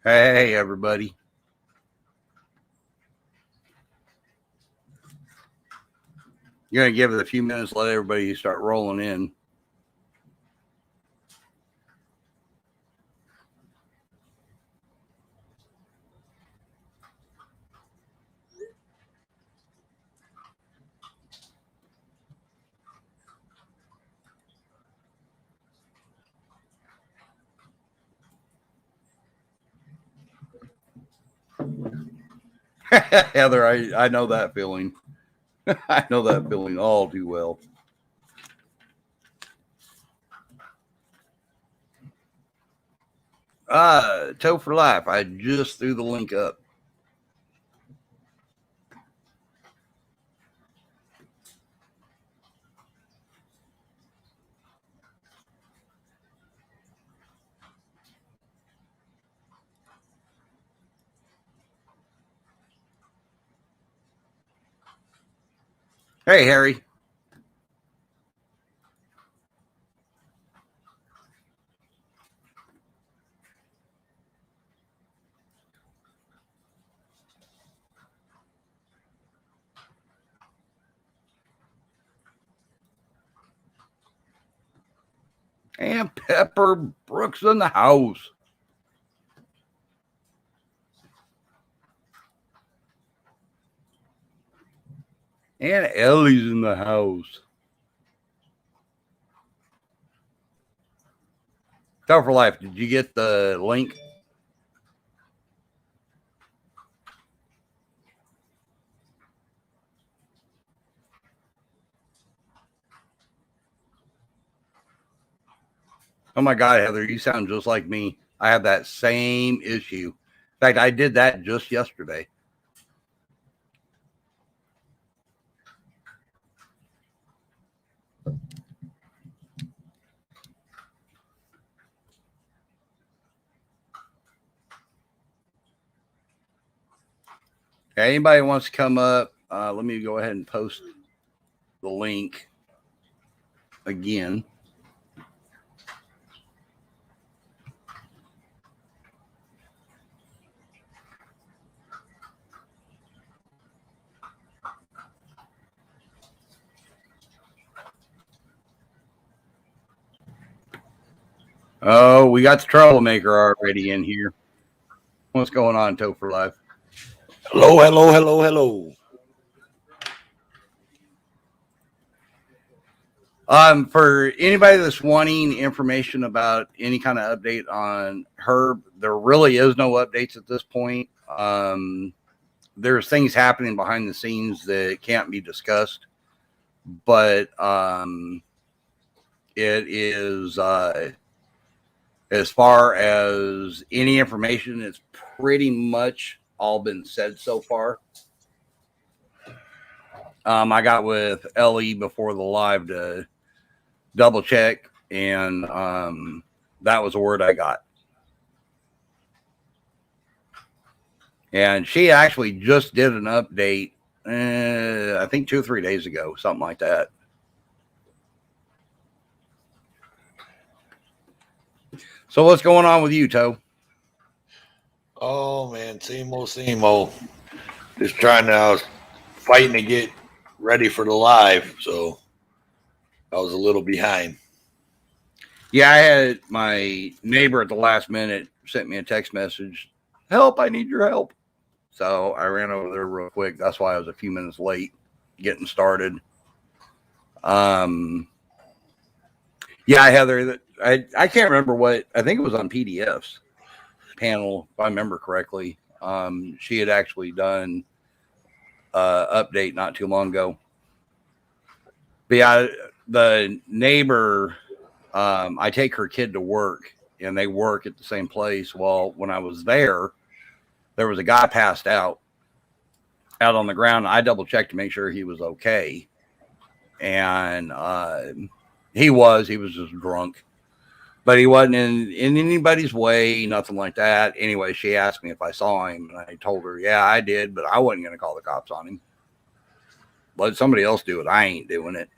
Hey, everybody. You're going to give it a few minutes, let everybody start rolling in. Heather, I know that feeling. I know that feeling all too well. Toe for Life. I just threw the link up. Hey, Harry. And Pepper Brooks in the house. And Ellie's in the house. Toe for Life, did you get the link? Oh my God, Heather, you sound just like me. I have that same issue. In fact, I did that just yesterday. Okay, anybody wants to come up, let me go ahead and post the link again. Oh, we got the troublemaker already in here. What's going on, Toe for Life? Hello. For anybody that's wanting information about any kind of update on Herb, there really is no updates at this point. There's things happening behind the scenes that can't be discussed, but it is as far as any information, it's pretty much all been said so far. I got with Ellie before the live to double check, and that was the word I got. And she actually just did an update, I think 2 or 3 days ago, something like that. So what's going on with you, Toe? Oh man, same old. Just trying to, I was fighting to get ready for the live, so I was a little behind. Yeah, I had my neighbor at the last minute sent me a text message. Help, I need your help. So I ran over there real quick. That's why I was a few minutes late getting started. Yeah, Heather, I can't remember what, I think it was on PDF's panel, if I remember correctly. She had actually done update not too long ago. But yeah, the neighbor, I take her kid to work, and they work at the same place. Well, when I was there was a guy passed out on the ground. I double checked to make sure he was okay, and he was just drunk, but he wasn't in anybody's way, nothing like that. Anyway, she asked me if I saw him, and I told her, yeah, I did, but I wasn't going to call the cops on him. Let somebody else do it. I ain't doing it.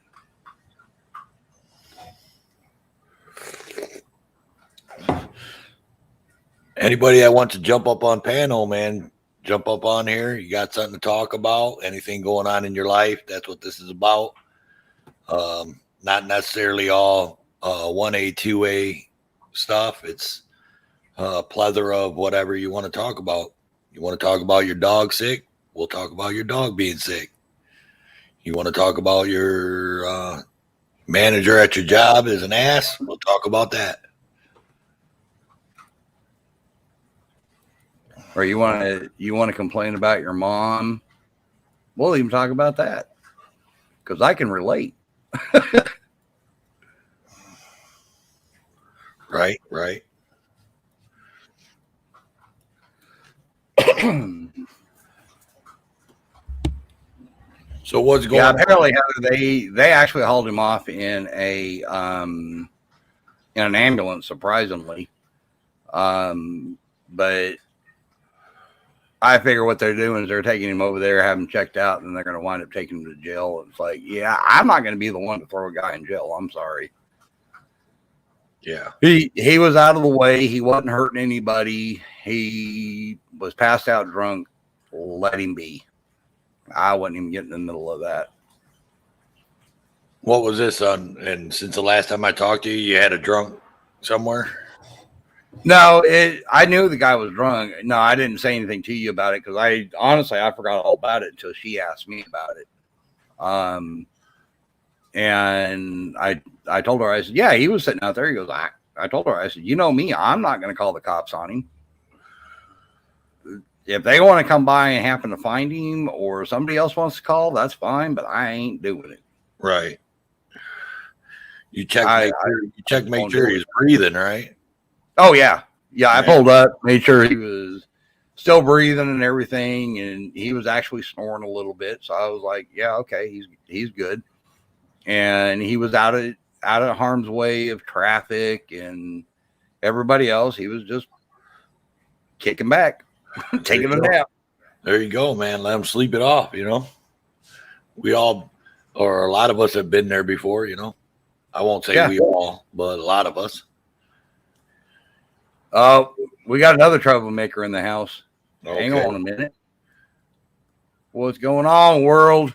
Anybody that wants to jump up on panel, man, jump up on here. You got something to talk about, anything going on in your life. That's what this is about. Not necessarily all 1A, 2A stuff. It's a plethora of whatever you want to talk about. You want to talk about your dog sick? We'll talk about your dog being sick. You want to talk about your manager at your job is an ass? We'll talk about that. Or you want to complain about your mom? We'll even talk about that because I can relate. Right, right. So what's going on? Apparently Heather, they actually hauled him off in an ambulance, surprisingly. But I figure what they're doing is they're taking him over there, have him checked out, and they're going to wind up taking him to jail. It's like, yeah, I'm not going to be the one to throw a guy in jail. I'm sorry. Yeah. He was out of the way. He wasn't hurting anybody. He was passed out drunk. Let him be. I wouldn't even get in the middle of that. What was this on? And since the last time I talked to you, you had a drunk somewhere? No, I knew the guy was drunk. No, I didn't say anything to you about it because I forgot all about it until she asked me about it. And I told her, I said, yeah, he was sitting out there. He goes, I told her, I said, you know me, I'm not going to call the cops on him. If they want to come by and happen to find him or somebody else wants to call, that's fine, but I ain't doing it. Right. You check, make sure he's breathing, right? Oh, yeah. Yeah, I pulled up, made sure he was still breathing and everything, and he was actually snoring a little bit. So I was like, yeah, okay, he's good. And he was out of harm's way of traffic and everybody else. He was just kicking back, taking a nap. There you go, man. Let him sleep it off, you know. We all, or a lot of us have been there before, you know. I won't say we all, but a lot of us. We got another troublemaker in the house. Okay. Hang on a minute. What's going on, world?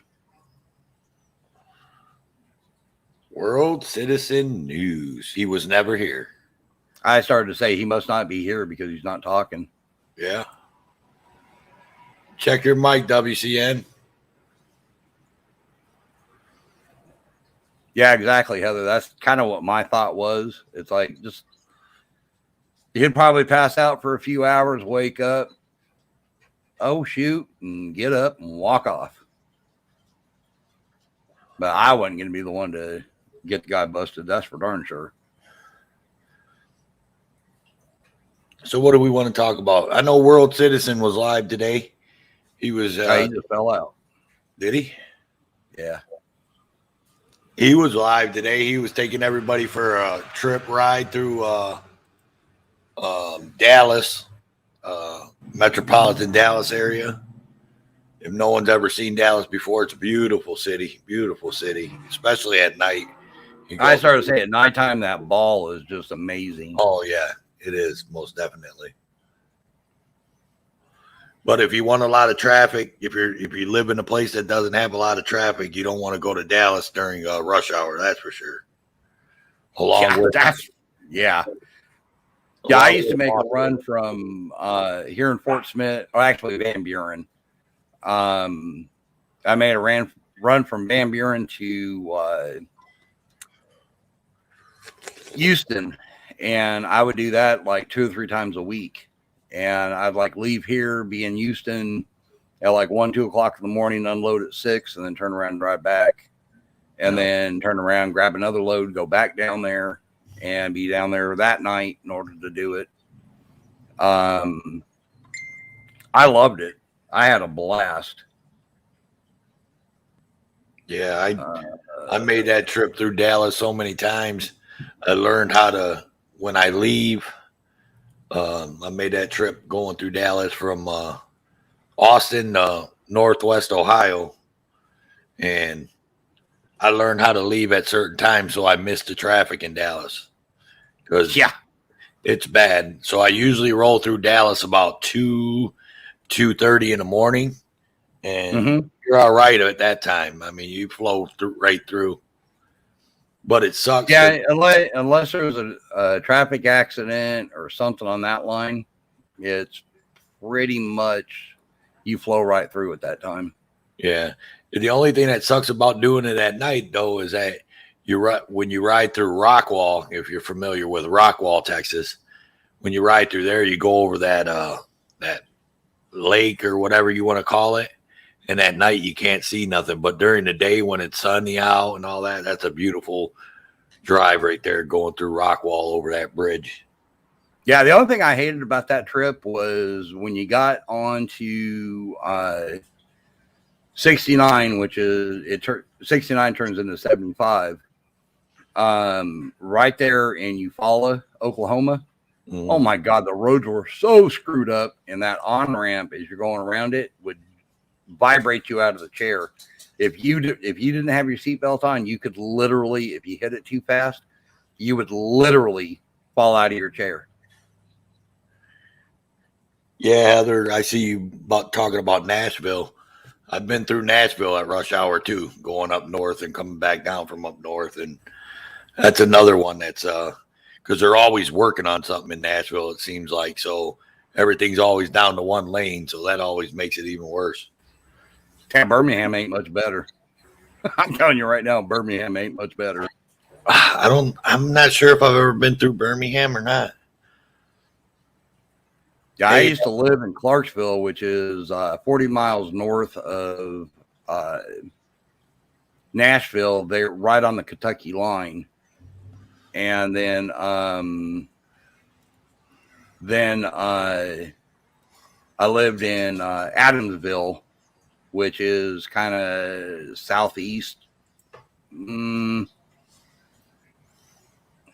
World Citizen News. He was never here. I started to say he must not be here because he's not talking. Yeah. Check your mic, WCN. Yeah, exactly, Heather. That's kind of what my thought was. It's like just he'd probably pass out for a few hours, wake up, oh shoot, and get up and walk off. But I wasn't going to be the one to get the guy busted. That's for darn sure. So what do we want to talk about? I know World Citizen was live today. He was. He just fell out. Did he? Yeah. He was live today. He was taking everybody for a trip ride through Dallas, metropolitan Dallas area. If no one's ever seen Dallas before, it's a beautiful city, especially at night. I started to say at nighttime, that ball is just amazing. Oh, yeah, it is, most definitely. But if you want a lot of traffic, if you live in a place that doesn't have a lot of traffic, you don't want to go to Dallas during rush hour, that's for sure. Yeah, I used to make a run from here in Fort Smith, or actually Van Buren. I made a run from Van Buren to Houston, and I would do that like 2 or 3 times a week. And I'd like leave here, be in Houston at like 1, 2 o'clock in the morning, unload at 6, and then turn around and drive back, and then turn around, grab another load, go back down there, and be down there that night in order to do it. I loved it. I had a blast. Yeah, I made that trip through Dallas so many times. I learned how to, when I leave, I made that trip going through Dallas from Austin, Northwest Ohio. And I learned how to leave at certain times so I missed the traffic in Dallas. Because It's bad. So I usually roll through Dallas about 2:30 in the morning, and you're all right at that time. I mean, you flow right through. But it sucks. Yeah, unless there was a traffic accident or something on that line, it's pretty much you flow right through at that time. Yeah. The only thing that sucks about doing it at night, though, is that when you ride through Rockwall, if you're familiar with Rockwall, Texas, when you ride through there, you go over that lake or whatever you want to call it, and at night you can't see nothing. But during the day when it's sunny out and all that, that's a beautiful drive right there going through Rockwall over that bridge. Yeah, the only thing I hated about that trip was when you got onto 69, which is 69 turns into 75. Right there in Eufaula, Oklahoma. Mm-hmm. Oh my God, the roads were so screwed up, and that on ramp as you're going around it would vibrate you out of the chair. If you didn't have your seatbelt on, you could literally, if you hit it too fast, you would literally fall out of your chair. Yeah, Heather, I see you talking about Nashville. I've been through Nashville at rush hour too, going up north and coming back down from up north, and that's another one that's because they're always working on something in Nashville, it seems like. So everything's always down to one lane, so that always makes it even worse. Yeah, Birmingham ain't much better. I'm telling you right now, Birmingham ain't much better. I'm not sure if I've ever been through Birmingham or not. Yeah, I used to live in Clarksville, which is 40 miles north of Nashville. They're right on the Kentucky line. And then I lived in Adamsville, which is kind of southeast. I'm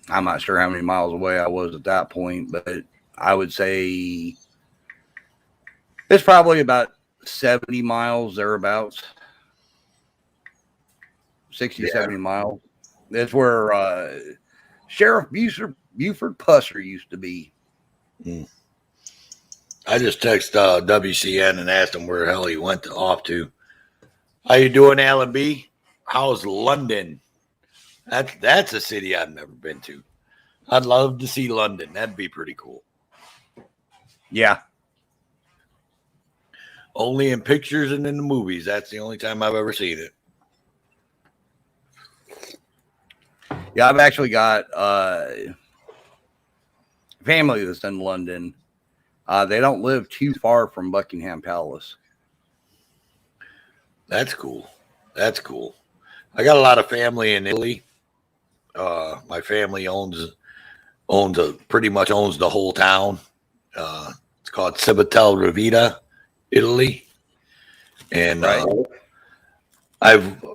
not sure how many miles away I was at that point, but I would say it's probably about 70 miles thereabouts. 60, 70 miles. That's where Sheriff Buford Pusser used to be. I just texted WCN and asked him where the hell he went off to. How you doing, Alan B? How's London? That's a city I've never been to. I'd love to see London. That'd be pretty cool. Yeah. Only in pictures and in the movies. That's the only time I've ever seen it. Yeah, I've actually got family that's in London. They don't live too far from Buckingham Palace. That's cool. That's cool. I got a lot of family in Italy. My family pretty much owns the whole town. It's called Civitel Revita, Italy. And right.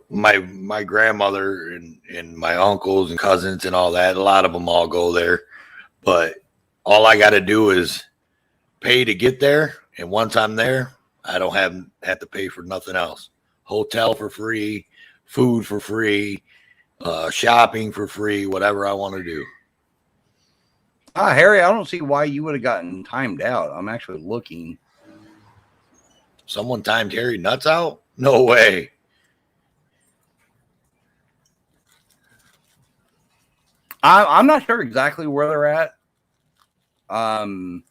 My grandmother and my uncles and cousins and all that, a lot of them all go there. But all I got to do is pay to get there. And once I'm there, I don't have to pay for nothing else. Hotel for free, food for free, shopping for free, whatever I want to do. Harry, I don't see why you would have gotten timed out. I'm actually looking. Someone timed Harry nuts out? No way. I'm not sure exactly where they're at. I'm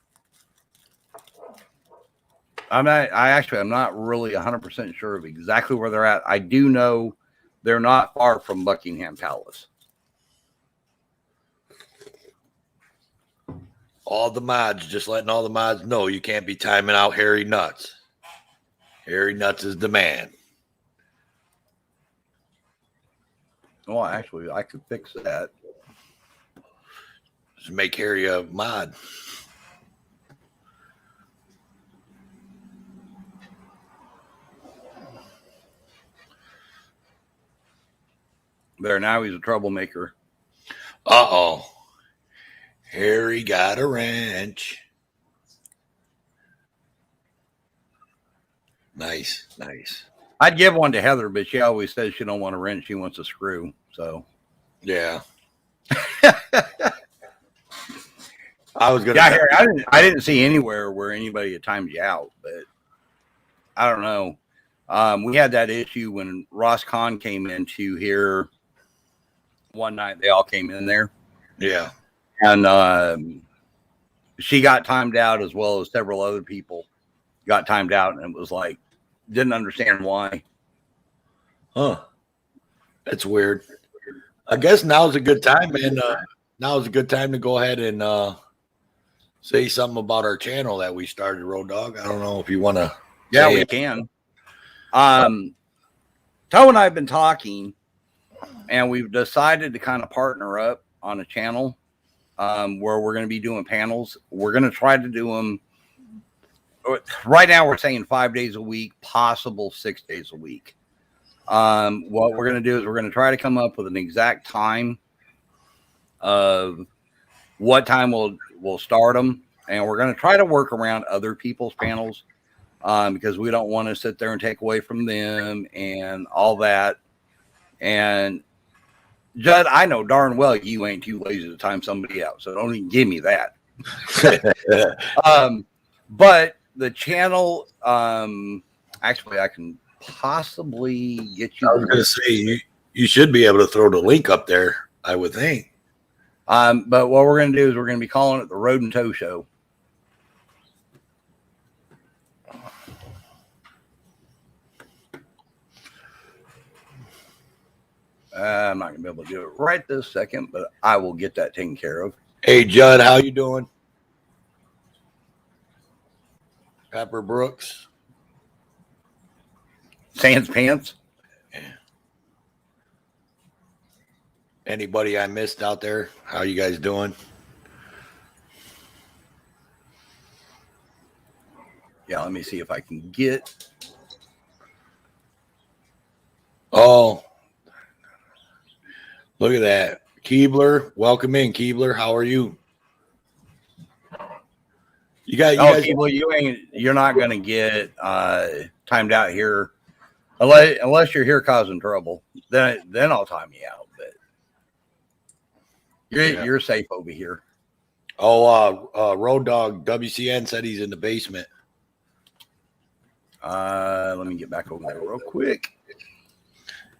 not really 100% sure of exactly where they're at. I do know they're not far from Buckingham Palace. All the mods, just letting all the mods know you can't be timing out Harry Nuts. Harry Nuts is the man. Well, actually, I could fix that. Just make Harry a mod. There, now he's a troublemaker. Uh-oh. Harry got a wrench. Nice, nice. I'd give one to Heather, but she always says she don't want a wrench. She wants a screw. So, yeah. I was gonna. Yeah, say, I didn't see anywhere where anybody had timed you out, but I don't know. We had that issue when Ross Kahn came into here one night. They all came in there, yeah. and she got timed out as well as several other people got timed out, and it was like didn't understand why. Huh. That's weird. I guess now's a good time, man. Now's a good time to go ahead and say something about our channel that we started, Road Dog. I don't know if you want to. Yeah, we can. Toe and I have been talking, and we've decided to kind of partner up on a channel where we're going to be doing panels. We're going to try to do them. Right now, we're saying 5 days a week, possible 6 days a week. What we're going to do is we're going to try to come up with an exact time of what time we'll start them, and we're going to try to work around other people's panels because we don't want to sit there and take away from them and all that. And Judd, I know darn well you ain't too lazy to time somebody out, so don't even give me that. But the channel, actually, I can possibly get you. I was going to say you should be able to throw the link up there, I would think. But what we're going to do is we're going to be calling it the Road and Tow Show. I'm not going to be able to do it right this second, but I will get that taken care of. Hey, Judd, how you doing? Pepper Brooks. Sans Pants. Anybody I missed out there? How you guys doing? Yeah, let me see if I can get. Oh, look at that. Keebler, welcome in, Keebler. How are you? You guys. People, you're not going to get timed out here unless you're here causing trouble. Then I'll time you out. But you're safe over here. Oh, Road Dog WCN said he's in the basement. Let me get back over there real quick.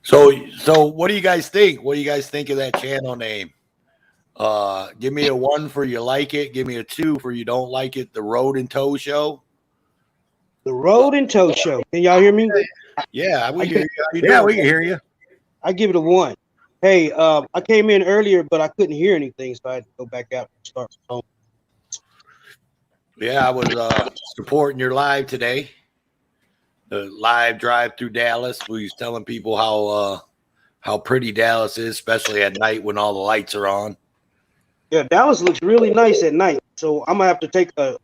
So what do you guys think? What do you guys think of that channel name? Give me a 1 for you like it. Give me a 2 for you don't like it. The Road and Tow Show. The Road and Tow Show. Can y'all hear me? Yeah, we hear you. Yeah, we can hear you. I give it a 1. Hey, I came in earlier, but I couldn't hear anything, so I had to go back out and start from home. Yeah, I was supporting your live today. The live drive through Dallas. We was telling people how pretty Dallas is, especially at night when all the lights are on. Yeah, Dallas looks really nice at night. So I'm gonna have to take a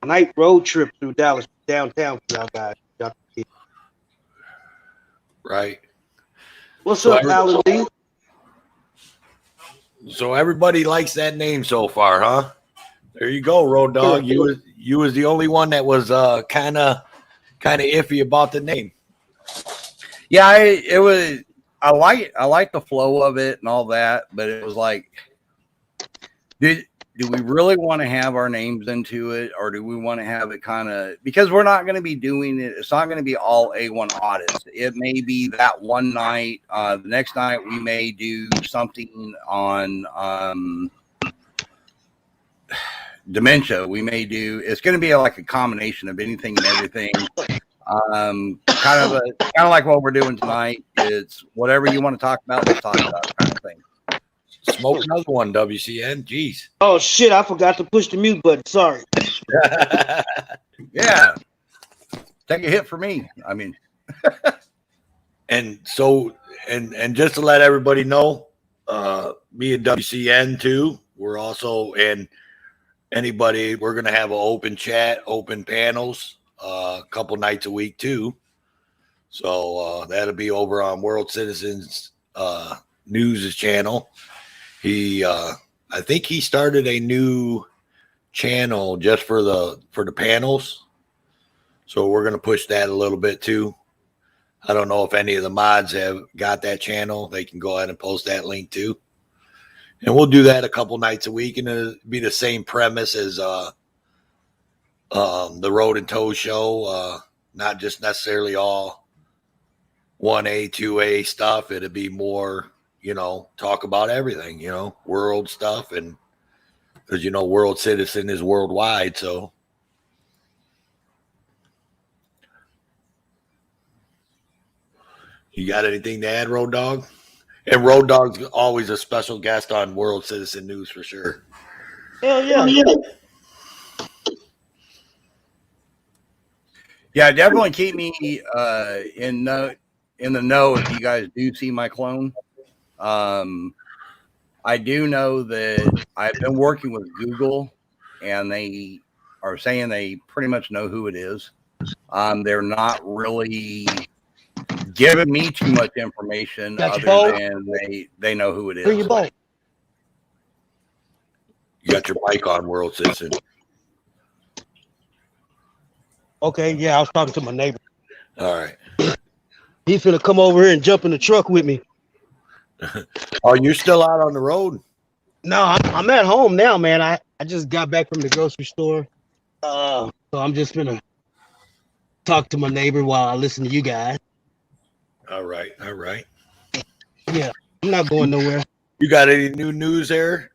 night road trip through Dallas downtown for y'all guys. Y'all can see. Right. What's up, Alan D? So everybody likes that name so far, huh? There you go, Road Dog. You was the only one that was kind of iffy about the name. Yeah, I like the flow of it and all that, but it was like, do we really want to have our names into it, or do we want to have it kind of, because we're not going to be doing it. It's not going to be all A1 audits. It may be that one night. The next night we may do something on dementia. We may do. It's going to be like a combination of anything and everything. Kind of like what we're doing tonight. It's whatever you want to talk about, let's talk about, kind of thing. Smoke another one, WCN. Jeez. Oh shit! I forgot to push the mute button. Sorry. Yeah. Take a hit for me. I mean. And so, and just to let everybody know, me and WCN too, we're also, and anybody, we're going to have an open chat, open panels, a couple nights a week too. So that'll be over on World Citizens News channel. I think he started a new channel just for the panels. So we're going to push that a little bit too. I don't know if any of the mods have got that channel. They can go ahead and post that link too. And we'll do that a couple nights a week, and it'll be the same premise as the Road and Tow show. Not just necessarily all 1A, 2A stuff. It'll be more, talk about everything, world stuff. And because, World Citizen is worldwide. So you got anything to add, Road Dog? And Road Dog's always a special guest on World Citizen News for sure. Hell yeah. Yeah, definitely keep me in the know if you guys do see my clone. I do know that I've been working with Google, and they are saying they pretty much know who it is. They're not really giving me too much information other than they know who it is. Bring your bike. You got your mic on, World Citizen. Okay, yeah, I was talking to my neighbor. All right. He's finna come over here and jump in the truck with me. Oh, you're still out on the road? No, I'm at home now, man. I just got back from the grocery store. So I'm just gonna talk to my neighbor while I listen to you guys. All right. Yeah, I'm not going nowhere. You got any new news there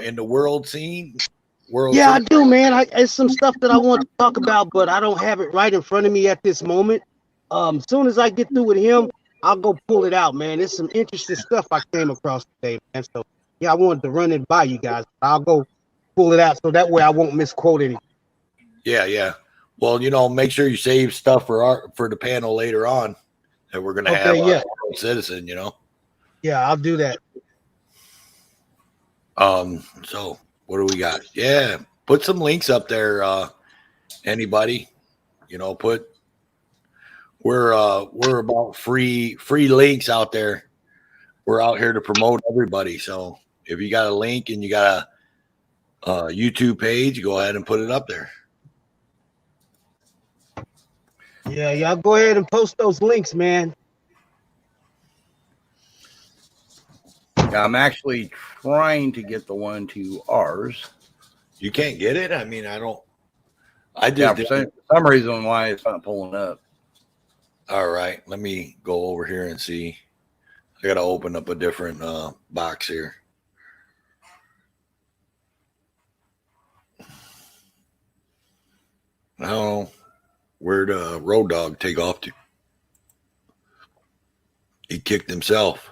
in the world scene? Yeah, I do, man. It's some stuff that I want to talk about, but I don't have it right in front of me at this moment. As soon as I get through with him, I'll go pull it out, man. It's some interesting stuff I came across today, man. So yeah, I wanted to run it by you guys. I'll go pull it out so that way I won't misquote anything. Yeah. Well, make sure you save stuff for the panel later on that we're gonna have yeah. World Citizen. Yeah, I'll do that. So what do we got? Yeah, put some links up there. Anybody, we're about free links out there. We're out here to promote everybody. So if you got a link and you got a YouTube page, go ahead and put it up there. Yeah, y'all go ahead and post those links, man. Yeah, I'm actually trying to get the one to ours. You can't get it? I mean, I For some reason why it's not pulling up. All right, let me go over here and see. I got to open up a different box here. I don't know. Where'd Road Dog take off to? He kicked himself.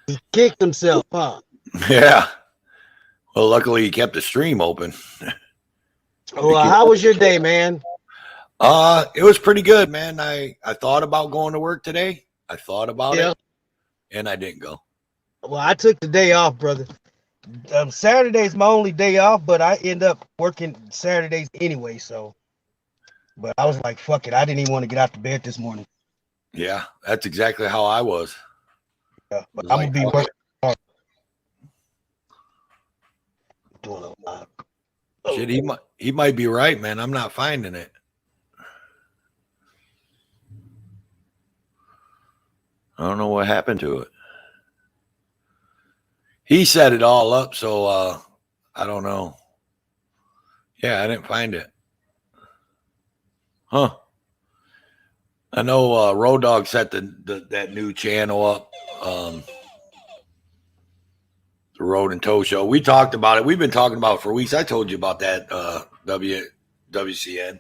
He kicked himself, huh? Yeah. Well, luckily he kept the stream open. Well, how was your day, man? It was pretty good, man. I thought about going to work today. I thought about it, and I didn't go. Well, I took the day off, brother. Saturday's my only day off, but I end up working Saturdays anyway, so. But I was like, fuck it. I didn't even want to get out of bed this morning. Yeah, that's exactly how I was. Yeah, but I'm going to be working hard. Doing a lot. Shit, he might be right, man. I'm not finding it. I don't know what happened to it. He set it all up, so I don't know. Yeah, I didn't find it. Huh. I know Road Dog set that new channel up. The Road and Tow Show. We talked about it. We've been talking about it for weeks. I told you about that WCN.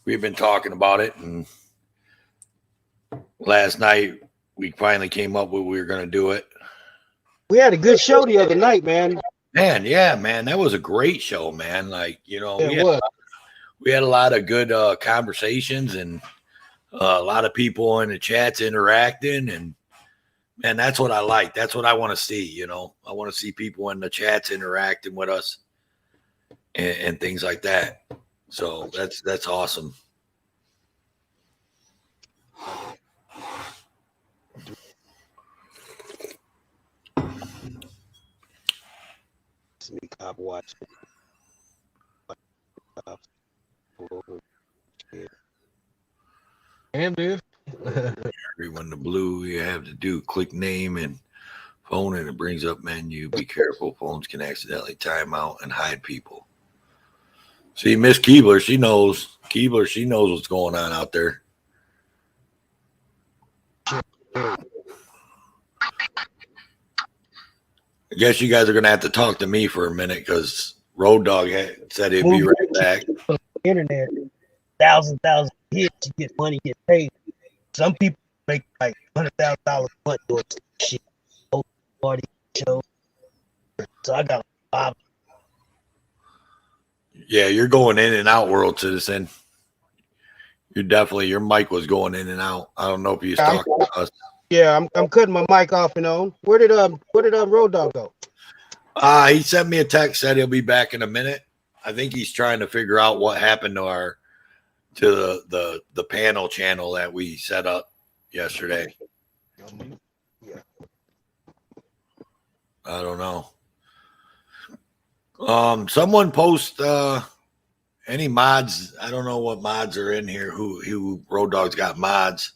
We've been talking about it, and last night we finally came up with we were going to do it. We had a good show the other night, man. Man, yeah, man, that was a great show, man. Like, We had a lot of good conversations and a lot of people in the chats interacting, and man, that's what I like. That's what I want to see. I want to see people in the chats interacting with us and things like that. So that's awesome. I've watched it. Everyone the blue, you have to do click name and Phone and it brings up menu. Be careful. Phones can accidentally time out and hide people. See, Miss Keebler, she knows. Keebler, she knows what's going on out there. I guess you guys are going to have to talk to me for a minute because Road Dogg said he'd be right back. Internet, thousand hits, you get money, get paid. Some people make like $100,000 a month doing shit. Party show. So I got 5. Yeah, you're going in and out, World Citizen. You're definitely, your mic was going in and out. I don't know if you was talking to us. Yeah, I'm cutting my mic off and on. Where did Road Dogg go? He sent me a text, said he'll be back in a minute. I think he's trying to figure out what happened to the panel channel that we set up yesterday. Yeah. I don't know. Someone post any mods. I don't know what mods are in here. Who Road Dogg's got mods.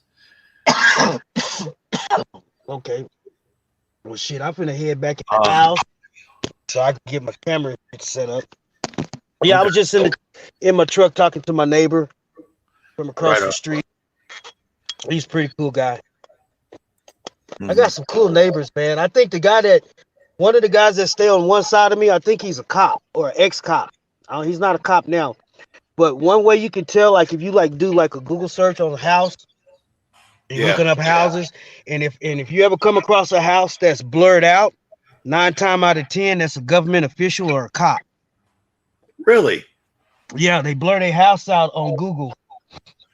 Okay. Well, shit, I'm finna head back in the house so I can get my camera set up. Yeah, I was just in my truck talking to my neighbor from across the street. He's a pretty cool guy. I got some cool neighbors, man. I think one of the guys that stay on one side of me, I think he's a cop or an ex-cop. He's not a cop now. But one way you can tell, like if you do like a Google search on a house, you're looking up houses, and if you ever come across a house that's blurred out, 9 times out of 10, that's a government official or a cop. Really? Yeah, they blur their house out on Google.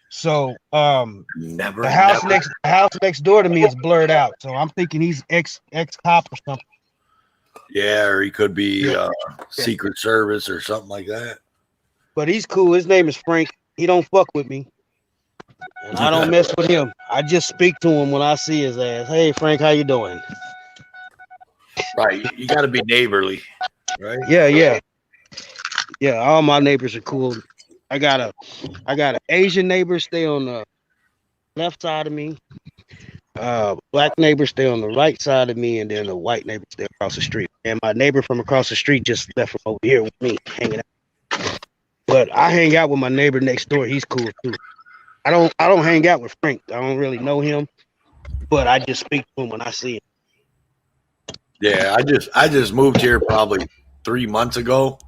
So the house next door to me is blurred out. So I'm thinking he's ex cop or something. Yeah, or he could be Secret Service or something like that. But he's cool. His name is Frank. He don't fuck with me. And I don't mess with him. I just speak to him when I see his ass. Hey, Frank, how you doing? Right. You got to be neighborly, right? Yeah. Yeah, all my neighbors are cool. I got an Asian neighbor stay on the left side of me. Black neighbors stay on the right side of me, and then the white neighbor stay across the street. And my neighbor from across the street just left from over here with me, hanging out. But I hang out with my neighbor next door. He's cool too. I don't hang out with Frank. I don't really know him, but I just speak to him when I see him. Yeah, I just moved here probably 3 months ago,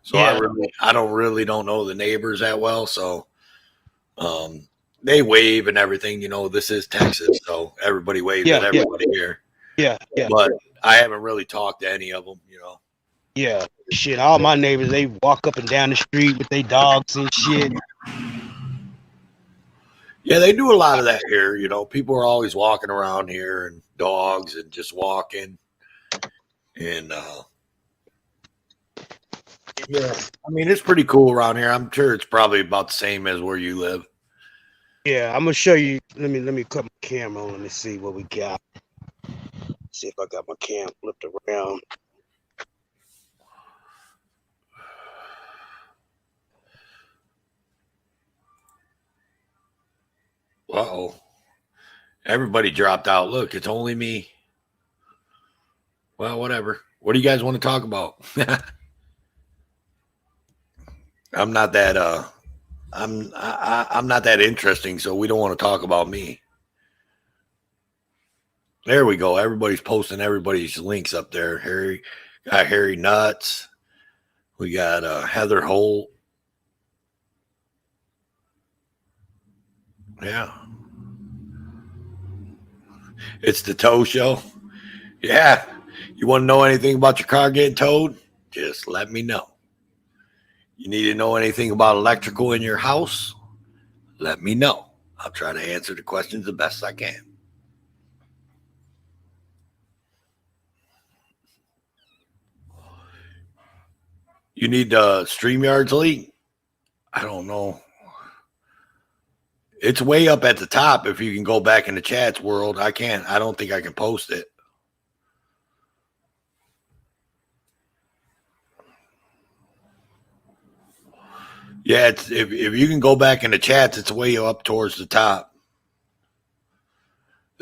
so Yeah. I don't know the neighbors that well. So, they wave and everything. You know, this is Texas, so everybody waves at everybody here. Yeah. But I haven't really talked to any of them. You know. Yeah, shit. All my neighbors, they walk up and down the street with their dogs and shit. Yeah, they do a lot of that here. You know, people are always walking around here and dogs and just walking. And yeah, I mean, it's pretty cool around here. I'm sure it's probably about the same as where you live. Yeah, I'm gonna show you. Let me cut my camera on. Let me see what we got. See if I got my cam flipped around. Uh-oh. Everybody dropped out. Look, it's only me. Well, whatever. What do you guys want to talk about? I'm not that I'm not that interesting, so we don't want to talk about me. There we go. Everybody's posting everybody's links up there. Harry Nuts. We got Heather Holt. Yeah. It's the tow show. Yeah. You want to know anything about your car getting towed? Just let me know. You need to know anything about electrical in your house? Let me know. I'll try to answer the questions the best I can. You need StreamYard's link? I don't know. It's way up at the top. If you can go back in the chats world, I don't think I can post it. Yeah, it's if you can go back in the chats, it's way up towards the top.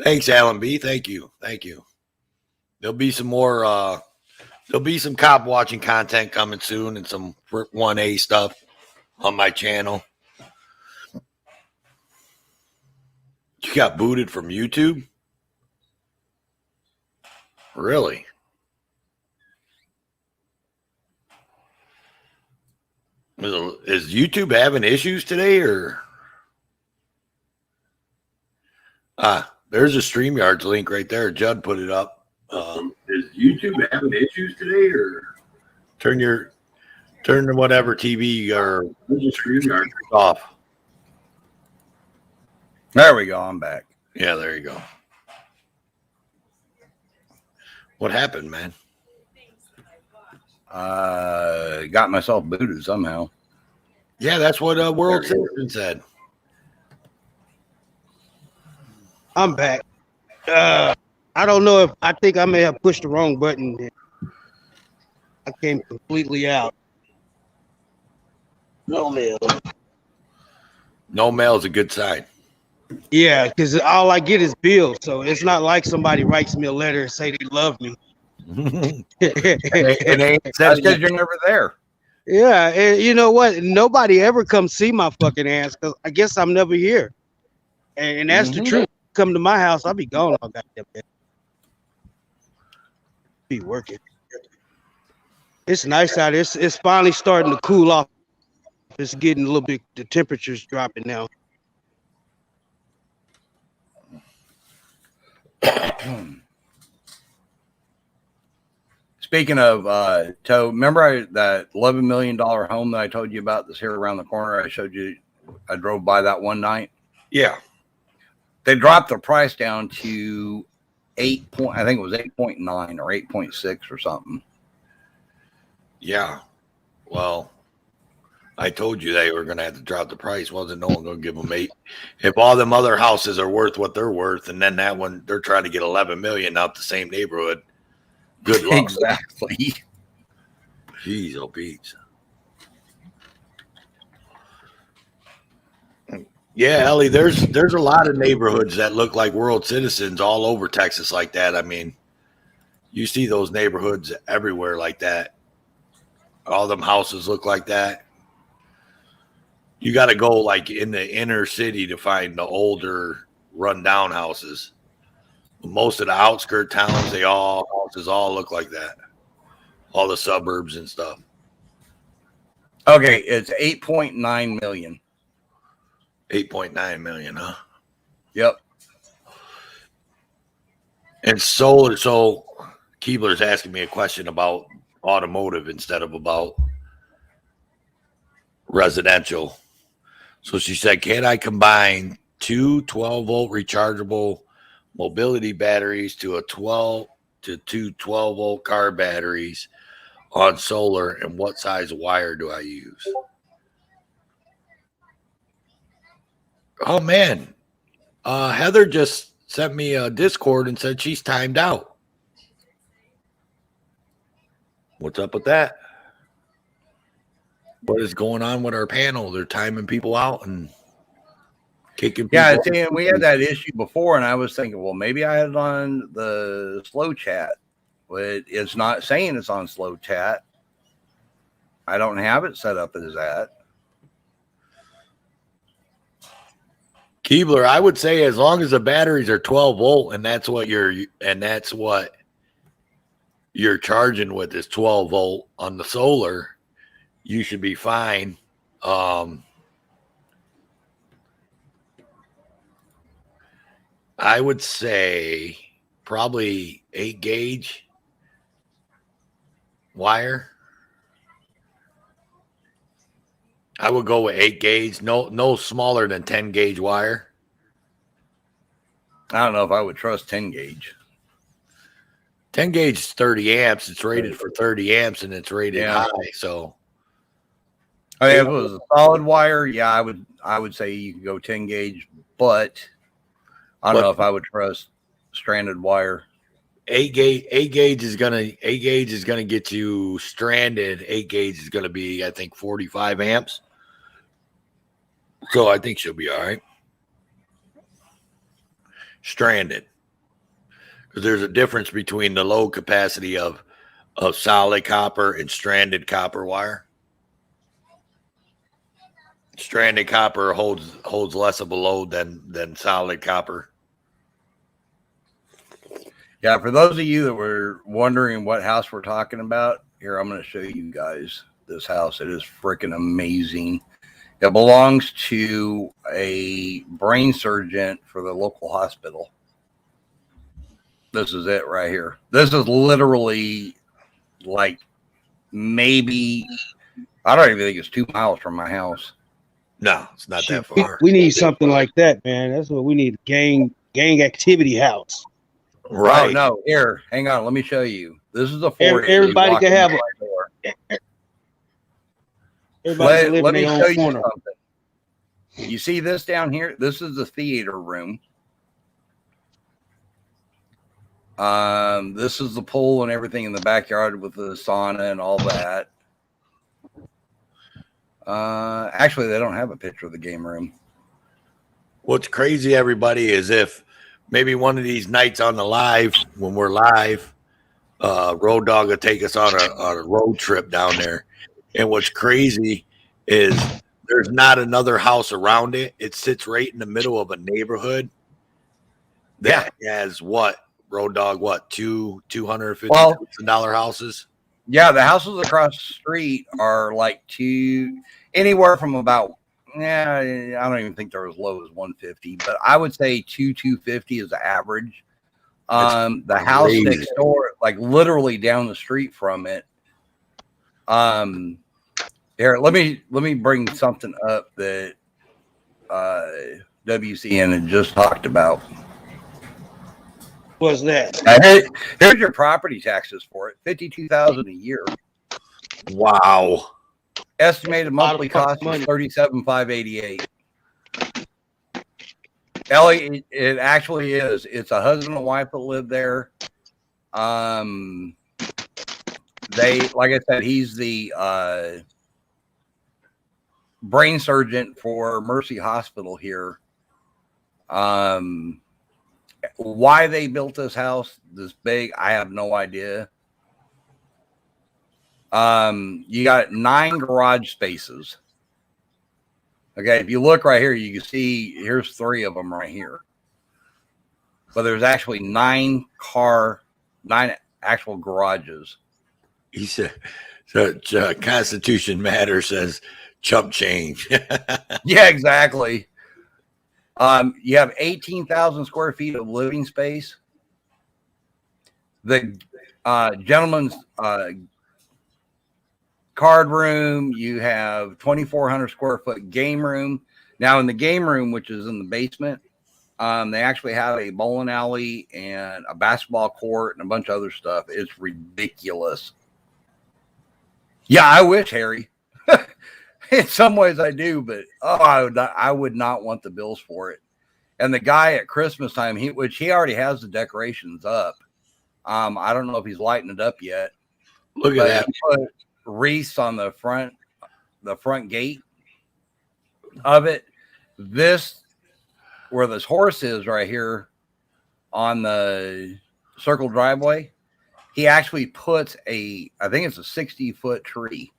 Thanks, Alan B. Thank you. there'll be some more. There'll be some cop watching content coming soon, and some 1A stuff on my channel. You got booted from YouTube? Really? Is YouTube having issues today, or? There's a StreamYards link right there. Judd put it up. Is YouTube having issues today, or? Turn to whatever TV or StreamYards off. There we go. I'm back. Yeah, there you go. What happened, man? Got myself booted somehow. Yeah, that's what World Citizen said. I'm back. I don't know if I think I may have pushed the wrong button. I came completely out. No mail. No mail is a good sign. Yeah, because all I get is bills, so it's not like somebody writes me a letter and say they love me. That's because you're never there. Yeah, and you know what? Nobody ever comes see my fucking ass because I guess I'm never here. And that's the truth. Come to my house, I'll be gone all goddamn day. Be working. It's nice out. It's finally starting to cool off. It's getting a little bit. The temperature's dropping now. Speaking of remember that $11 million home that I told you about that's here around the corner? I showed you. I drove by that one night. Yeah. They dropped the price down to I think it was 8.9 or 8.6 or something. Yeah. Well, I told you they were going to have to drop the price. Wasn't no one going to give them 8? If all them other houses are worth what they're worth, and then that one they're trying to get 11 million out the same neighborhood. Good luck. Exactly. Jeez, oh Pete. Yeah, Ellie, there's a lot of neighborhoods that look like World Citizens all over Texas like that. I mean, you see those neighborhoods everywhere like that. All them houses look like that. You got to go like in the inner city to find the older rundown houses. Most of the outskirt towns, houses all look like that. All the suburbs and stuff. Okay, it's 8.9 million. 8.9 million, huh? Yep. And solar. So Keebler's asking me a question about automotive instead of about residential. So she said, can I combine two 12-volt rechargeable mobility batteries to two 12-volt car batteries on solar, and what size wire do I use? Oh, man. Heather just sent me a Discord and said she's timed out. What's up with that? What is going on with our panel? They're timing people out and kicking people Yeah, out. see, we had that issue before, and I was thinking, well, maybe I had it on the slow chat, but it's not saying it's on slow chat. I don't have it set up as that. Keebler, I would say as long as the batteries are 12 volt and that's what you're charging with is 12 volt on the solar, you should be fine. I would say probably 8 gauge wire. I would go with 8 gauge, no smaller than 10 gauge wire. I don't know if I would trust 10 gauge. 10 gauge is 30 amps. It's rated for 30 amps and it's rated high. So I mean, if it was a solid wire, yeah, I would say you could go 10 gauge, but I don't know if I would trust stranded wire. 8 gauge is gonna get you stranded. 8 gauge is gonna be, I think, 45 amps. So I think she'll be all right. Stranded. Because there's a difference between the load capacity of solid copper and stranded copper wire. Stranded copper holds less of a load than solid copper. Yeah, for those of you that were wondering what house we're talking about, here, I'm going to show you guys this house. It is freaking amazing. It belongs to a brain surgeon for the local hospital. This is it right here. This is literally like maybe, I don't even think it's 2 miles from my house. No, it's not that Shoot, far. we need something like that, man. That's what we need. Gang activity house. Right. Oh, no, here, hang on. Let me show you. This is a foyer. Everybody can have everybody can live Let in me their show own you corner. something. You see this down here? This is the theater room. This is the pool and everything in the backyard with the sauna and all that. Actually, they don't have a picture of the game room. What's crazy, everybody, is if maybe one of these nights on the live, when we're live, Road Dog will take us on a road trip down there. And what's crazy is there's not another house around it. It sits right in the middle of a neighborhood that has what, Road Dog, what, $250,000 houses? Yeah, the houses across the street are like anywhere from about, I don't even think they're as low as 150, but I would say 250 is the average. The house next door, like literally down the street from it. Here, let me bring something up that WCN had just talked about. What's that? Here's your property taxes for it, $52,000 a year. Wow. Estimated monthly cost is $37,588. Ellie, it actually is. It's a husband and wife that live there. They, like I said, he's the brain surgeon for Mercy Hospital here. Why they built this house this big, I have no idea. You got 9 garage spaces. Okay, if you look right here, you can see here's 3 of them right here. But there's actually 9 actual garages. He said, Constitution Matter says chump change. Yeah, exactly. You have 18,000 square feet of living space. The gentleman's card room, you have 2,400 square foot game room. Now in the game room, which is in the basement, they actually have a bowling alley and a basketball court and a bunch of other stuff. It's ridiculous. Yeah, I wish, Harry. In some ways I do, but I would not want the bills for it. And the guy at Christmas time, which he already has the decorations up. I don't know if he's lighting it up yet. Look at that. He put wreaths on the front gate of it. This, where this horse is right here on the circle driveway, he actually puts I think it's a 60-foot tree,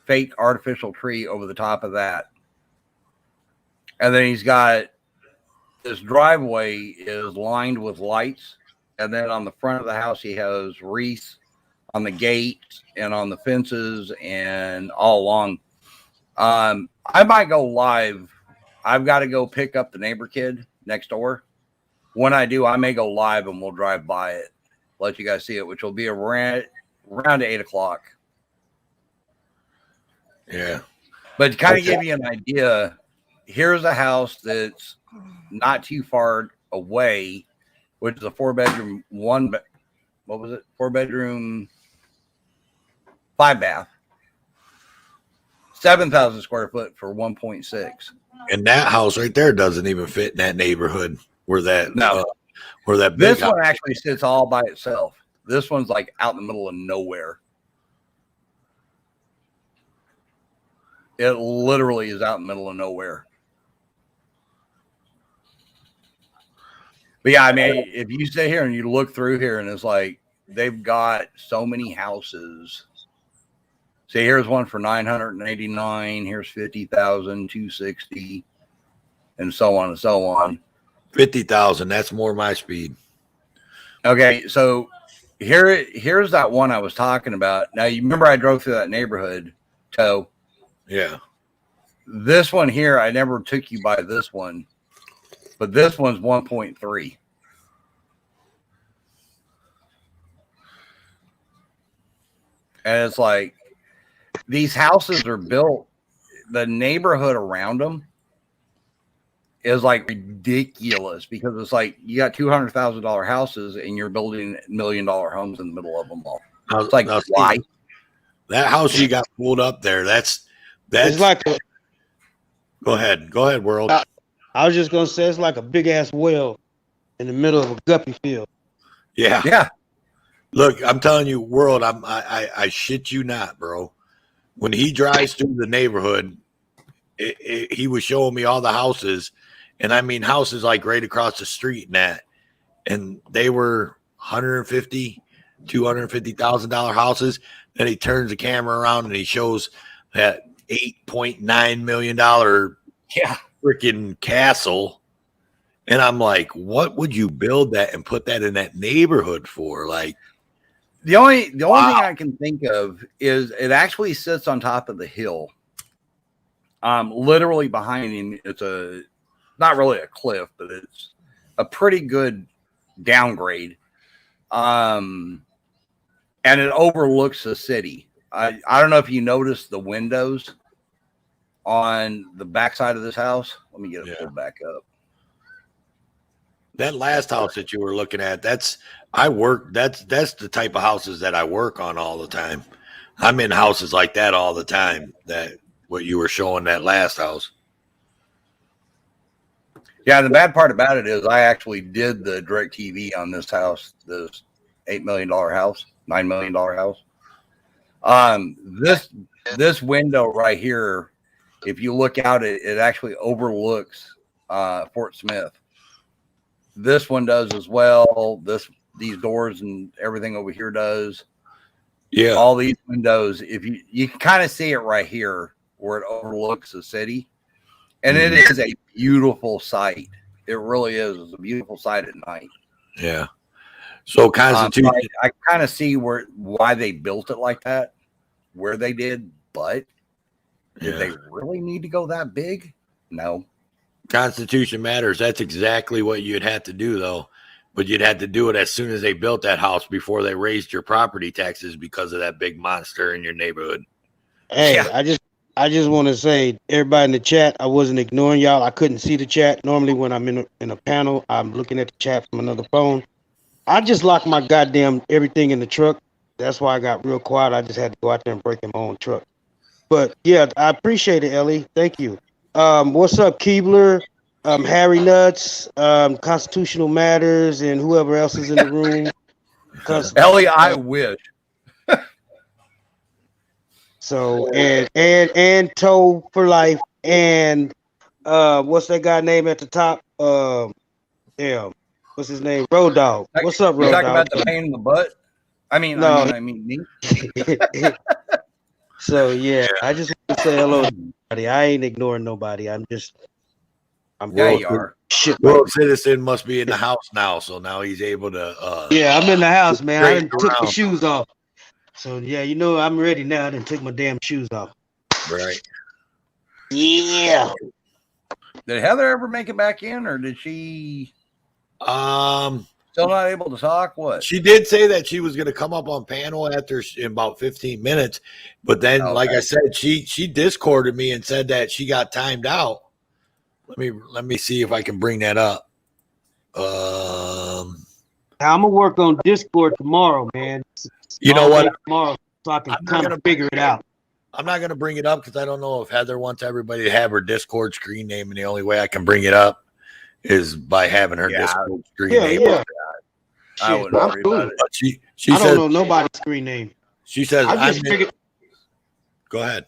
fake artificial tree over the top of that. And then he's got this driveway is lined with lights. And then on the front of the house, he has wreaths on the gate and on the fences and all along. I might go live. I've got to go pick up the neighbor kid next door. When I do, I may go live and we'll drive by it, let you guys see it, which will be around 8 o'clock. Yeah. But to kind of give you an idea, here's a house that's not too far away, which is a 4-bedroom, 4-bedroom, 5-bath, 7,000 square foot for 1.6. And that house right there doesn't even fit in that neighborhood where that This one actually sits all by itself. This one's like out in the middle of nowhere. It literally is out in the middle of nowhere. But yeah, I mean, if you sit here and you look through here and it's like they've got so many houses. See, here's one for 989, here's 50,000, 260, and so on and so on. 50,000. That's more my speed. Okay, so here's that one I was talking about. Now you remember I drove through that neighborhood, Toe. Yeah. This one here, I never took you by this one, but this one's 1.3. And it's like these houses are built, the neighborhood around them is like ridiculous because it's like you got $200,000 houses and you're building $1 million homes in the middle of them all. It's like, why? That house you got pulled up there, that's It's like go ahead, World. I was just gonna say it's like a big ass well in the middle of a guppy field. Yeah. Yeah. Look, I'm telling you, World, I shit you not, bro. When he drives through the neighborhood, he was showing me all the houses, and I mean houses like right across the street and that, and they were $250,000 houses. Then he turns the camera around and he shows that $8.9 million freaking castle. And I'm like, what would you build that and put that in that neighborhood for? Like, The only thing I can think of is it actually sits on top of the hill. Literally behind him, it's not really a cliff, but it's a pretty good downgrade. And it overlooks the city. I don't know if you noticed the windows on the backside of this house. Let me get it pulled back up. that last house that you were looking at, that's the type of houses that I work on all the time. I'm in houses like that all the time. That what you were showing that last house. Yeah, the bad part about it is I actually did the direct TV on this house, this $8 million house, $9 million house. This window right here, if you look out, it actually overlooks Fort Smith. This one does as well. These doors and everything over here does. Yeah. All these windows, if you can kind of see it right here where it overlooks the city. And it is a beautiful sight. It really is. It's a beautiful sight at night. Yeah. So Constitution, I kind of see why they built it like that, where they did, but did they really need to go that big? No. Constitution matters. That's exactly what you'd have to do, though. But you'd have to do it as soon as they built that house before they raised your property taxes because of that big monster in your neighborhood. Hey, yeah. I just want to say, everybody in the chat, I wasn't ignoring y'all. I couldn't see the chat. Normally, when I'm in a panel, I'm looking at the chat from another phone. I just locked my goddamn everything in the truck. That's why I got real quiet. I just had to go out there and break in my own truck. But yeah, I appreciate it, Ellie. Thank you. What's up, Keebler, Harry Nuts, Constitutional Matters, and whoever else is in the room? Ellie, I wish. So and Toe for life, and what's that guy name at the top? What's his name? Road Dog. What's up, Road Dog? Talking about the pain in the butt. I mean me. So yeah, I just want to say hello to everybody. I ain't ignoring nobody. I'm you are. Shit. World Citizen must be in the house now, so now he's able to. Yeah, I'm in the house, man. I done took my shoes off. So yeah, I'm ready now. I done took my damn shoes off. Right. Yeah. Did Heather ever make it back in, or did she? Still not able to talk. What? She did say that she was going to come up on panel in about 15 minutes, but then, like I said, she Discorded me and said that she got timed out. Let me see if I can bring that up. I'm gonna work on Discord tomorrow, man. You know what? Tomorrow, so I can kind of figure it out. I'm not going to bring it up because I don't know if Heather wants everybody to have her Discord screen name, and the only way I can bring it up is by having her Discord screen name. Yeah. I wouldn't worry about it. But she I says, don't know nobody's screen name. She says, Go ahead.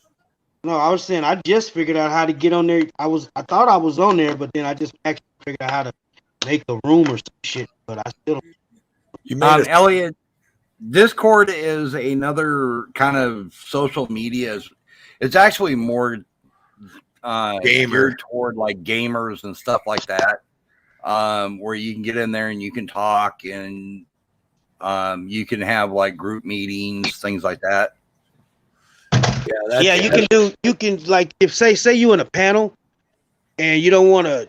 No, I was saying I just figured out how to get on there. I thought I was on there, but then I just actually figured out how to make a room or some shit, but I still don't. You made a, Elliot, Discord is another kind of social media. It's actually more geared toward like gamers and stuff like that, where you can get in there and you can talk and you can have like group meetings, things like that. Yeah, you can like if say you in a panel and you don't want to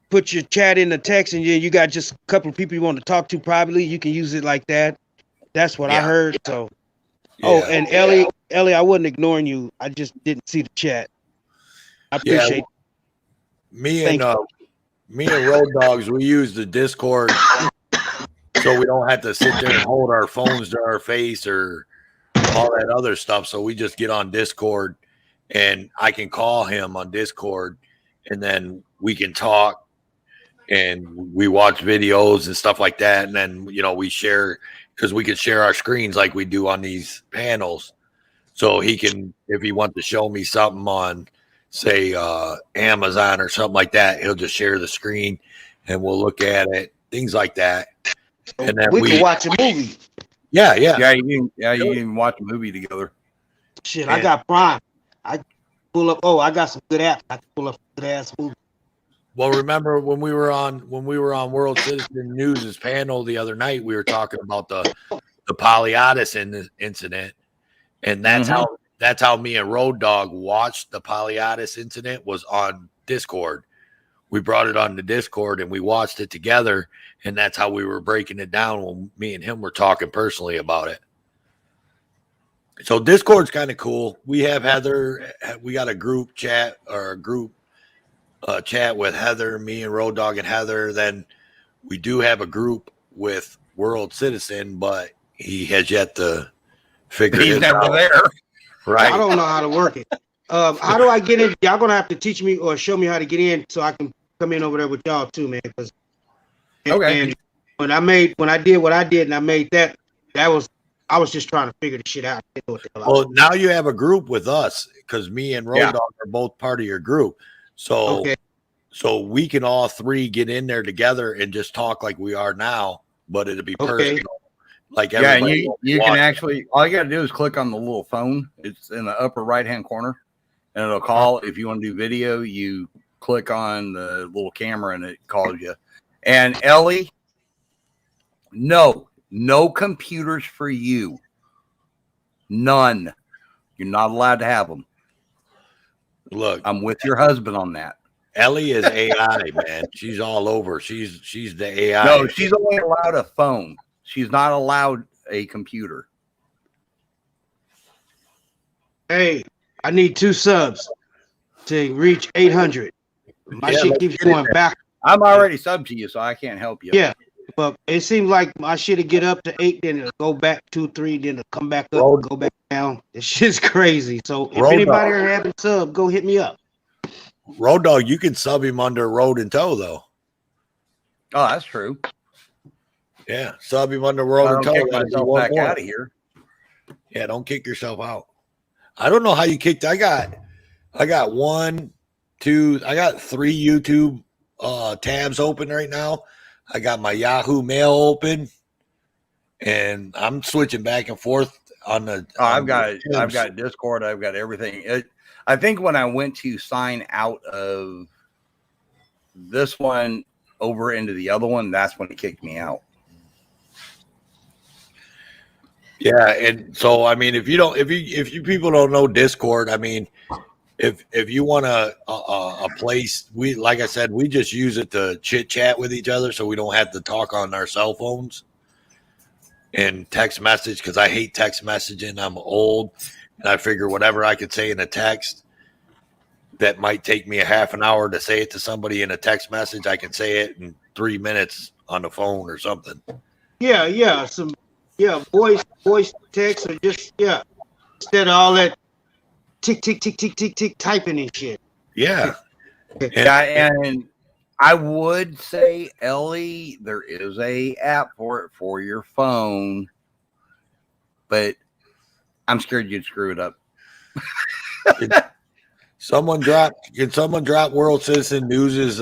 put your chat in the text and you got just a couple of people you want to talk to privately, you can use it like that. That's what I heard. So and Ellie, I wasn't ignoring you. I just didn't see the chat. I appreciate me and Road Dogs, we use the Discord so we don't have to sit there and hold our phones to our face or all that other stuff. So we just get on Discord and I can call him on Discord and then we can talk and we watch videos and stuff like that. And then, we share because we can share our screens like we do on these panels. So he can, if he wants to show me something on, say, Amazon or something like that, he'll just share the screen and we'll look at it, things like that. And then we can watch a movie. Yeah. You can watch a movie together. Shit, I got Prime. I pull up. Oh, I got some good apps. I can pull up good ass movie. Well, remember when we were on World Citizen News' panel the other night, we were talking about the Polyatis incident, and that's how me and Road Dog watched the Polyatis incident was on Discord. We brought it on the Discord and we watched it together, and that's how we were breaking it down when me and him were talking personally about it. So Discord's kind of cool. We have Heather. We got a group chat or a group chat with Heather, me and Road Dog and Heather. Then we do have a group with World Citizen, but he has yet to figure He's it never out. there. Right. I don't know how to work it. How do I get in? Y'all gonna have to teach me or show me how to get in so I can come in over there with y'all too, man. Because and when I did what I did and I made that was I was just trying to figure the shit out. Well, now you have a group with us because me and Road Dog are both part of your group. So so we can all three get in there together and just talk like we are now, but it'll be personal. Like everybody you can actually all you gotta do is click on the little phone. It's in the upper right hand corner and it'll call. If you want to do video, you click on the little camera and it calls you. And Ellie, no computers for you. None. You're not allowed to have them. Look, I'm with your husband on that. Ellie is AI, man. She's all over. She's the AI. No, she's only allowed a phone. She's not allowed a computer. Hey, I need 2 subs to reach 800. My shit keeps going back. I'm already subbed to you, so I can't help you. Yeah, but it seems like my shit to get up to 8, then it'll go back 2, 3, then it'll come back up, go back down. This shit's crazy. So if anybody are having sub, go hit me up. Road Dog, you can sub him under Road and Toe though. Oh, that's true. Yeah, sub him under Road and Toe. Kick myself back out of here. Yeah, don't kick yourself out. I don't know how you kicked. I got 1, 2. I got 3 YouTube tabs open right now. I got my Yahoo Mail open, and I'm switching back and forth on the. I've got Discord. I've got everything. I think when I went to sign out of this one over into the other one, that's when it kicked me out. Yeah, and so I mean, if you people don't know Discord, I mean, if you want a place, we like I said, we just use it to chit chat with each other, so we don't have to talk on our cell phones and text message because I hate text messaging. I'm old, and I figure whatever I could say in a text that might take me a half an hour to say it to somebody in a text message, I can say it in 3 minutes on the phone or something. Yeah, voice text or just instead of all that tick typing and shit. Yeah. And I would say, Ellie, there is a app for it for your phone, but I'm scared you'd screw it up. Can someone drop World Citizen News's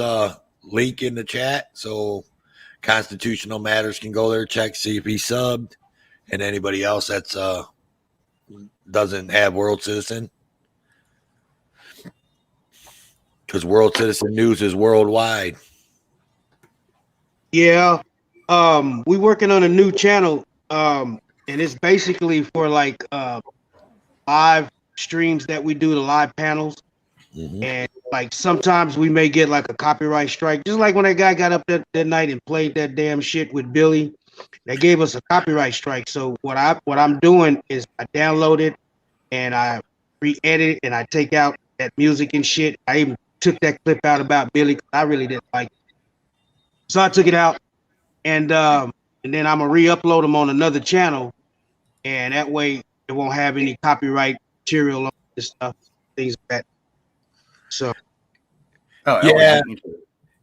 link in the chat so Constitutional Matters can go there, check, see if he's subbed, and anybody else that's doesn't have World Citizen, because World Citizen News is worldwide. Yeah. We working on a new channel. And it's basically for like live streams that we do, the live panels. Mhm. And like sometimes we may get like a copyright strike, just like when that guy got up that night and played that damn shit with Billy. They gave us a copyright strike. So what I'm doing is I download it and I re-edit it and I take out that music and shit. I even took that clip out about Billy because I really didn't like it. So I took it out and then I'm gonna re-upload them on another channel, and that way it won't have any copyright material on this stuff, things like that. So Oh, Yeah.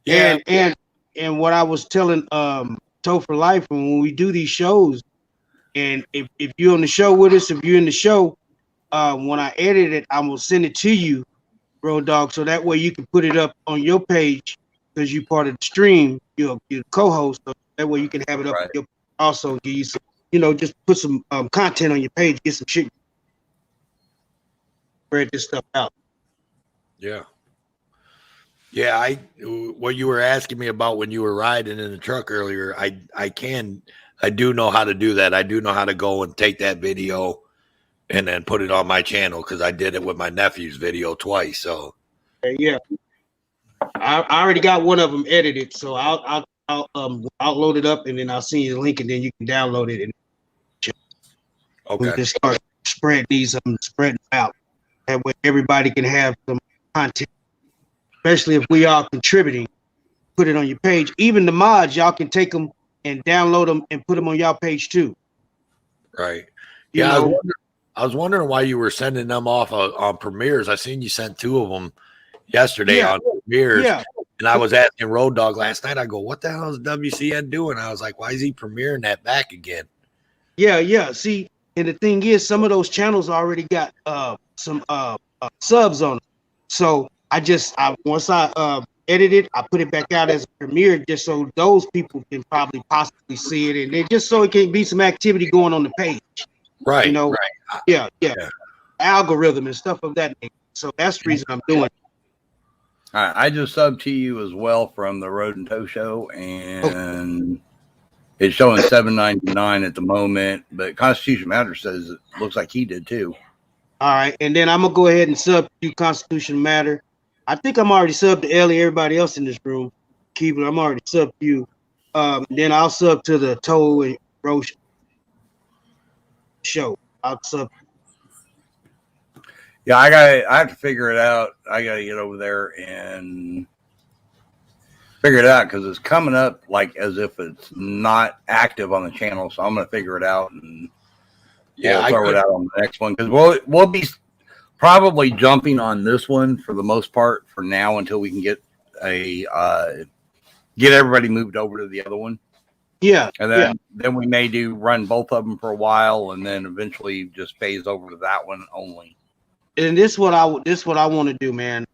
Yeah. and what I was telling Toe for Life, when we do these shows, and if you're on the show with us, if you're in the show, when I edit it, I will send it to you, Road Dog, so that way you can put it up on your page because you're part of the stream, you're the co-host, so that way you can have it up Right. on your, also give you some, just put some content on your page, get some shit, spread this stuff out. Yeah. Yeah, what you were asking me about when you were riding in the truck earlier, I do know how to do that. I do know how to go and take that video and then put it on my channel because I did it with my nephew's video twice. So Yeah, I already got one of them edited, so I'll load it up and then I'll send you the link and then you can download it and we okay. just start spreading them out. That way everybody can have some content, especially if we are contributing. Put it on your page. Even the mods, y'all can take them and download them and put them on y'all page too. Right. You Yeah, know? I was wondering why you were sending them off on premieres. I seen you sent 2 of them yesterday Yeah. on premieres. Yeah, And I was asking Road Dog last night. I go, what the hell is WCN doing? I was like, why is he premiering that back again? yeah. See, and the thing is, some of those channels already got some subs on them. So once I edit it, I put it back out as a premiere just so those people can probably possibly see it, and then just so it can be some activity going on the page. Right. You know, Right. yeah. Algorithm and stuff of that nature. So that's the reason I'm doing it. All right, I just subbed to you as well from the Road and Tow Show, and it's showing $7.99 at the moment. But Constitution Matters says it looks like he did too. All right, and then I'm gonna go ahead and sub to Constitution Matter. I think I'm already subbed to Ellie, everybody else in this room. Keebler, I'm already subbed to you. Then I'll sub to the Toe and Roche show. I'll sub. Yeah, I have to figure it out. I got to get over there and figure it out because it's coming up like as if it's not active on the channel. So I'm going to figure it out and Yeah, we'll throw it out on the next one because we'll be probably jumping on this one for the most part for now until we can get get everybody moved over to the other one. Yeah, And then we may run both of them for a while and then eventually just phase over to that one only. and this is what I want to do, man.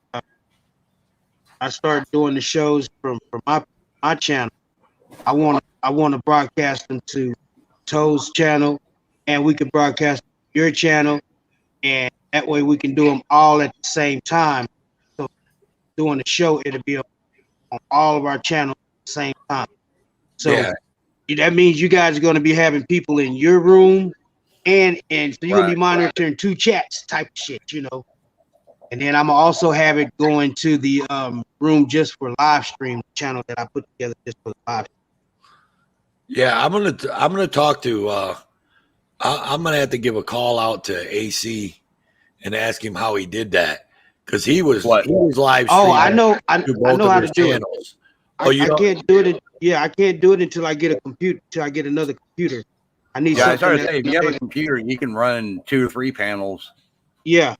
I started doing the shows from my channel. I want to broadcast them to Toe's channel, and we can broadcast your channel, and that way we can do them all at the same time. So doing the show, it'll be on all of our channels at the same time. So that means you guys are going to be having people in your room, and so you're going to be monitoring 2 chats type of shit, And then I'm also have it going to the room just for live stream channel that I put together just for live. Yeah, I'm gonna talk to. I'm gonna have to give a call out to AC and ask him how he did that because he was live. Oh, I know how to do it. I can't do it. I can't do it until I get a computer. Until I get another computer. I need. Yeah, I started to say if you have a computer, you can run 2 or 3 panels. Yeah.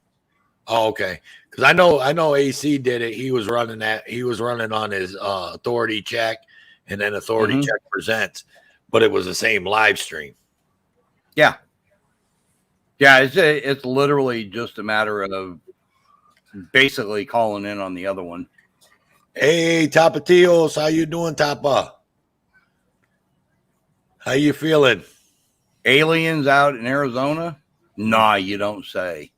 Oh, okay. Because I know AC did it. He was running that. He was running on his Authority Check and then Authority Check Presents, but it was the same live stream. Yeah. Yeah, it's literally just a matter of basically calling in on the other one. Hey, Tapatios, how you doing, Tapa? How you feeling? Aliens out in Arizona? Nah, you don't say.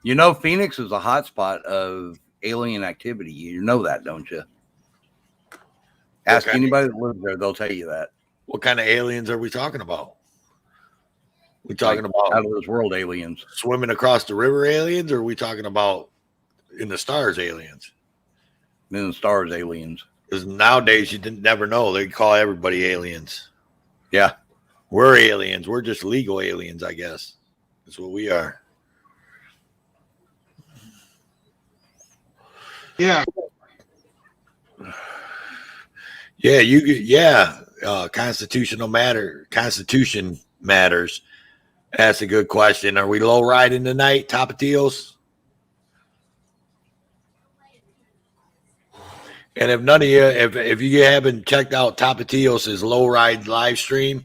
You know, Phoenix is a hotspot of alien activity. You know that, don't you? Ask anybody that lives there; they'll tell you that. What kind of aliens are we talking about? We talking about out of this world aliens swimming across the river aliens, or are we talking about in the stars aliens? In the stars aliens. Because nowadays you didn't never know. They call everybody aliens. Yeah. We're aliens. We're just legal aliens, I guess. That's what we are. Yeah. Yeah, constitution matters. That's a good question. Are we low riding tonight, Tapatios? And if none of you, if you haven't checked out Tapatios' low ride live stream,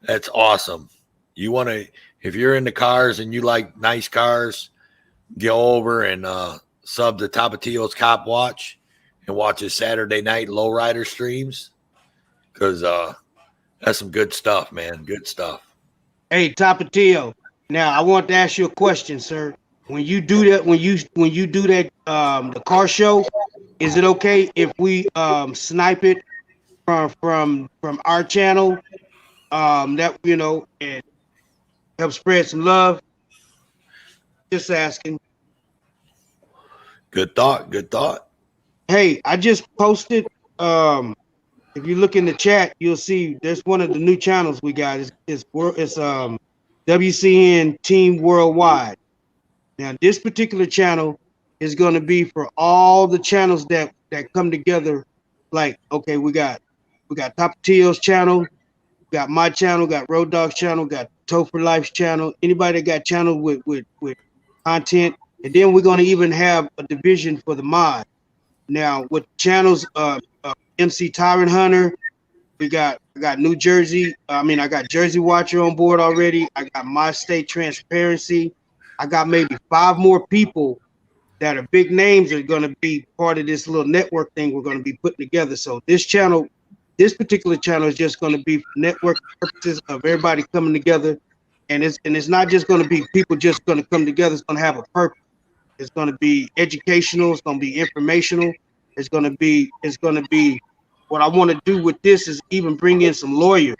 that's awesome. You want to, if you're into cars and you like nice cars, go over and sub to Tapatios Cop Watch and watch his Saturday night lowrider streams, because that's some good stuff, man. Good stuff. Hey, Tapatio. Now I want to ask you a question, sir. When you do that, when you do that, the car show, is it okay if we snipe it from our channel? That and help spread some love. Just asking. Good thought. Good thought. Hey, I just posted. If you look in the chat, you'll see there's one of the new channels we got. It's WCN Team Worldwide. Now, this particular channel is going to be for all the channels that come together. Like, okay, we got Tapatio's channel, we got my channel, got Road Dog's channel, got Topher Life's channel. Anybody that got channel with content, and then we're going to even have a division for the mod. Now, with channels, MC Tyrant Hunter, I got New Jersey. I got Jersey Watcher on board already. I got My State Transparency. I got maybe 5 more people that are big names that are going to be part of this little network thing we're going to be putting together. So this particular channel is just going to be for network purposes of everybody coming together, and it's not just going to be people just going to come together. It's going to have a purpose. It's going to be educational. It's going to be informational. It's going to be what I want to do with this is even bring in some lawyers.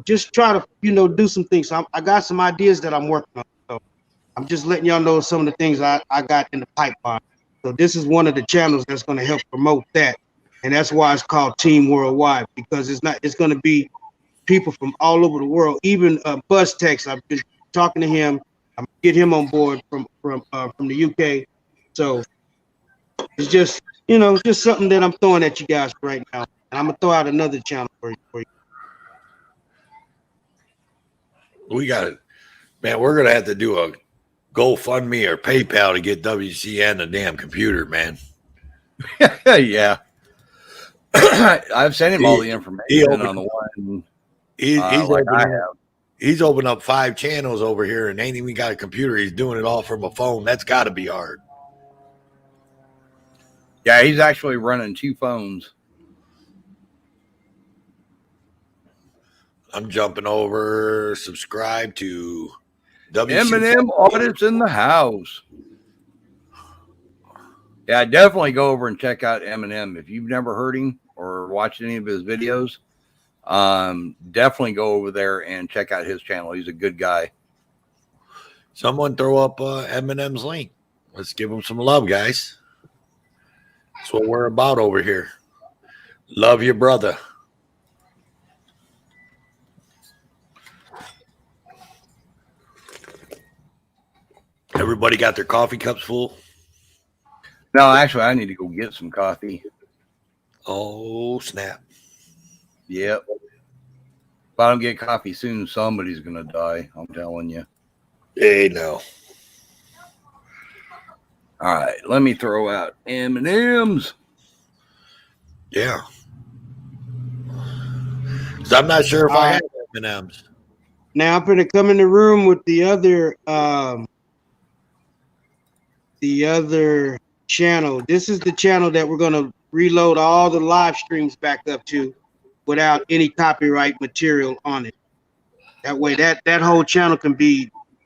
Just try to do some things. So I got some ideas that I'm working on. So I'm just letting y'all know some of the things I got in the pipeline. So this is one of the channels that's going to help promote that, and that's why it's called Team Worldwide, because it's going to be people from all over the world. Even Buzz Tex, I've been talking to him. I'm gonna get him on board from the UK. So it's just just something that I'm throwing at you guys right now, and I'm gonna throw out another channel for you. We got it, man. We're gonna have to do a GoFundMe or PayPal to get WCN a damn computer, man. Yeah. I've sent him all the information on the one. He's opened up 5 channels over here and ain't even got a computer. He's doing it all from a phone. That's got to be hard. Yeah, he's actually running 2 phones. I'm jumping over. Subscribe to Eminem Audits in the house. Yeah, definitely go over and check out Eminem if you've never heard him or watched any of his videos. Definitely go over there and check out his channel. He's a good guy. Someone throw up Eminem's link. Let's give him some love, guys. That's what we're about over here. Love your brother. Everybody got their coffee cups full? No, actually, I need to go get some coffee. Oh, snap. Yep. If I don't get coffee soon, somebody's going to die. I'm telling you. Hey, no. All right. Let me throw out M&M's. Yeah. So I'm not sure if I have M&M's. Now I'm going to come in the room with the other channel. This is the channel that we're gonna reload all the live streams back up to without any copyright material on it. That way that whole channel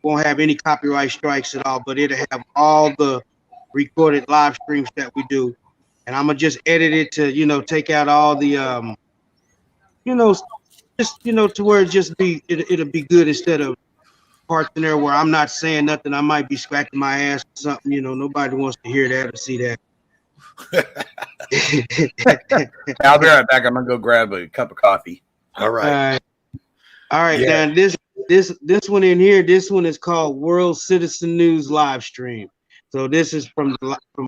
won't have any copyright strikes at all, but it'll have all the recorded live streams that we do. And I'm gonna just edit it to, take out all the to where it'll be good instead of parts in there where I'm not saying nothing. I might be scratching my ass or something. Nobody wants to hear that or see that. I'll be right back. I'm gonna go grab a cup of coffee. All right. All right. Yeah. Now this one in here. This one is called World Citizen News live stream. So this is from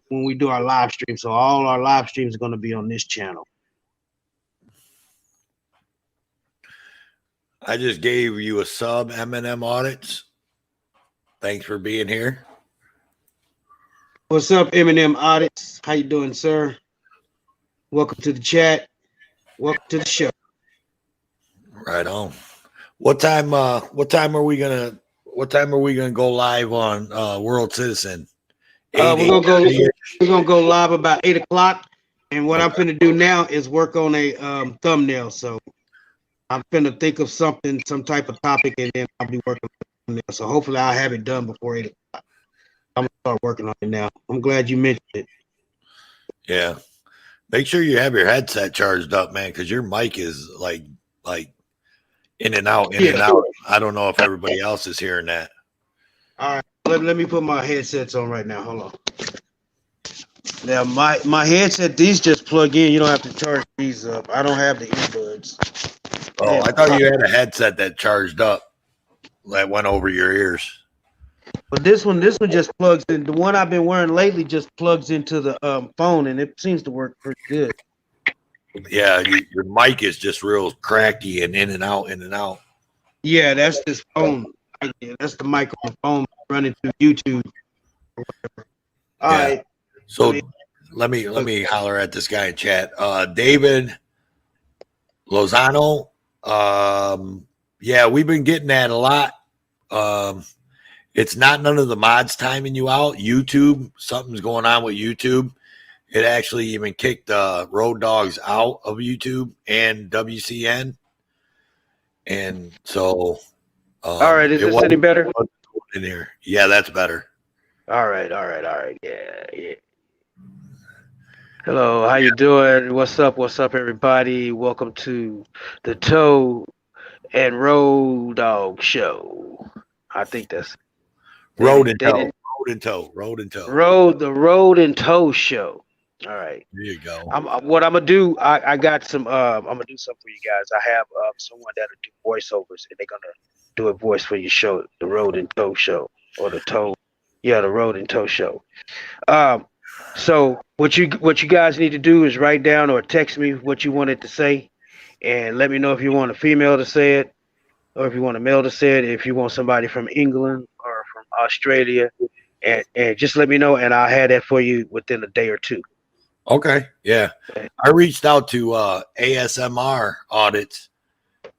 when we do our live stream. So all our live streams are going to be on this channel. I just gave you a sub, M&M Audits. Thanks for being here. What's up, M&M Audits? How you doing, sir? Welcome to the chat. Welcome to the show. Right on. What time are we gonna go live on World Citizen? We're gonna go live about 8 o'clock. And what I'm finna do now is work on a thumbnail. So I'm finna think of some type of topic, and then I'll be working on the thumbnail. So hopefully I'll have it done before 8 o'clock. I'm gonna start working on it now. I'm glad you mentioned it. Yeah. Make sure you have your headset charged up, man, because your mic is like in and out, and out. I don't know if everybody else is hearing that. All right, let me put my headsets on right now. Hold on. Now my headset, these just plug in. You don't have to charge these up. I don't have the earbuds. Oh, I thought you had a headset that charged up that went over your ears. But this one just plugs in. The one I've been wearing lately just plugs into the phone, and it seems to work pretty good. Yeah, your mic is just real cracky and in and out, in and out. Yeah, that's this phone. That's the mic on the phone running through YouTube. All right. So let me holler at this guy in chat. David Lozano. Yeah, we've been getting that a lot. It's not none of the mods timing you out. YouTube, something's going on with YouTube. It actually even kicked Road Dogs out of YouTube and WCN. And so all right, is this any better? In here. Yeah, that's better. All right. Yeah. Hello, how you doing? What's up, everybody? Welcome to the Toe and Road Dog Show. I think that's Road and Toe Show. All right. There you go. What I'm gonna do, I got some. I'm gonna do something for you guys. I have someone that'll do voiceovers, and they're gonna do a voice for your show, the Road and Toe Show, or the Road and Toe Show. So what you guys need to do is write down or text me what you wanted to say, and let me know if you want a female to say it, or if you want a male to say it. If you want somebody from England or from Australia, and just let me know, and I'll have that for you within a day or two. Okay. Yeah. I reached out to ASMR Audits.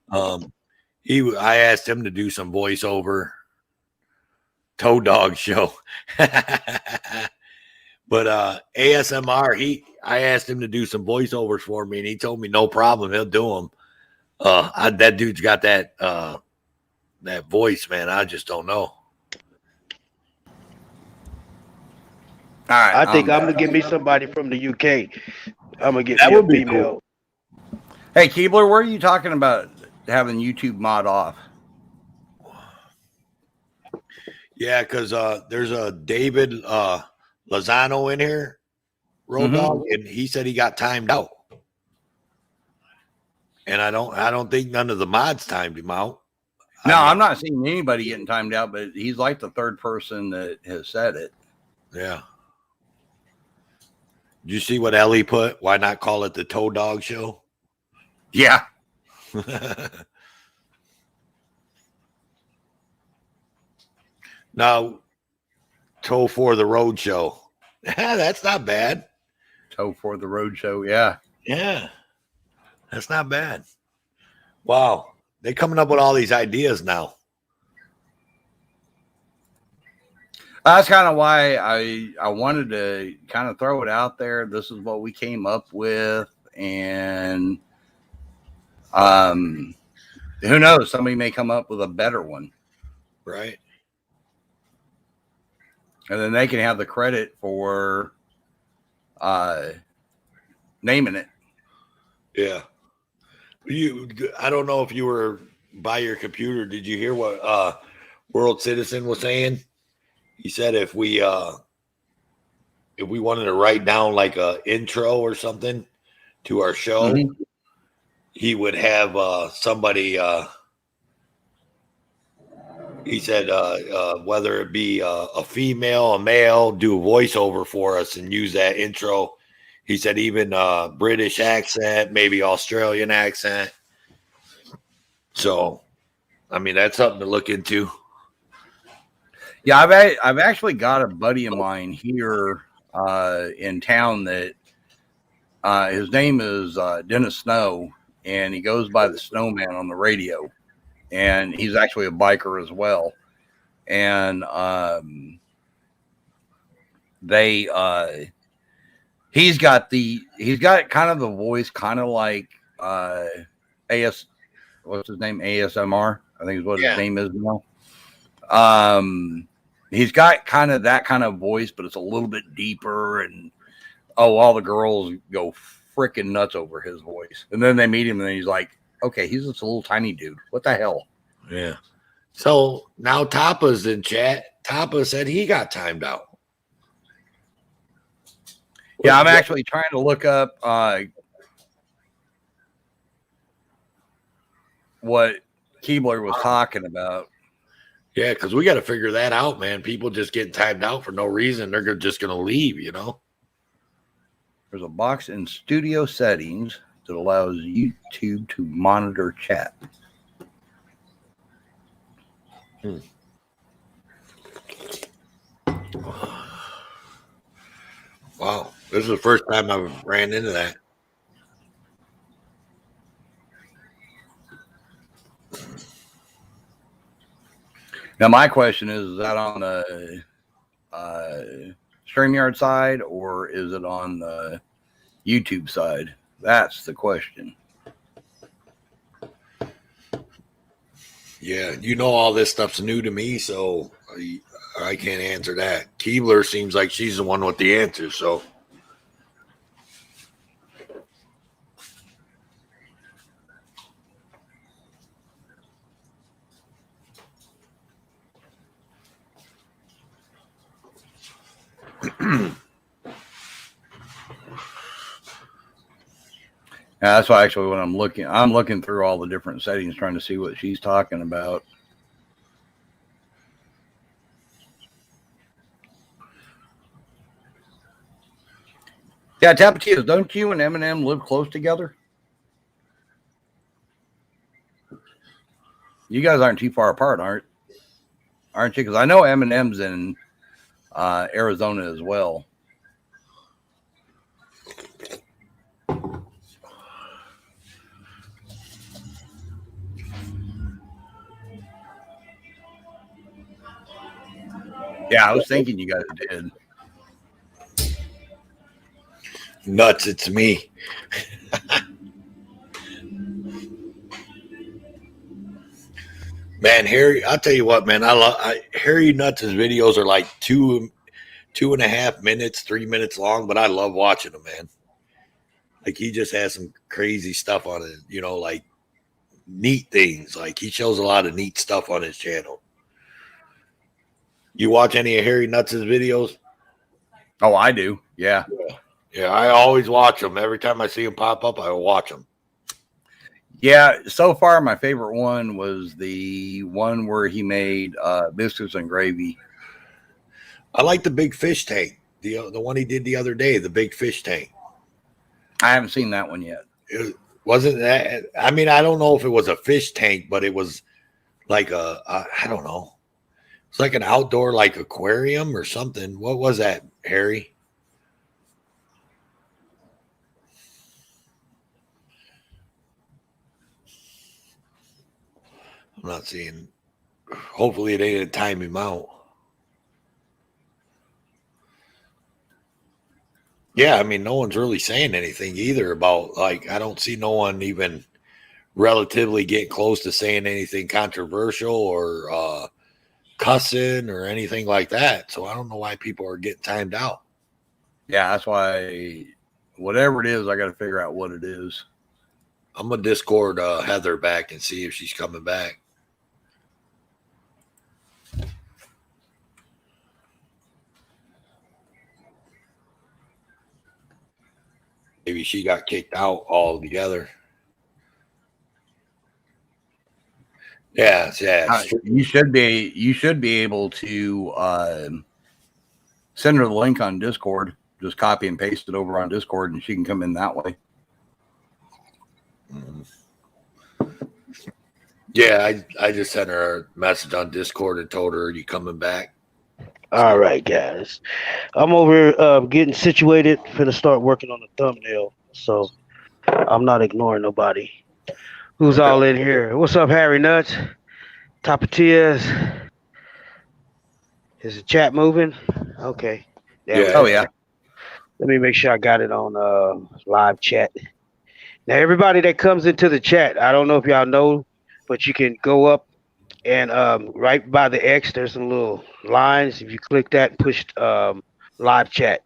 I asked him to do some voiceover Toe Dog Show. But ASMR, I asked him to do some voiceovers for me, and he told me no problem, he'll do them. That dude's got that voice, man. I just don't know. All right. I think I'm gonna get me somebody from the UK. I'm gonna get That me a would be female. cool. Hey, Keebler, where are you talking about having YouTube mod off? Yeah, because there's a David Lozano in here, Road Dog, and he said he got timed out. And I don't think none of the mods timed him out. No, I'm not seeing anybody getting timed out, but he's like the third person that has said it. Yeah. Did you see what Ellie put? Why not call it the Toe Dog Show? Yeah. Now, Toe for the Road Show. That's not bad. Toe for the Road Show. Yeah. Yeah. That's not bad. Wow. They're coming up with all these ideas now. That's kind of why I wanted to kind of throw it out there. This is what we came up with, and who knows? Somebody may come up with a better one, Right. and then they can have the credit for naming it. Yeah. I don't know if you were by your computer. Did you hear what World Citizen was saying? He said if we wanted to write down like a intro or something to our show, he would have somebody. He said whether it be a female, a male, do a voiceover for us and use that intro. He said even British accent, maybe Australian accent. So, I mean, that's something to look into. Yeah, I've actually got a buddy of mine here in town that his name is Dennis Snow, and he goes by the Snowman on the radio, and he's actually a biker as well. And he's got kind of the voice, kind of like what's his name? ASMR, I think is what his name is now. He's got kind of that kind of voice, but it's a little bit deeper, and all the girls go freaking nuts over his voice. And then they meet him, and he's like, okay, he's just a little tiny dude. What the hell? Yeah. So now Tapa's in chat. Tapa said he got timed out. Yeah, I'm actually trying to look up what Keebler was talking about. Yeah, because we got to figure that out, man. People just getting timed out for no reason. They're just going to leave, you know? There's a box in studio settings that allows YouTube to monitor chat. Wow. This is the first time I've ran into that. Now, my question is that on the StreamYard side, or is it on the YouTube side? That's the question. Yeah, you know, all this stuff's new to me, so I can't answer that. Keebler seems like she's the one with the answer, so. Yeah, that's why actually when I'm looking through all the different settings, trying to see what she's talking about. Yeah, Tapatias, don't you and Eminem live close together? You guys aren't too far apart, aren't you? Because I know Eminem's in Arizona as well. Yeah, I was thinking you guys did. Nuts, it's me. Man, Harry, I'll tell you what, man. Harry Nuts' videos are like 2.5 minutes, 3 minutes long, but I love watching them, man. Like he just has some crazy stuff on it, you know, like neat things. Like he shows a lot of neat stuff on his channel. You watch any of Harry Nuts' videos? Oh, I do. Yeah. Yeah, I always watch them. Every time I see them pop up, I watch them. Yeah, so far my favorite one was the one where he made biscuits and gravy. I like the big fish tank. The one he did the other day, the big fish tank. I haven't seen that one yet. It wasn't that. I mean, I don't know if it was a fish tank, but it was like I don't know. It's like an outdoor like aquarium or something. What was that, Harry? I'm not seeing. Hopefully, it ain't a time him out. Yeah, I mean, no one's really saying anything either about, like, I don't see no one even relatively getting close to saying anything controversial or cussing or anything like that. So I don't know why people are getting timed out. Yeah, that's why whatever it is, I got to figure out what it is. I'm gonna Discord Heather back and see if she's coming back. Maybe she got kicked out altogether. Yeah. You should be able to send her the link on Discord. Just copy and paste it over on Discord, and she can come in that way. Yeah, I just sent her a message on Discord and told her, "Are you coming back?" All right, guys. I'm over getting situated. Finna start working on the thumbnail, so I'm not ignoring nobody. Who's all in here? What's up, Harry Nuts? Tapatias? Is the chat moving? Okay. Yeah. Oh yeah. Let me make sure I got it on live chat. Now, everybody that comes into the chat, I don't know if y'all know, but you can go up and right by the X, there's some little lines. If you click that and push live chat,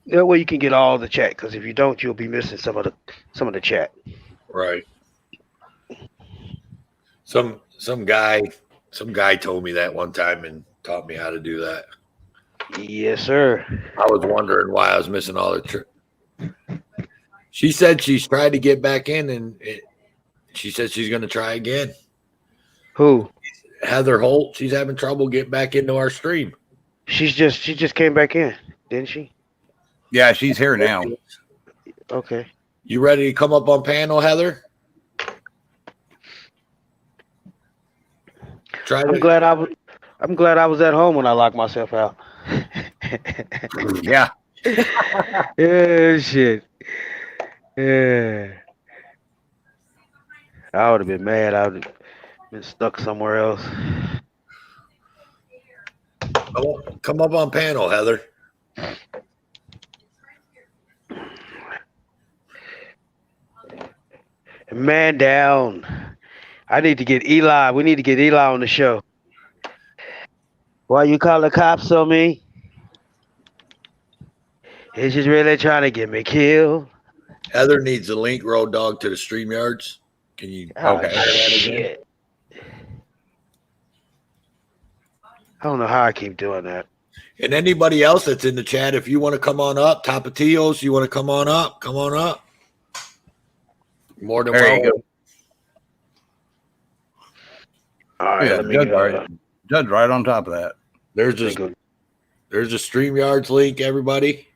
that way you can get all the chat. Because if you don't, you'll be missing some of the chat. Right. Some guy told me that one time and taught me how to do that. Yes, sir. I was wondering why I was missing all the. She said she's tried to get back in, and she said she's going to try again. Who? Heather Holt. She's having trouble getting back into our stream. She just came back in, didn't she? Yeah, she's here now. Okay. You ready to come up on panel, Heather? I'm glad I was at home when I locked myself out. Yeah. Yeah, shit. Yeah. I would have been mad. I would have been stuck somewhere else. Come up on panel, Heather. Man down. I need to get Eli. We need to get Eli on the show. Why you call the cops on me? He's just really trying to get me killed. Heather needs the link, Road Dog, to the StreamYards. Can you? Okay. Shit. I don't know how I keep doing that. And anybody else that's in the chat, if you want to come on up, Tapatios, you want to come on up, come on up. More than There you welcome. All right, Yeah, let me Judd's right on top of that. There's a StreamYards link, everybody.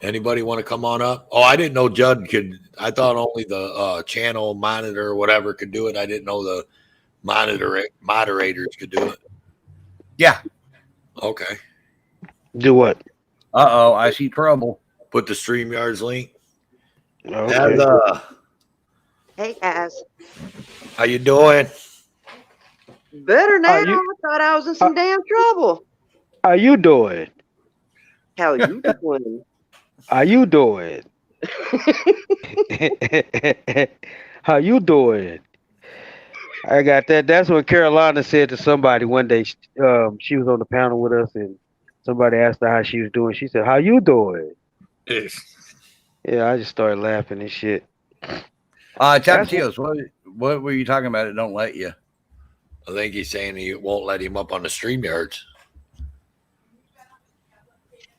Anybody want to come on up? Oh, I didn't know Judd could. I thought only the channel monitor or whatever could do it. I didn't know the moderators could do it. Yeah. Okay. do what? Uh-oh, I see trouble. Put the StreamYards link. Okay. And, Hey guys, how you doing? better now. you- I thought I was in some damn trouble. How you doing? How you doing? How you doing? How you doing? I got that. That's what Carolina said to somebody one day. She was on the panel with us, and somebody asked her how she was doing. She said, "How you doing?" Yeah, I just started laughing and shit. Tapatios, what were you talking about? It don't let you. I think he's saying he won't let him up on the StreamYards.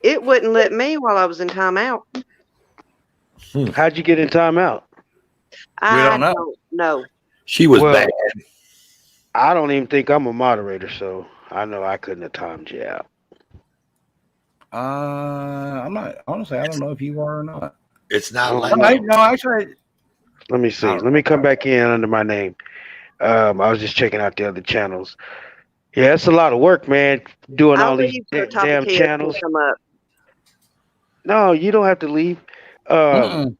It wouldn't let me while I was in timeout. How'd you get in timeout? I don't know. don't know. She was Well, bad. I don't even think I'm a moderator, so I know I couldn't have timed you out. I'm not honestly. I don't know if you are or not. It's not Oh, like No, actually, Let me see. Let me come back in under my name. I was just checking out the other channels. Yeah, it's a lot of work, man, doing I'll all these leave so damn Tapatios channels. can come up. No, you don't have to leave. Trying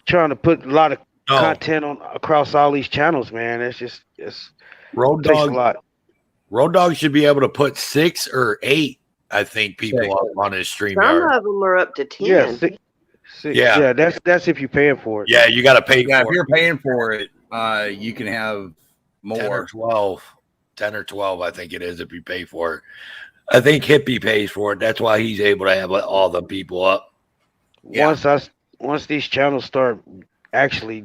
to put a lot of content on across all these channels, man. It's Road takes a Dog. lot. Road Dog should be able to put 6 or 8 I think people Six. up on his Some StreamYard. of them are up to 10. Yeah, six, Yeah. yeah. That's if you're paying for it. Yeah, you got to pay Yeah, if for you're it. paying for it, you can have 10 or more. 12. 10 or 12, I think it is if you pay for it. I think Hippie pays for it. That's why he's able to have all the people up. Yeah. Once these channels start actually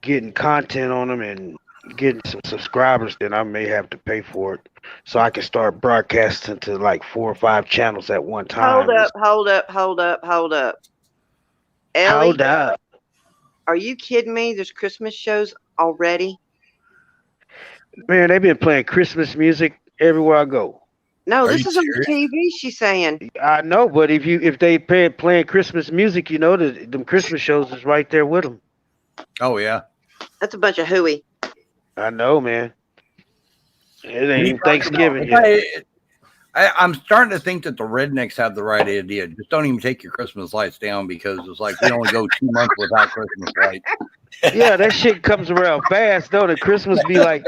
getting content on them and getting some subscribers, then I may have to pay for it so I can start broadcasting to like 4 or 5 channels at one time. Hold up. Ellie, Hold up. are you kidding me? There's Christmas shows already? Man, they've been playing Christmas music everywhere I go. No, Are this you is on the serious? TV, she's saying. I know, but if they playing Christmas music, you know that them Christmas shows is right there with them. Oh yeah. That's a bunch of hooey. I know, man. It ain't even Thanksgiving yet. I'm starting to think that the rednecks have the right idea. Just don't even take your Christmas lights down because it's like we only go 2 months without Christmas lights. Yeah, that shit comes around fast, though. The Christmas be like,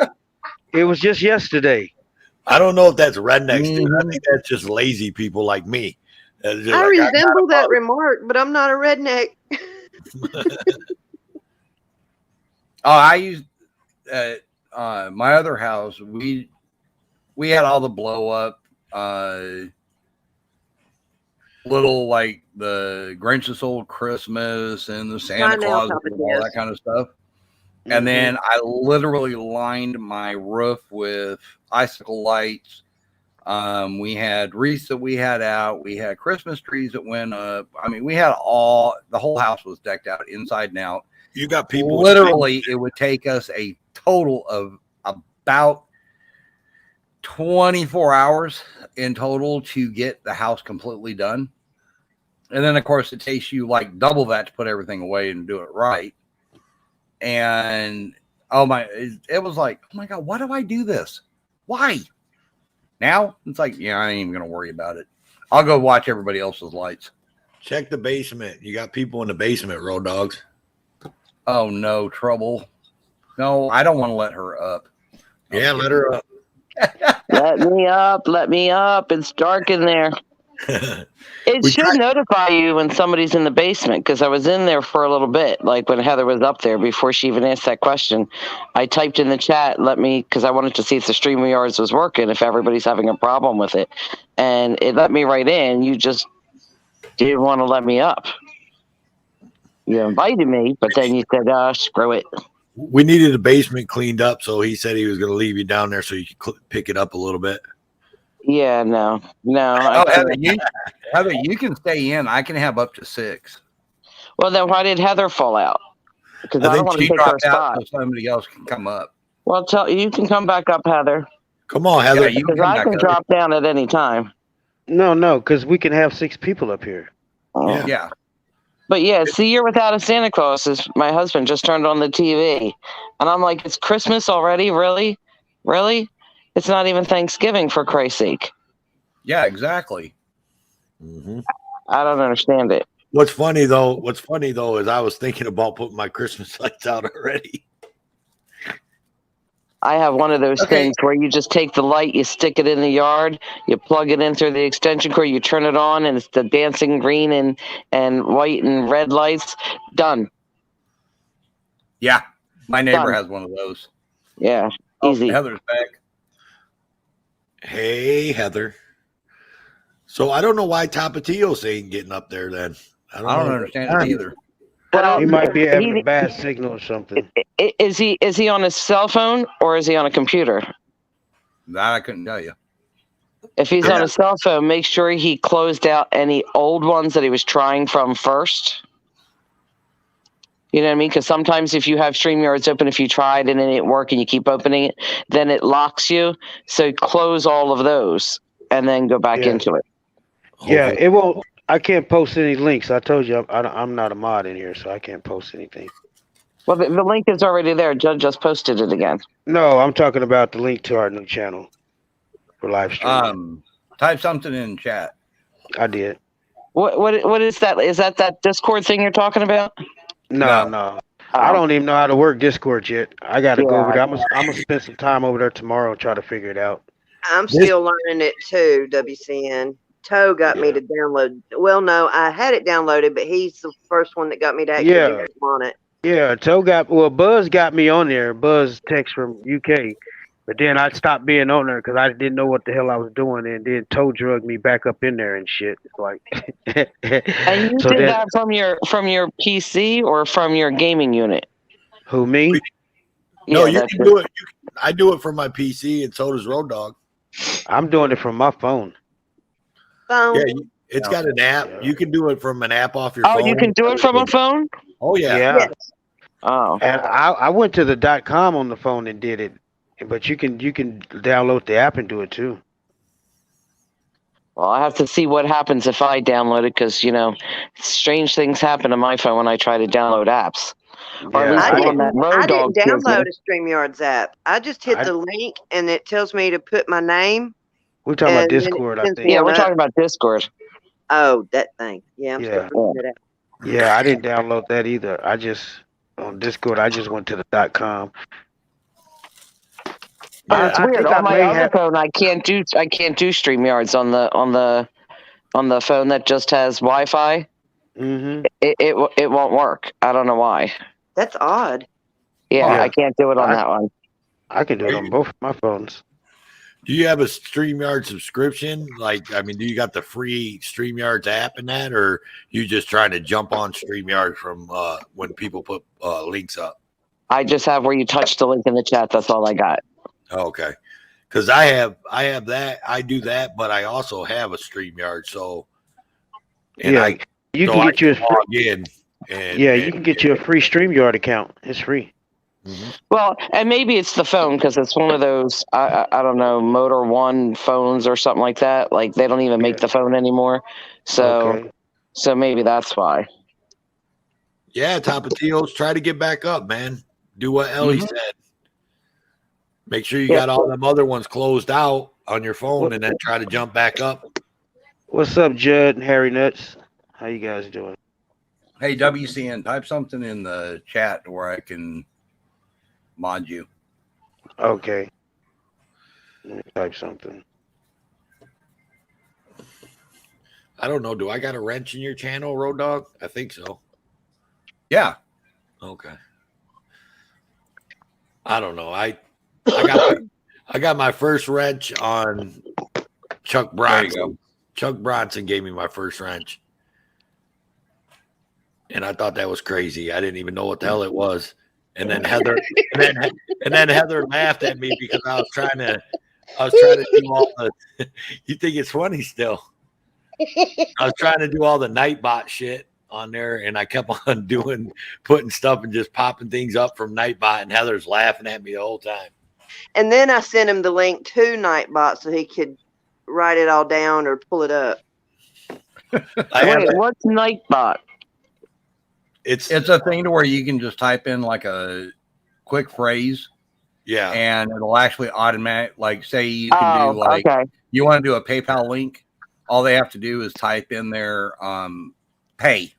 it was just yesterday. I don't know if that's rednecks, dude. I Mhm. think that's just lazy people like me. That's just I like, resemble that gotta- remark, but I'm not a redneck. Oh, I used at my other house. We had all the blow up, little like the Grinch's Stole Christmas and the Santa I know Claus how it and all is. that kind of stuff. Mm-hmm. And then I literally lined my roof with icicle lights. We had wreaths that we had out. We had Christmas trees that went up. I mean, we had the whole house was decked out inside and out. You got people with Literally, it would take us a total of about 24 hours in total to get the house completely done. And then, of course, it takes you like double that to put everything away and do it right. And it was like, oh my God, why do I do this? Why? Now it's like, yeah, I ain't even gonna worry about it. I'll go watch everybody else's lights. Check the basement. You got people in the basement, Road Dogs. Oh no, trouble. No, I don't want to let her up. Yeah, let her up. Let me up. It's dark in there. It We should notify you when somebody's in the basement because I was in there for a little bit, like when Heather was up there before she even asked that question. I typed in the chat, because I wanted to see if the StreamYards was working, if everybody's having a problem with it. And it let me right in. You just didn't want to let me up. You invited me, but then you said, screw it. We needed the basement cleaned up, so he said he was going to leave you down there so you could pick it up a little bit. Yeah, no. Oh, Heather, you can stay in. I can have up to 6. Well, then why did Heather fall out? Because I don't want to She take her dropped out spot. so somebody else can come up. Well, you can come back up, Heather. Come on, Heather. Yeah, you can Because come I back can up. drop down at any time. No, because we can have 6 people up here. Yeah. Yeah. But yeah, see, you're without a Santa Claus. My husband just turned on the TV. And I'm like, it's Christmas already? Really? Really? It's not even Thanksgiving, for Christ's sake. Yeah, exactly. Mm-hmm. I don't understand it. What's funny though is I was thinking about putting my Christmas lights out already. I have one of those things where you just take the light, you stick it in the yard, you plug it in through the extension cord, you turn it on, and it's the dancing green and white and red lights. Done. Yeah. My neighbor Done. has one of those. Yeah, Oh, easy. Heather's back. Hey, Heather. So I don't know why Tapatios ain't getting up there then. I don't understand it either. Well, He might be having a bad signal or something. Is he on his cell phone or is he on a computer? That I couldn't tell you. If he's on a cell phone, make sure he closed out any old ones that he was trying from first. You know what I mean? Because sometimes if you have StreamYards open, if you tried and it didn't work and you keep opening it, then it locks you. So close all of those and then go back into it. Yeah, it won't. I can't post any links. I told you I'm not a mod in here, so I can't post anything. Well, the link is already there. Judd just posted it again. No, I'm talking about the link to our new channel for live streaming. Type something in chat. I did. What is that? Is that Discord thing you're talking about? No. I don't even know how to work Discord yet. I got to go over there. I'm gonna spend some time over there tomorrow and try to figure it out. I'm still learning it too, WCN. Toe got me to download. Well, no, I had it downloaded, but he's the first one that got me to actually Yeah. do something on it. Yeah, Buzz got me on there. Buzz text from UK, but then I stopped being on there because I didn't know what the hell I was doing, and then Toe drugged me back up in there and shit. It's like, And you so did then that from your PC or from your gaming unit? who me? No, Yeah, you that's can do it. I do it from my PC, and so does Road Dog. I'm doing it from my phone. Phone. Yeah, it's got an app. Yeah. You can do it from an app off your Oh, phone. you can do it from a phone? Oh yeah. Yeah. Oh. And I went to the .com on the phone and did it, but you can download the app and do it too. Well, I have to see what happens if I download it because, strange things happen to my phone when I try to download apps. Or at Yeah, least I the one that Road I Dog didn't gives me. download a StreamYards app. I just hit the link and it tells me to put my name. we're talking about and then it Discord, I sends think. me Yeah, on we're up. talking about Discord. Oh, that thing. Yeah, I'm Yeah. still looking it up. Yeah, I didn't download that either. I just on Discord. I just went to the .com. But it's I weird. think On I my may other have. phone, I can't do StreamYards on the phone that just has Wi-Fi. Mm-hmm. It won't work. I don't know why. That's odd. Yeah, Yeah. I can't do it on that one. I can do it on both of my phones. Do you have a StreamYard subscription? Like, I mean, do you got the free StreamYards app in that, or you just trying to jump on StreamYard from when people put links up? I just have where you touch the link in the chat. That's all I got. Okay, because I have that. I do that, but I also have a StreamYard. So, and Yeah, I you so can I get you a can free, log in. And, yeah, you can get you a free StreamYard account. It's free. Well, and maybe it's the phone because it's one of those I don't know Motor One phones or something like that. Like they don't even make the phone anymore. Okay. So maybe that's why. Yeah, Tapatios, try to get back up, man. Do what Ellie said. Make sure you got all them other ones closed out on your phone, and then try to jump back up. What's up, Judd and Harry Nuts? How you guys doing? Hey, WCN, type something in the chat where I can mod you. Okay. Let me type something. I don't know. Do I got a wrench in your channel, Road Dog? I think so. Yeah. Okay. I don't know. I got my first wrench on Chuck Bronson. Chuck Bronson gave me my first wrench. And I thought that was crazy. I didn't even know what the hell it was. And then Heather and then Heather laughed at me because I was trying to do all the you think it's funny still. I was trying to do all the Nightbot shit on there, and I kept on putting stuff and just popping things up from Nightbot, and Heather's laughing at me the whole time. And then I sent him the link to Nightbot so he could write it all down or pull it up. Wait, what's Nightbot? It's a thing to where you can just type in like a quick phrase, and it'll actually automatic. Like, say you can do like you want to do a PayPal link, all they have to do is type in their pay.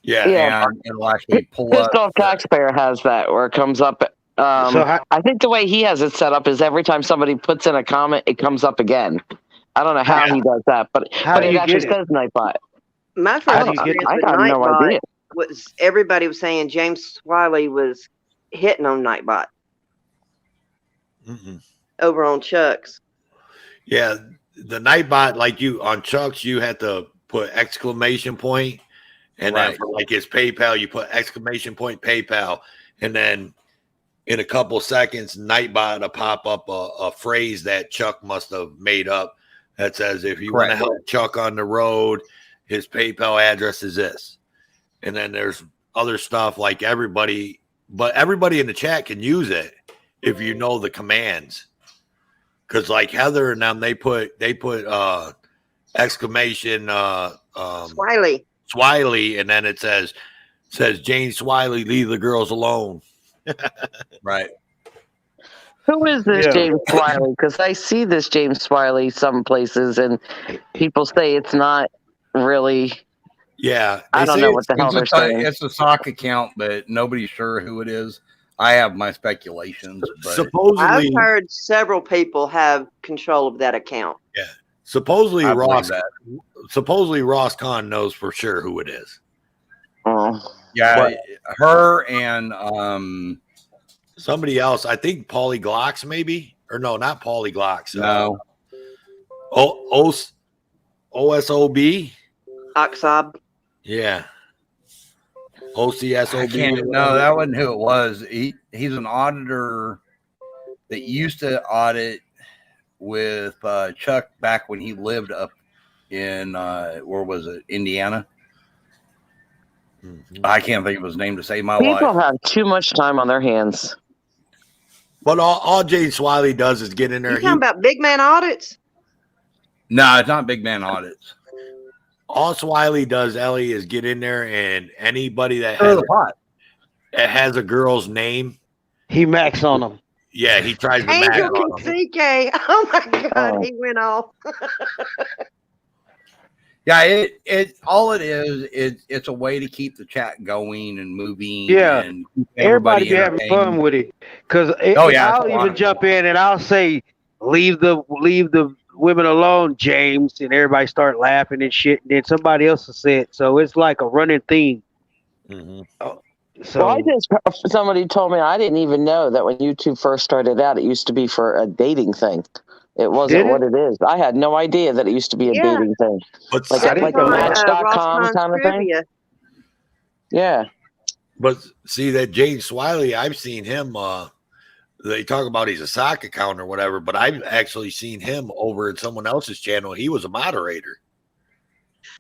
And it'll actually pull Pissed up. Off Taxpayer has that where it comes up. I think the way he has it set up is every time somebody puts in a comment, it comes up again. I don't know how he does that, but it actually says Nightbot. My first experience with Nightbot was everybody was saying James Swiley was hitting on Nightbot over on Chuck's. Yeah, the Nightbot, like you on Chuck's, you had to put exclamation point, and then for like his PayPal, you put exclamation point PayPal, and then in a couple seconds, Nightbot will pop up a phrase that Chuck must have made up that says, "If you want to help Chuck on the road, his PayPal address is this." And then there's other stuff like everybody in the chat can use it if you know the commands. Because like Heather and them, they put exclamation Swiley, and then it says Jane Swiley, leave the girls alone. Right. Who is this James Swiley? Because I see this James Swiley some places, and people say it's not really. Yeah, I don't know what the hell they're saying. It's a sock account, but nobody's sure who it is. I have my speculations. But supposedly, I've heard several people have control of that account. Yeah, Supposedly I believe Ross. that. Supposedly Ross Kahn knows for sure who it is. Oh. Yeah, But- her and Somebody else. I think Paulie Glocks, maybe, or no, not Paulie Glocks. no, OSOB. Oxob. Yeah. I OCSOB. can't. No, that wasn't who it was. He's an auditor that used to audit with Chuck back when he lived up in where was it, Indiana? Mhm. I can't think of his name to save my People life. have too much time on their hands. But all Jay Swiley does is get in there. You talking about big man audits? No, it's not Big Man Audits. All Swiley does, Ellie, is get in there and anybody that Stir the pot. has a girl's name, He max on them. yeah, he tries to match Angel on them. CK. Oh my God, Oh. he went off. Yeah, it all it is, it's a way to keep the chat going and moving. Yeah. and keep Everybody be having entertained. fun with it. Because Oh, yeah, I'll it's a lot even of jump fun. in and I'll say, leave the women alone, James, and everybody start laughing and shit. And then somebody else will say it. So it's like a running theme. Mhm. So Well, somebody told me, I didn't even know that when YouTube first started out, it used to be for a dating thing. It wasn't Did it? what it is. I had no idea that it used to be a Yeah. dating thing. But Like I a, didn't like a know that. Match.com Ross Kahn's kind of thing. trivia. Yeah. But see that Jay Swiley, I've seen him. They talk about he's a sock account or whatever, but I've actually seen him over at someone else's channel. He was a moderator.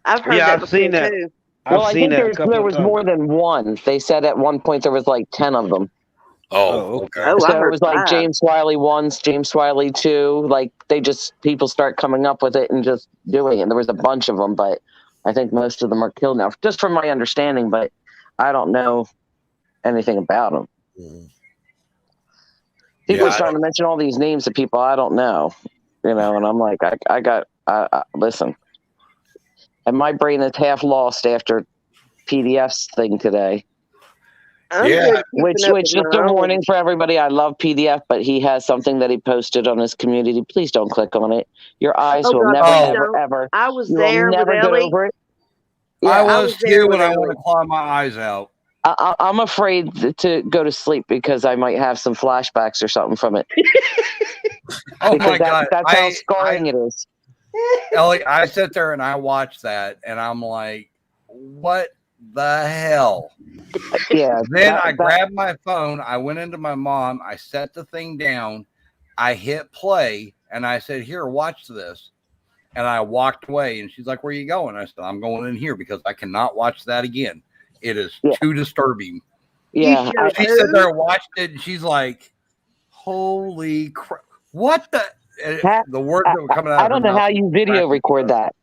I've heard Yeah, that I've seen before, that. too. Well, I I've think seen that a couple there of was times. more than one. They said at one point there was like 10 of them. Oh, okay. okay. Oh, I So it heard was like 5. James Wiley 1, James Wiley 2. Like people start coming up with it and just doing it. And there was a bunch of them, but I think most of them are killed now, just from my understanding. But I don't know anything about them. Mhm. People Yeah, are trying to mention all these names of people I don't know, and I'm like, I listen. And my brain is half lost after PDF's thing today. I'm Yeah. good keeping Which up with just my a own. warning for everybody. I love PDF, but he has something that he posted on his community. Please don't click on it. Your eyes Oh, will God, never, please ever, don't. ever. I was You there will with never get Ellie. over it. I Yeah, I was was there too, with and I Ellie. want to claw my eyes out. I'm afraid to go to sleep because I might have some flashbacks or something from it. Oh Because my God! that's how scarring it is. Ellie, I sit there and I watch that, and I'm like, what the hell? Yeah. Then I grabbed my phone. I went into my mom. I set the thing down. I hit play, and I said, "Here, watch this." And I walked away, and she's like, "Where are you going?" I said, "I'm going in here because I cannot watch that again. It is Yeah. too disturbing." Yeah. You sure She do? sat there and watched it, and she's like, "Holy crap! What the?" The words that were coming out. I don't know how you video record that.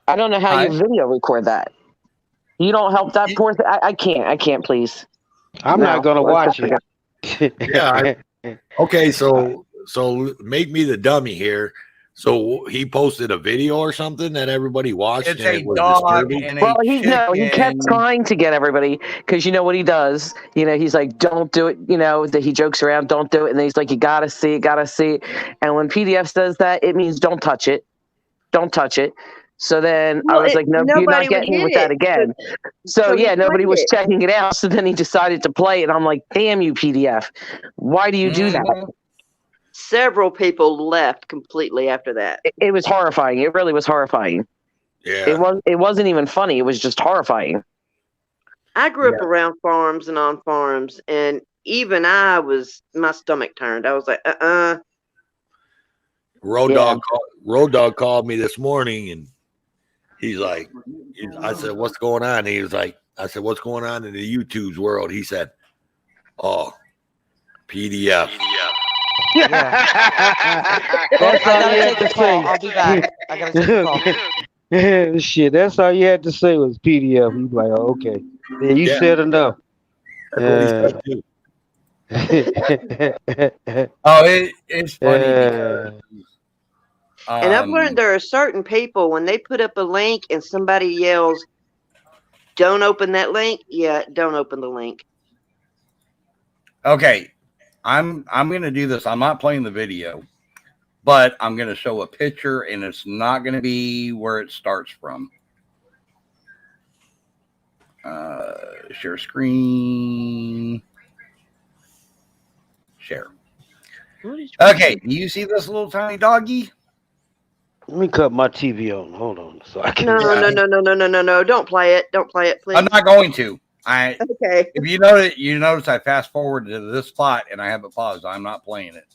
I don't know how you video record that. You don't help that poor thing. I can't, please. I'm not gonna watch it. Yeah. Okay, so make me the dummy here. So he posted a video or something that everybody watched. It's and a it was dog disturbing? and Well, a he kept chicken. trying to get everybody because you know what he does. He's like, "Don't do it." That he jokes around, "Don't do it," and then he's like, "You gotta see it, gotta see it." And when PDF says that, it means don't touch it, don't touch it. So then I Well, was like, "No, you're nobody not would getting me hit with that it. again." So so he yeah, nobody played was it. checking it out. So then he decided to play it, and I'm like, "Damn you, PDF! Why do you do that?" Mhm. Several people left completely after that. It was horrifying. It really was horrifying. Yeah. It wasn't even funny. It was just horrifying. I grew up around farms and on farms, and even my stomach turned. I was like, Road Yeah. Dog called me this morning, and he's like, I said, "What's going on?" He was like, I said, "What's going on in the YouTube's world?" He said, "Oh, PDF." That's all you had to say. I'll be back. I gotta take a call. Shit, that's all you had to say was PDF. You like, oh, okay. Yeah, you Yeah. said enough. That's what he said too. Oh, it's funny. Yeah. and I've learned there are certain people when they put up a link and somebody yells, "Don't open that link." Yeah, don't open the link. Okay, I'm gonna do this. I'm not playing the video, but I'm going to show a picture, and it's not going to be where it starts from. Share screen. Share. Okay, do you see this little tiny doggy? Let me cut my TV on. Hold on, so I can. No. Don't play it. Don't play it, please. I'm not going to. Okay. If you notice I fast forwarded to this spot and I have it paused. I'm not playing it.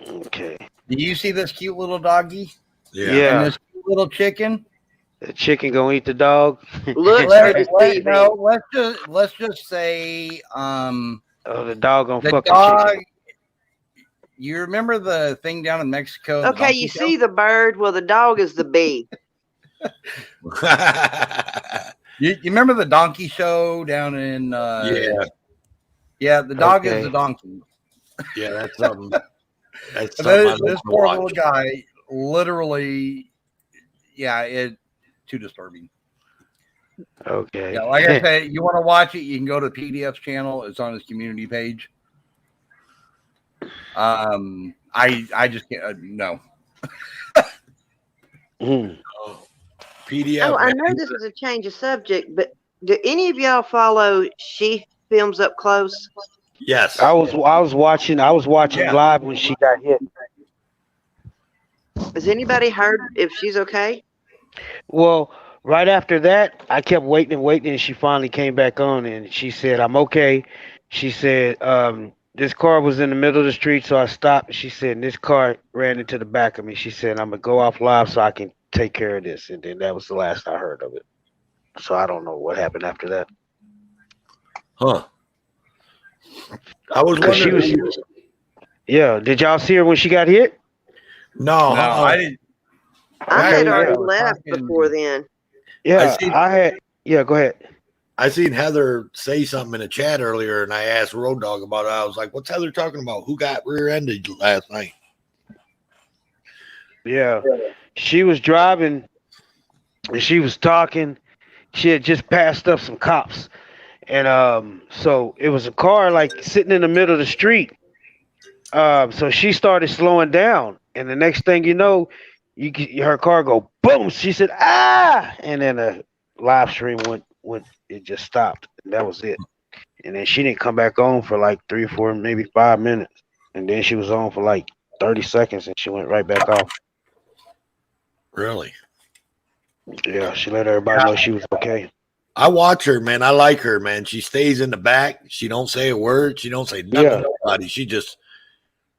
Okay. Do you see this cute little doggy? Yeah. And this cute little chicken? The chicken gonna eat the dog. Look for the TV. No, let's just say Oh, the dog gonna the fuck dog. the chicken. You remember the thing down in Mexico? Okay, you see the bird? Well, the dog is the bee. You remember the donkey show down in yeah, the dog is the donkey. Yeah, that's something. That's This poor little guy literally, too disturbing. Okay. Yeah, like I said, you want to watch it, you can go to the PDF channel. It's on his community page. I just can't. No. PDF. Oh, I know this is a change of subject, but do any of y'all follow She Films Up Close? Yes. I was watching live when she got hit. Has anybody heard if she's okay? Well, right after that, I kept waiting, and she finally came back on, and she said, "I'm okay." She said, "This car was in the middle of the street, so I stopped." She said, and "This car ran into the back of me." She said, "I'm gonna go off live so I can take care of this." And then that was the last I heard of it. So I don't know what happened after that. Huh. I was wondering. Yeah. Did y'all see her when she got hit? No, I didn't. I had already I was left talking- before then. Yeah, I had. Yeah, go ahead. I seen Heather say something in the chat earlier, and I asked Road Dog about it. I was like, "What's Heather talking about? Who got rear-ended last night?" Yeah, she was driving, and she was talking. She had just passed up some cops, and so it was a car like sitting in the middle of the street. So she started slowing down, and the next thing you know, her car go boom. She said, "Ah!" And then a live stream went. It just stopped, and that was it. And then she didn't come back on for like 3 or 4, maybe 5 minutes, and then she was on for like 30 seconds, and she went right back off. Really? Yeah, she let everybody know she was okay. I watch her, man. I like her, man. She stays in the back. She don't say a word. She don't say nothing to nobody. She just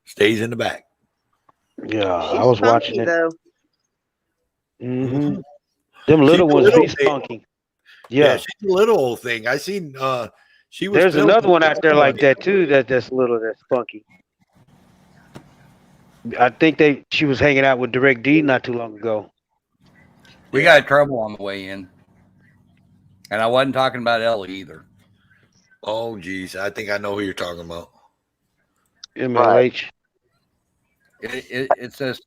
stays in the back. Yeah, She's I was funky, watching it. though. Mm-hmm. Them little She's a ones little be thing. spunky. Yeah, Yeah. she's a little old thing. I seen she was There's filming another one out there like somebody. that too. That's little. That's spunky. I think she was hanging out with Direct D not too long ago. We got trouble on the way in, and I wasn't talking about Ellie either. Oh, geez. I think I know who you're talking about. MLH. It's this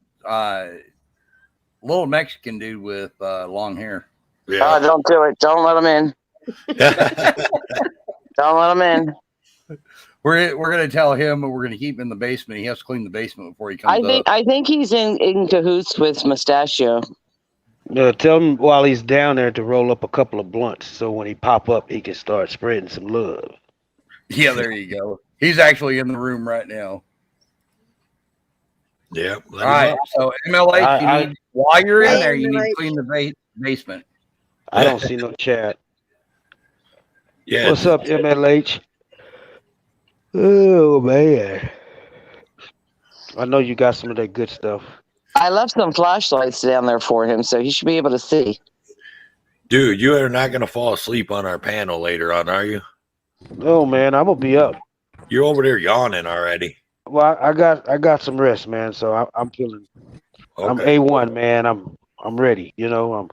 little Mexican dude with long hair. Yeah. Don't do it. Don't let him in. Don't let him in. We're gonna tell him, and we're gonna keep him in the basement. He has to clean the basement before he comes up. I think he's in cahoots with Mustachio. Tell him while he's down there to roll up a couple of blunts, so when he pop up, he can start spreading some love. Yeah, there you go. He's actually in the room right now. Yeah. All right. So MLH, while you're in Hey, there, you need to MLH. clean the basement. I don't see no chat. Yeah. What's up, MLH? Oh man, I know you got some of that good stuff. I left some flashlights down there for him, so he should be able to see. Dude, you are not going to fall asleep on our panel later on, are you? Oh man, I'm gonna be up. You're over there yawning already. Well, I got some rest, man. So I'm feeling. I'm Okay. A1, man. I'm ready. You know.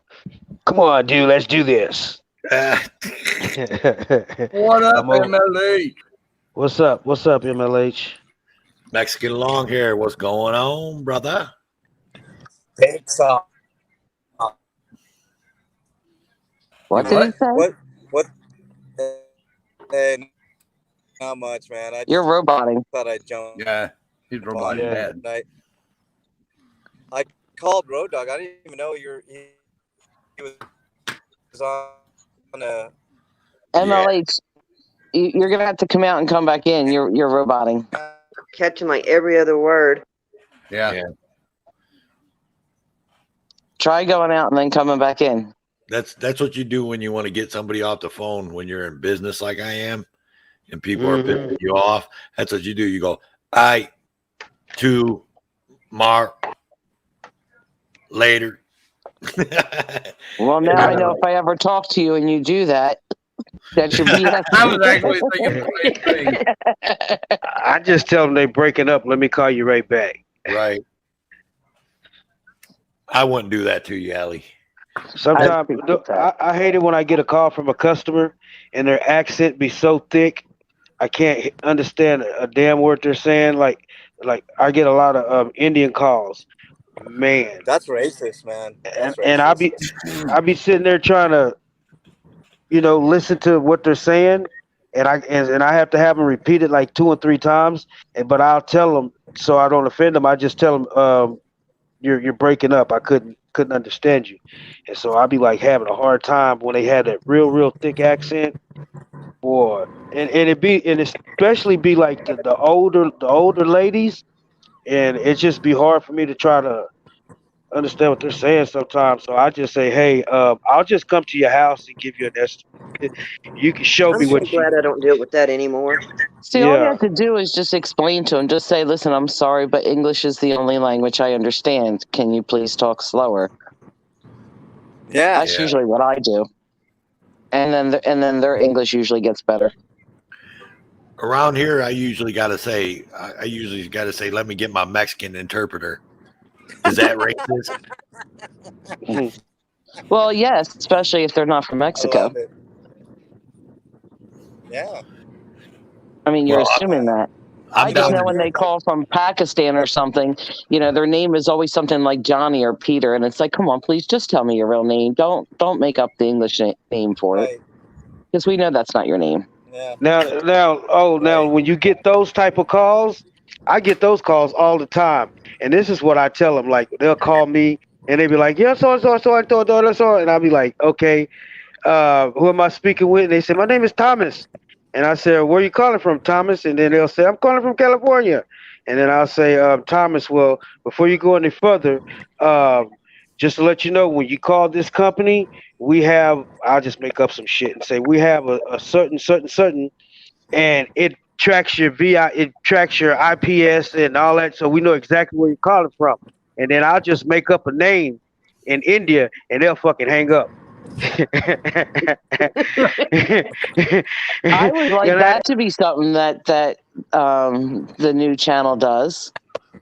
Come on, dude. Let's do this. What up, MLH? What's up? What's up, MLH? Mexican long hair. What's going on, brother? What did he say? What? Not much, man. I You're roboting. thought I'd jump Yeah, he's robotic Yeah. bad. tonight. I called Road Dog. I didn't even know he was on a. MLH, you're gonna have to come out and come back in. You're roboting. Catching like every other word. Yeah. Try going out and then coming back in. That's what you do when you want to get somebody off the phone when you're in business like I am, and people are pissing you off. That's what you do. You go, I, to, Mark, later. Well, now I know if I ever talk to you and you do that, that should be. I was actually thinking the same thing. I just tell them they breaking up. Let me call you right back. Right. I wouldn't do that to you, Allie. Sometimes I hate it when I get a call from a customer and their accent be so thick I can't understand a damn word they're saying. Like I get a lot of Indian calls, man. That's racist, man. That's And racist. I be sitting there trying to, listen to what they're saying, and I have to have them repeat it like 2 or 3 times. But I'll tell them so I don't offend them. I just tell them, you're breaking up. I couldn't understand you, and so I'll be like having a hard time when they had that real thick accent, boy. And especially be like the older ladies, and it just be hard for me to try to understand what they're saying sometimes. So I just say, hey, I'll just come to your house and give you an estimate. You can show I'm me so what glad I don't deal with that anymore. See, all you have to do is just explain to them. Just say, listen, I'm sorry, but English is the only language I understand. Can you please talk slower? Yeah. That's usually what I do. And then their English usually gets better. Around here, I usually got to say, let me get my Mexican interpreter. Is that racist? Well, yes, especially if they're not from I Mexico. love it. Yeah. I mean, you're assuming that. I just know when they call from Pakistan or something, their name is always something like Johnny or Peter, and it's like, come on, please just tell me your real name. Don't make up the English name for it, because we know that's not your name. Yeah. Now, when you get those type of calls, I get those calls all the time, and this is what I tell them. Like they'll call me and they be like, yeah, so, and I'll be like, okay, who am I speaking with? And they say, my name is Thomas. And I said, where are you calling from, Thomas? And then they'll say, I'm calling from California. And then I'll say, Thomas, well, before you go any further, just to let you know, when you call this company, I'll just make up some shit and say, we have a certain, and it tracks your it tracks your IPS and all that. So we know exactly where you're calling from. And then I'll just make up a name in India and they'll fucking hang up. I would like that to be something that the new channel does.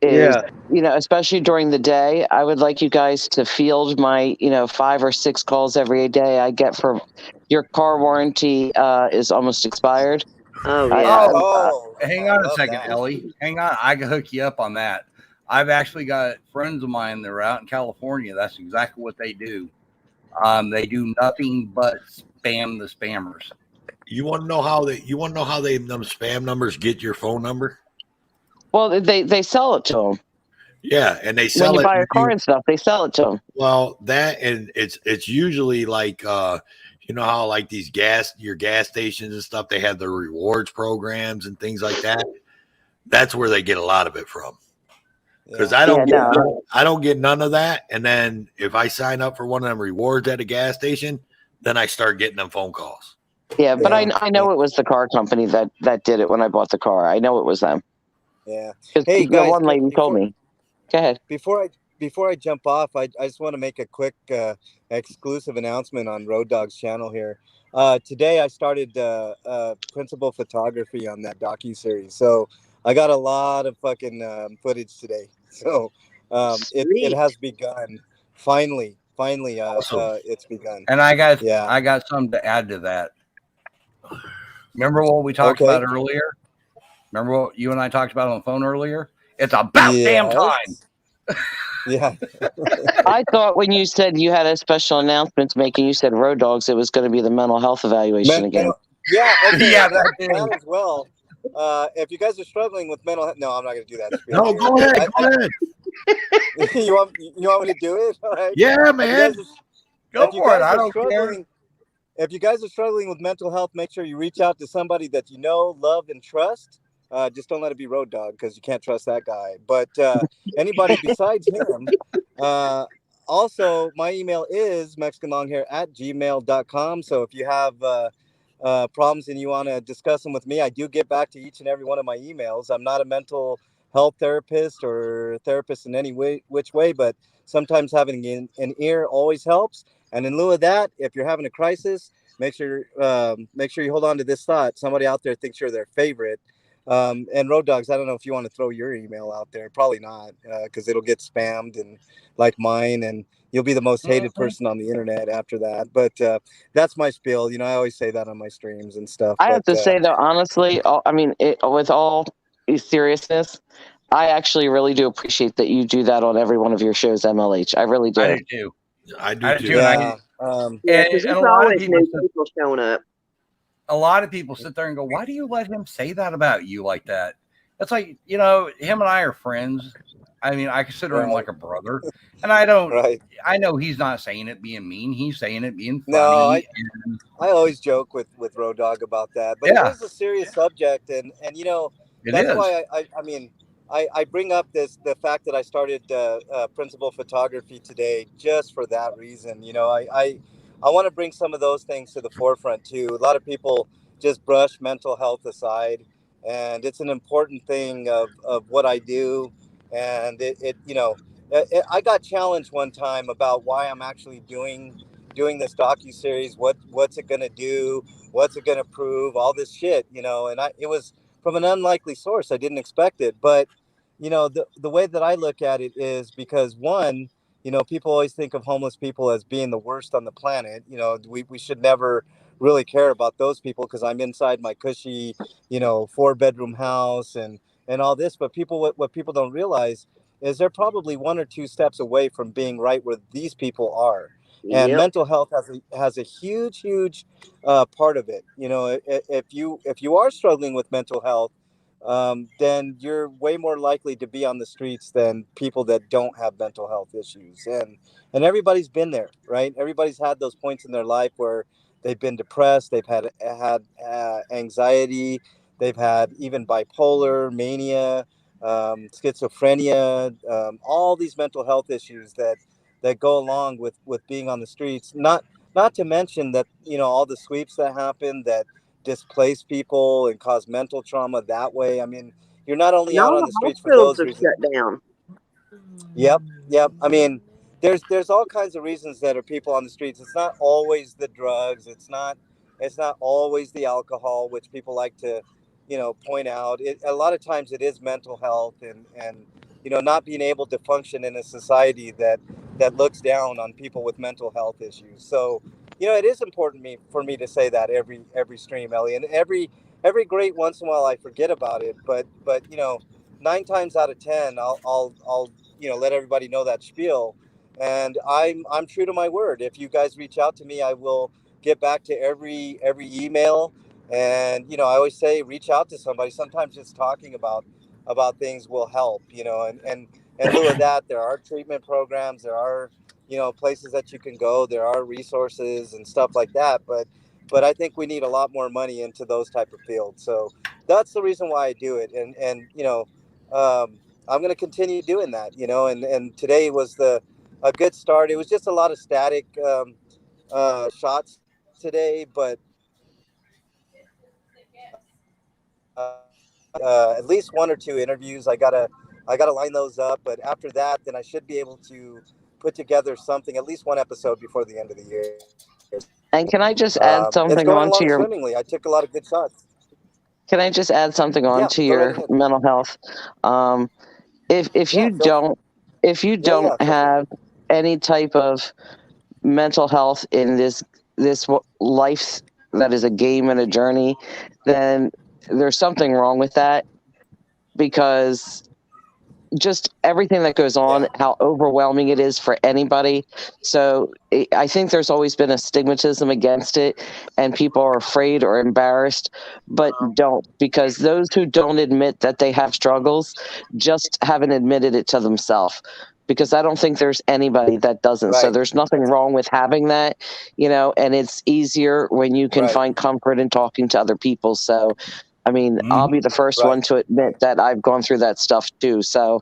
Especially during the day, I would like you guys to field my 5 or 6 calls every day I get for your car warranty is almost expired. Oh yeah. Hang on a second, Ellie. Hang on, I can hook you up on that. I've actually got friends of mine that are out in California. That's exactly what they do. They do nothing but spam the spammers. You want to know how them spam numbers get your phone number? Well, they sell it to them. Yeah, and they sell when you it buy a car and stuff. They sell it to them. Well, that and it's usually like how like your gas stations and stuff, they have the rewards programs and things like that. That's where they get a lot of it from. Because I don't get none of that. And then if I sign up for one of them rewards at a gas station, then I start getting them phone calls. Yeah, but I know it was the car company that did it when I bought the car. I know it was them. Yeah. Hey, guys, one lady told me. Go ahead. Before I jump off, I just want to make a quick exclusive announcement on Road Dog's channel here. Today I started principal photography on that docuseries. So I got a lot of fucking footage today. So it has begun. Finally, it's begun. And I got something to add to that. Remember what we talked about earlier? Remember what you and I talked about on the phone earlier? It's about damn time. Yeah. I thought when you said you had a special announcement to make and you said Road Dogs, it was going to be the mental health evaluation again. Yeah. Okay, yeah, that as well. If you guys are struggling with mental health, no, I'm not going to do that. No, go ahead. you want me to do it? All right. Yeah, man. Go for it. I don't care. If you guys are struggling with mental health, make sure you reach out to somebody that you know, love, and trust. Just don't let it be Road Dog, because you can't trust that guy. But anybody besides him. Also, my email is mexicanlonghair@gmail.com. So if you have problems and you want to discuss them with me, I do get back to each and every one of my emails. I'm not a mental health therapist or therapist in any which way, but sometimes having an ear always helps. And in lieu of that, if you're having a crisis, make sure you hold on to this thought. Somebody out there thinks you're their favorite. And Road Dogs, I don't know if you want to throw your email out there. Probably not, because it'll get spammed and like mine, and you'll be the most hated person on the internet after that. But that's my spiel. I always say that on my streams and stuff. I have to say though, honestly, with all seriousness, I actually really do appreciate that you do that on every one of your shows, MLH. I really do. I do too. I do I too. do. Yeah. Because there's always new people showing up. A lot of people sit there and go, why do you let him say that about you like that? It's like, him and I are friends. I mean, I consider him like a brother. And I don't, I know he's not saying it being mean. He's saying it being funny. No, I always joke with Road Dog about that. But it is a serious subject. And that's why I bring up the fact that I started Principal Photography today just for that reason. I want to bring some of those things to the forefront too. A lot of people just brush mental health aside, and it's an important thing of what I do. And I got challenged one time about why I'm actually doing this docuseries. What's it gonna do? What's it gonna prove? All this shit, and it was from an unlikely source. I didn't expect it, but the way that I look at it is because one, people always think of homeless people as being the worst on the planet. We should never really care about those people because I'm inside my cushy, 4-bedroom house and all this. But what people don't realize is they're probably 1 or 2 steps away from being right where these people are. And mental health has a huge part of it. If you are struggling with mental health, then you're way more likely to be on the streets than people that don't have mental health issues. And everybody's been there, right? Everybody's had those points in their life where they've been depressed, they've had anxiety, they've had even bipolar, mania, schizophrenia, all these mental health issues that go along with being on the streets. Not to mention that, all the sweeps that happen that displace people and cause mental trauma that way. I mean, you're not only out on the streets for those reasons. Shut down. Yep. I mean, there's all kinds of reasons that are people on the streets. It's not always the drugs. It's not always the alcohol, which people like to, point out. A lot of times it is mental health and not being able to function in a society that looks down on people with mental health issues. So, it is important for me to say that every stream, Ellie, and every great once in a while I forget about it. But 9 times out of 10, I'll let everybody know that spiel. And I'm true to my word. If you guys reach out to me, I will get back to every email. And I always say reach out to somebody. Sometimes just talking about things will help. And in lieu of that, there are treatment programs. There are places that you can go. There are resources and stuff like that. But I think we need a lot more money into those type of fields. So that's the reason why I do it. And I'm going to continue doing that. And today was a good start. It was just a lot of static shots today, but at least 1 or 2 interviews. I gotta line those up. But after that, then I should be able to put together something, at least 1 episode before the end of the year. And can I just add something it's going on to along your? Swimmingly. I took a lot of good shots. Can I just add something on to your mental health? If you don't have any type of mental health in this life that is a game and a journey, then there's something wrong with that, because just everything that goes on, how overwhelming it is for anybody. So I think there's always been a stigmatism against it, and people are afraid or embarrassed, but don't, because those who don't admit that they have struggles just haven't admitted it to themselves. Because I don't think there's anybody that doesn't. So Right. there's nothing wrong with having that, and it's easier when you can Right. find comfort in talking to other people. So, I mean, Mhm. I'll be the first Right. one to admit that I've gone through that stuff too. So,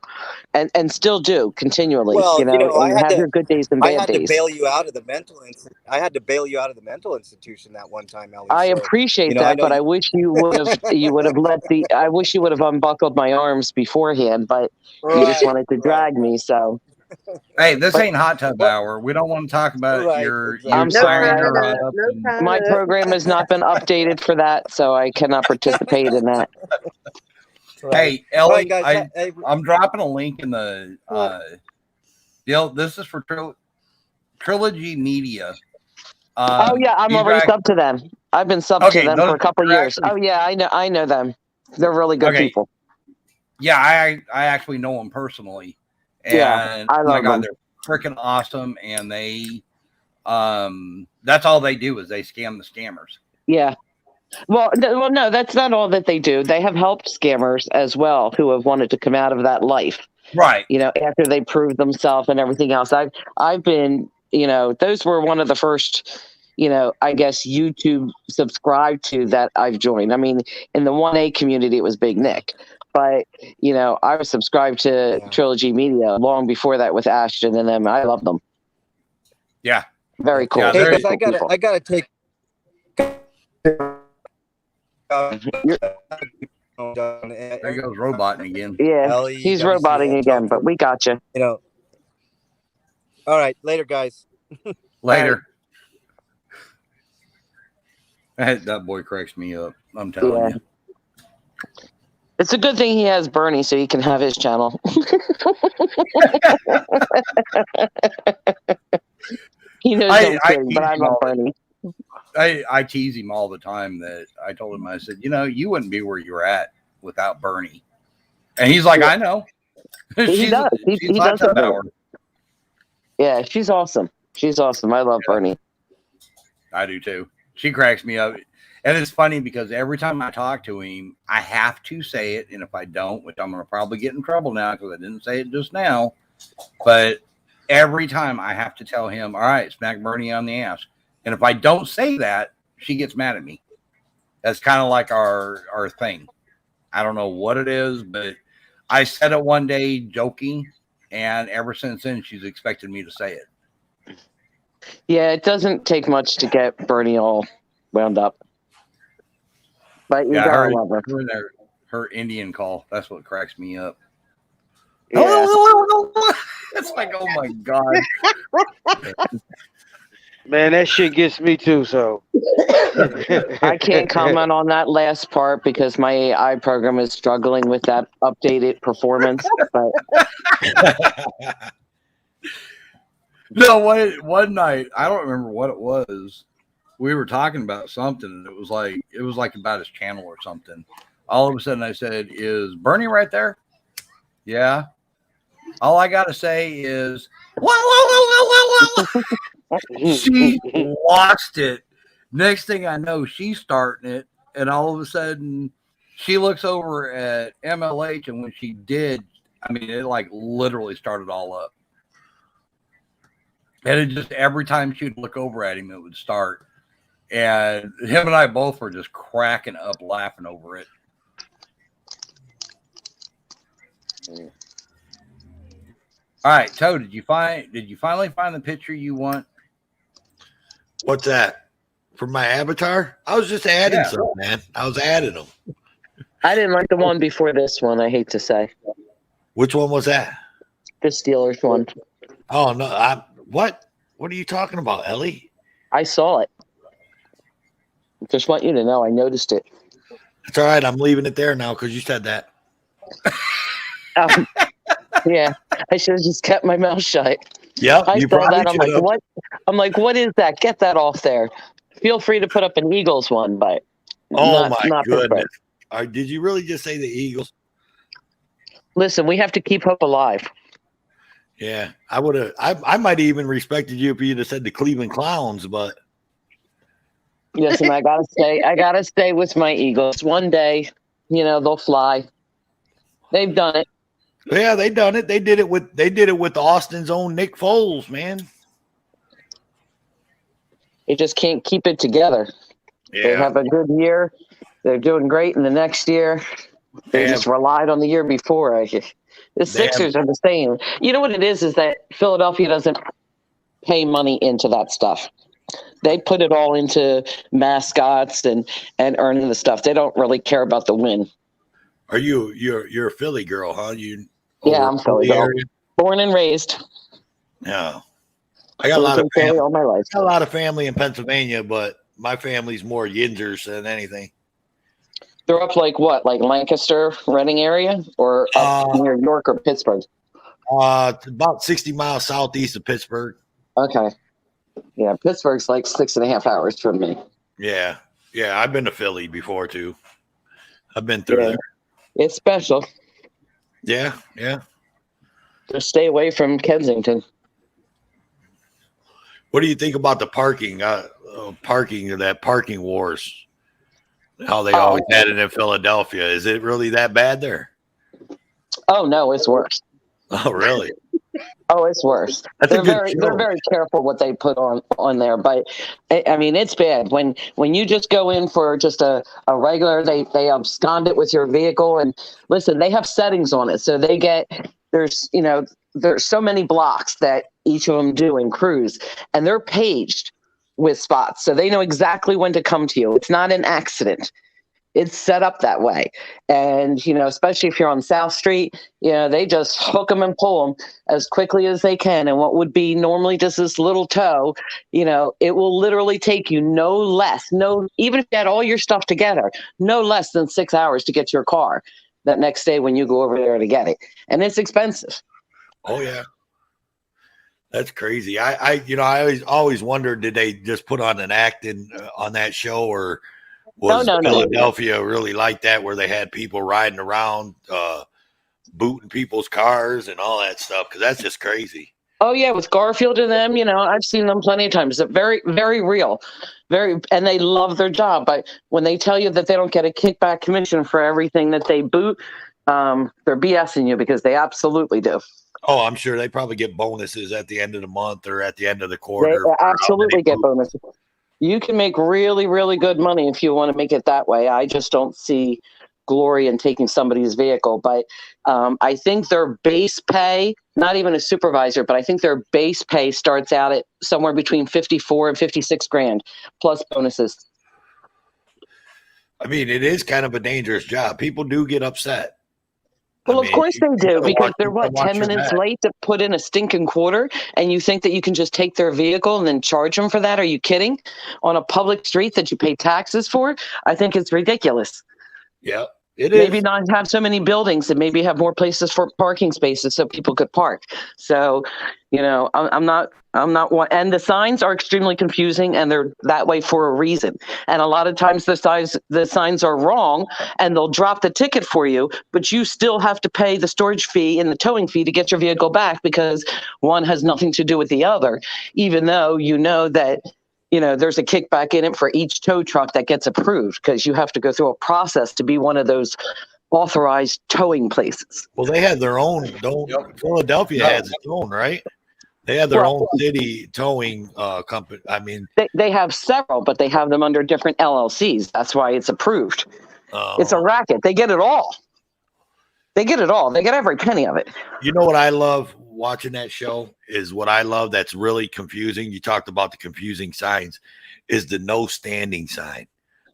and still do continually, Well, and I you had have to your good days and I bad had to days. bail you out of the mental I had to bail you out of the mental institution that one time, Ellie. I So, appreciate I that, know but I wish you would have I wish you would have unbuckled my arms beforehand, but you just wanted to drag me. So Hey, this But- ain't hot tub hour. We don't want to talk about Right, your exactly. I'm No sorry, tying I- up. No tying my up. program has not been updated for that, so I cannot participate in that. Right. Hey, All Ellie, right, guys. I'm dropping a link in the deal. This is for Trilogy Media. Oh yeah, I'm you already guys- subbed to them. I've been subbed to Okay, them those for a couple are years. actually- Oh yeah, I know them. They're really good Okay. people. Yeah, I actually know them personally, and Yeah, I oh my love God, them. they're freaking awesome. And they, that's all they do is they scam the scammers. Yeah. Well, no, that's not all that they do. They have helped scammers as well who have wanted to come out of that life. Right. After they proved themselves and everything else. I've been, those were one of the first, I guess YouTube subscribed to that I've joined. I mean, in the 1A community, it was Big Nick, but I was subscribed to Yeah. Trilogy Media long before that with Ashton and them. I love them. Yeah. Very cool. Yeah, Hey, they're- guys, I gotta take. There goes roboting again. Yeah, Ellie, he's WC, roboting and again, Joe, but we got you. All right, later, guys. Later. That boy cracks me up. I'm telling Yeah. you. It's a good thing he has Bernie so he can have his channel. He knows I'm kidding, but I love Bernie. I tease him all the time that I told him, I said, you wouldn't be where you're at without Bernie. And he's like, I know. He does. He hot does tub it. hour. Yeah, she's awesome. She's awesome. I love Bernie. I do too. She cracks me up. And it's funny because every time I talk to him, I have to say it. And if I don't, which I'm going to probably get in trouble now because I didn't say it just now, but every time I have to tell him, all right, smack Bernie on the ass. And if I don't say that, she gets mad at me. That's kind of like our thing. I don't know what it is, but I said it one day joking. And ever since then, she's expected me to say it. Yeah, it doesn't take much to get Bernie all wound up. But you gotta love her. Her Indian call. That's what cracks me up. Yeah. It's like, oh my God. Man, that shit gets me too. So I can't comment on that last part because my AI program is struggling with that updated performance. But No, one night, I don't remember what it was. We were talking about something, and it was like about his channel or something. All of a sudden, I said, "Is Bernie right there?" Yeah. All I got to say is, "Whoa, whoa, whoa, whoa, whoa, whoa." She lost it. Next thing I know, she's starting it, and all of a sudden, she looks over at MLH, and when she did, I mean, it like literally started all up. And it just every time she'd look over at him, it would start. And him and I both were just cracking up laughing over it. All right, Toe, did you finally find the picture you want? What's that? For my avatar? I was just adding Yeah. some, man. I was adding them. I didn't like the one before this one, I hate to say. Which one was that? The Steelers one. Oh no, what? What are you talking about, Ellie? I saw it. Just want you to know I noticed it. It's all right. I'm leaving it there now because you said that. Yeah, I should have just kept my mouth shut. Yep, I you saw probably that. I'm like, should've. what? I'm like, what is that? Get that off there. Feel free to put up an Eagles one, but Oh not my Pittsburgh. goodness! Did you really just say the Eagles? Listen, we have to keep hope alive. Yeah, I would have. I might have even respected you if you'd have said the Cleveland Clowns, but Listen, I gotta stay with my Eagles. One day, they'll fly. They've done it. yeah, they done it. They did it with Austin's own Nick Foles, man. They just can't keep it together. They Yeah, have a good year. They're doing great in the next year. They just relied on the year before. The Sixers are the same. You know what it is that Philadelphia doesn't pay money into that stuff. They put it all into mascots and earning the stuff. They don't really care about the win. Are you're a Philly girl, huh? Yeah, I'm Philly girl. Born and raised. Yeah. I got a lot of family all my life. Got a lot of family in Pennsylvania, but my family's more Yinzers than anything. They're up like what? Like Lancaster, Reading area, or up near York or Pittsburgh? It's about 60 miles southeast of Pittsburgh. Okay. Yeah, Pittsburgh's like 6.5 hours from me. Yeah. Yeah, I've been to Philly before too. I've been through there. It's special. Yeah, yeah. Just stay away from Kensington. What do you think about the parking wars? How they always had it in Philadelphia. Is it really that bad there? Oh no, it's worse. Oh, really? Oh, it's worse. They're very careful what they put on there, but I mean it's bad when you just go in for just a regular. They abscond it with your vehicle, and listen, they have settings on it, so there's so many blocks that each of them do in crews, and they're paged with spots, so they know exactly when to come to you. It's not an accident. It's set up that way. And, especially if you're on South Street, they just hook them and pull them as quickly as they can. And what would be normally just this little tow, it will literally take you even if you had all your stuff together, no less than 6 hours to get your car that next day when you go over there to get it. And it's expensive. Oh, yeah. That's crazy. I always wondered, did they just put on an act on that show, or was Philadelphia really like that, where they had people riding around, booting people's cars and all that stuff? Because that's just crazy. Oh yeah, with Garfield and them, I've seen them plenty of times. They're very, very real, and they love their job. But when they tell you that they don't get a kickback commission for everything that they boot, they're BSing you, because they absolutely do. Oh, I'm sure they probably get bonuses at the end of the month or at the end of the quarter. They absolutely get bonuses. You can make really, really good money if you want to make it that way. I just don't see glory in taking somebody's vehicle. But I think their base pay, not even a supervisor, but I think their base pay starts out at somewhere between 54 and 56 grand plus bonuses. I mean, it is kind of a dangerous job. People do get upset. Well, of course they do, because they're 10 minutes late to put in a stinking quarter, and you think that you can just take their vehicle and then charge them for that? Are you kidding? On a public street that you pay taxes for? I think it's ridiculous. Yeah, it is. Maybe not have so many buildings, and maybe have more places for parking spaces so people could park. So, I'm not one. And the signs are extremely confusing, and they're that way for a reason. And a lot of times the signs are wrong, and they'll drop the ticket for you, but you still have to pay the storage fee and the towing fee to get your vehicle back, because one has nothing to do with the other, even though that there's a kickback in it for each tow truck that gets approved, because you have to go through a process to be one of those authorized towing places. Well, they have their own. Philadelphia has its own, right? They have their own city towing company. I mean, they have several, but they have them under different LLCs. That's why it's approved. It's a racket. They get it all. They get every penny of it. You know what I love watching that show is what I love that's really confusing. You talked about the confusing signs, is the no standing sign.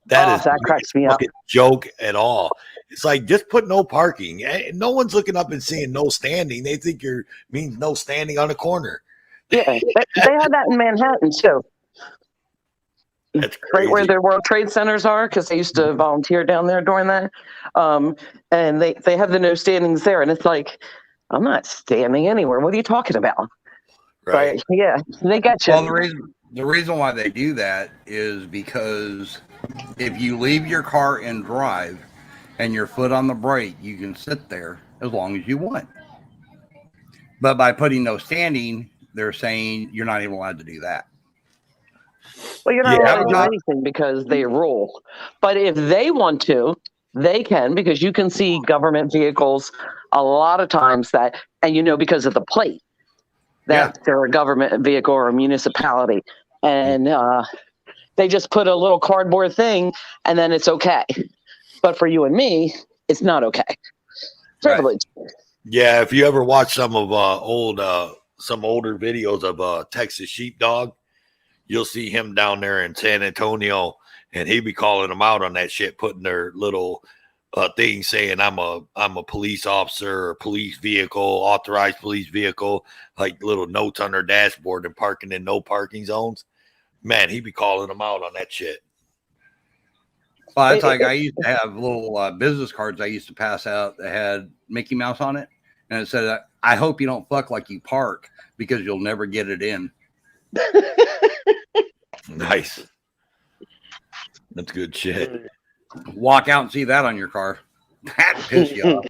That cracks me up. Joke at all. It's like, just put no parking. No one's looking up and seeing no standing. They think means no standing on a corner. Yeah, they have that in Manhattan too. That's crazy. Right where their World Trade Centers are, because I used to volunteer down there during that. And they have the no standings there, and it's like, I'm not standing anywhere. What are you talking about? Right. But, yeah, they got you. Well, the reason why they do that is because if you leave your car and drive and your foot on the brake, you can sit there as long as you want. But by putting no standing, they're saying you're not even allowed to do that. Well, you're not Yeah, allowed to do anything because they rule. But if they want to, they can, because you can see government vehicles a lot of times that, and you know, because of the plate, that they're a government vehicle or a municipality. And they just put a little cardboard thing and then it's okay. But for you and me, it's not okay. Privilege. Right. Yeah, if you ever watch some of some older videos of Texas Sheepdog, you'll see him down there in San Antonio, and he be calling them out on that shit, putting their little thing saying I'm a police officer or police vehicle, authorized police vehicle, like little notes on their dashboard and parking in no parking zones. Man, he be calling them out on that shit. Well, it's like I used to have little business cards I used to pass out that had Mickey Mouse on it. And it said, I hope you don't fuck like you park because you'll never get it in. Nice. That's good shit. Walk out and see that on your car. That piss you off.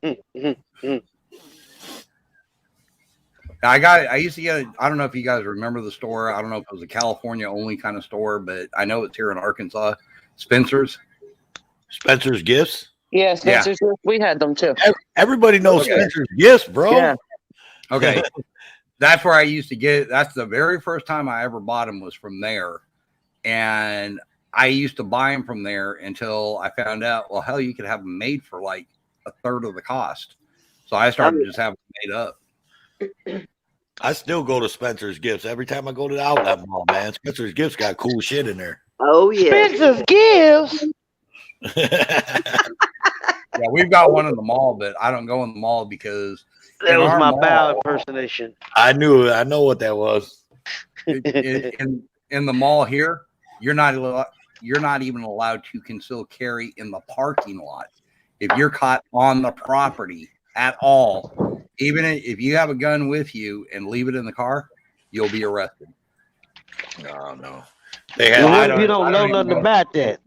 I used to get, I don't know if you guys remember the store. I don't know if it was a California only kind of store, but I know it's here in Arkansas. Spencer's Gifts. Yeah, Spencer's Gifts. We had them too. Everybody knows Spencer's Gifts, bro. Yeah. Okay. That's where I used to get it. That's the very first time I ever bought them was from there. And I used to buy them from there until I found out, well, hell, you could have them made for like a third of the cost. So I started just having them made up. I still go to Spencer's Gifts every time I go to the outlet mall, man. Spencer's Gifts got cool shit in there. Oh, yeah. Spencer's Gifts. Yeah, we've got one in the mall, but I don't go in the mall because that was my bow impersonation. I know what that was. In the mall here, you're not even allowed to conceal carry in the parking lot. If you're caught on the property at all, even if you have a gun with you and leave it in the car, you'll be arrested. No. You don't know nothing about that.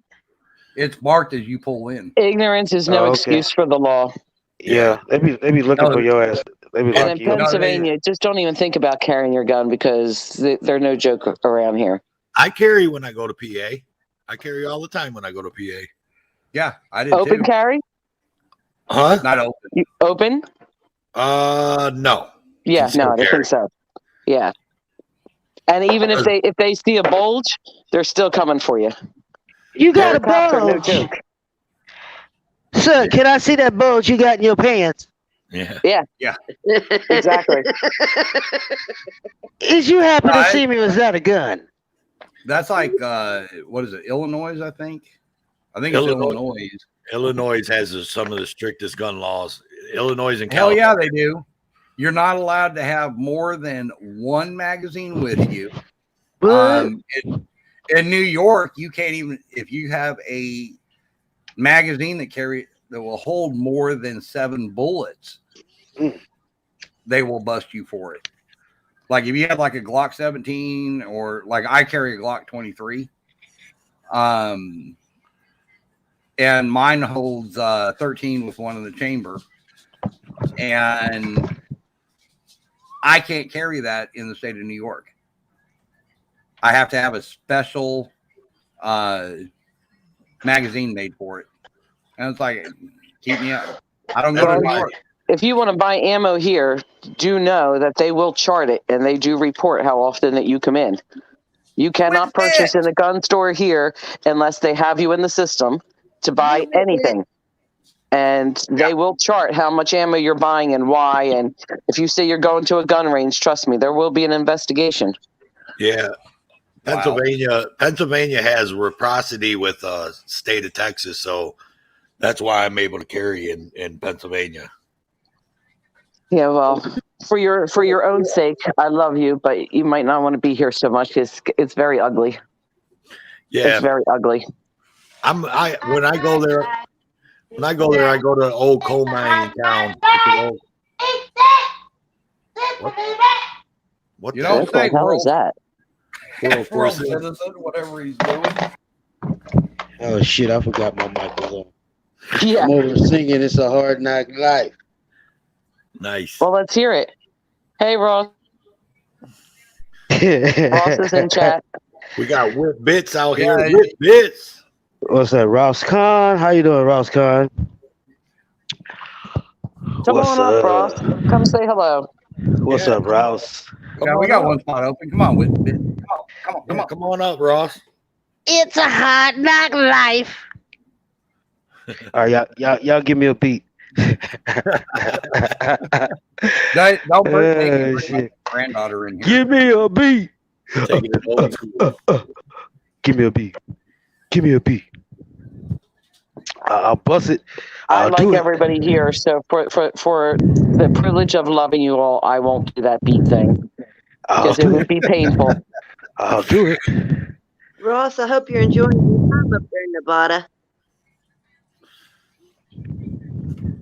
It's marked as you pull in. Ignorance is no excuse for the law. Yeah, they be looking for your ass. They be and in Pennsylvania, just don't even think about carrying your gun because they're no joke around here. I carry when I go to PA. I carry all the time when I go to PA. Yeah, I did open too. Carry? Huh? Not open. You open? No. Yeah, no, I don't think so. Yeah. And even if they see a bulge, they're still coming for you. You got a No bulge. joke. Sir, can I see that bulge you got in your pants? Yeah. Exactly. Is you happy to see me? Was that a gun? That's like what is it? Illinois, I think. I think it's Illinois. Illinois has some of the strictest gun laws. Illinois and Hell California. yeah, they do. You're not allowed to have more than one magazine with you. In New York, you can't even, if you have a magazine that will hold more than 7 bullets, they will bust you for it. Like if you have like a Glock 17 or like I carry a Glock 23, and mine holds 13 with one in the chamber, and I can't carry that in the state of New York. I have to have a special magazine made for it. And it's like, keep me up. I don't go to New York. If you want to buy ammo here, do know that they will chart it and they do report how often that you come in. You cannot purchase in a gun store here unless they have you in the system to buy anything. And they will chart how much ammo you're buying and why. And if you say you're going to a gun range, trust me, there will be an investigation. Yeah. Pennsylvania has reciprocity with state of Texas, so that's why I'm able to carry in Pennsylvania. Yeah, well, for your own sake, I love you, but you might not want to be here so much because it's very ugly. Yeah, it's very ugly. When I go there, I go to an old coal mining town. What You don't the hell is that? World citizen, whatever he's doing. Oh shit! I forgot my mic was on. Yeah. I'm over singing "It's a Hard Knock Life." Nice. Well, let's hear it. Hey, Ross. Ross is in chat. We got Whip Bits out here. Yeah, Whip Bits. What's up, Ross Khan? How you doing, Ross Khan? Come What's on up, Ross. Come say hello. What's Yeah. up, Ross? Yeah, we got one spot open. Come on, Whip Bit. Come on, Yeah, come on up, Ross. It's a hard knock life. All right, y'all give me a beat. Don't birthday shit. granddaughter in here. Give me a beat. Taking it old school. Give me a beat. Give me a beat. I'll bust it. I I'll like do it. everybody here, so for the privilege of loving you all, I won't do that beat thing I'll because it do would it. be painful. I'll do it. Ross, I hope you're enjoying your time up there in Nevada.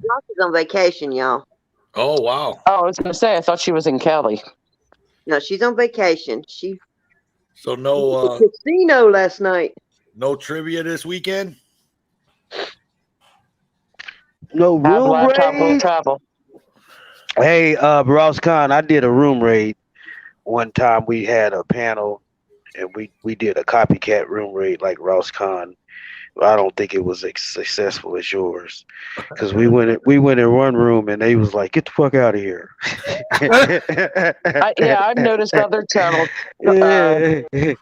Ross is on vacation, y'all. Oh, wow. Oh, I was going to say, I thought she was in Cali. No, she's on vacation. She So went to no the casino last night. no trivia this weekend? No Have room laptop will raid. travel. Hey, Ross Khan, I did a room raid one time. We had a panel, and we did a copycat room raid like Ross Khan. I don't think it was as successful as yours, because we went in one room and they was like, "Get the fuck out of here." I've noticed other channels. Yeah. They was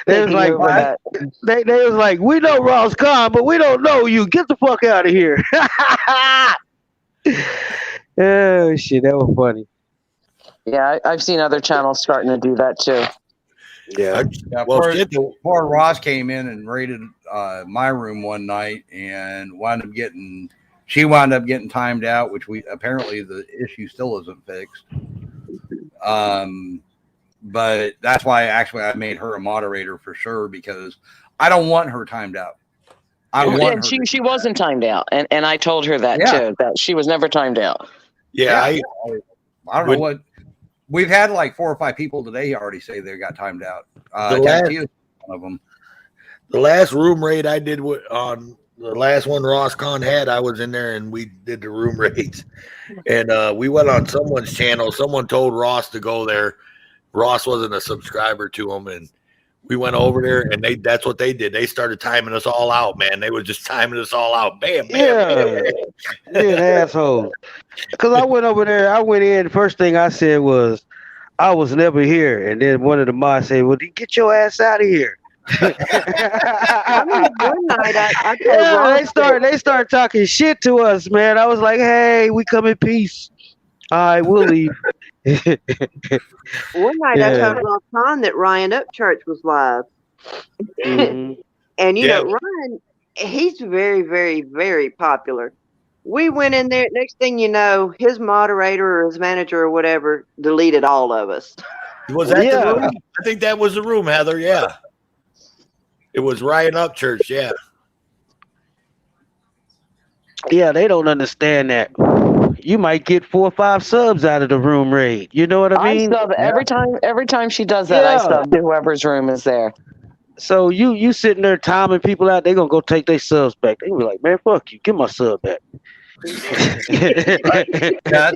taking like, over that. they was like, "We know Ross Khan, but we don't know you. Get the fuck out of here." Oh shit, that was funny. Yeah, I've seen other channels starting to do that too. Yeah. Yeah, Well, poor, shit, poor Ross came in and raided my room one night and she wound up getting timed out, which apparently the issue still isn't fixed. But that's why I made her a moderator for sure, because I don't want her timed out. I want her. And she wasn't timed out, and I told her that too, that she was never timed out. yeah, I don't know what. We've had like 4 or 5 people today already say they got timed out. One of them. the last room raid I did on the last one Ross Khan had, I was in there and we did the room raids. And we went on someone's channel. Someone told Ross to go there. Ross wasn't a subscriber to him, and we went over there and that's what they did. They started timing us all out, man. They were just timing us all out. Bam, bam, Yeah. bam. You're an asshole. Because I went over there, I went in, first thing I said was, I was never here. And then one of the mods said, well, get your ass out of here. I mean, one night I told Yeah, Ross they start talking shit to us, man. I was like, hey, we come in peace. All right, we'll leave. one night I told Ross Khan that Ryan Upchurch was live. Mhm. And you know, Ryan, he's very, very, very popular. We went in there. Next thing you know, his moderator or his manager or whatever deleted all of us. Was that the room? I think that was the room, Heather. Yeah. It was Ryan Upchurch. Yeah. Yeah, they don't understand that. You might get 4 or 5 subs out of the room raid. You know what I mean? I sub every time she does that. I sub to whoever's room is there. So you sitting there timing people out, they gonna go take their subs back. They be like, man, fuck you, get my sub back. That's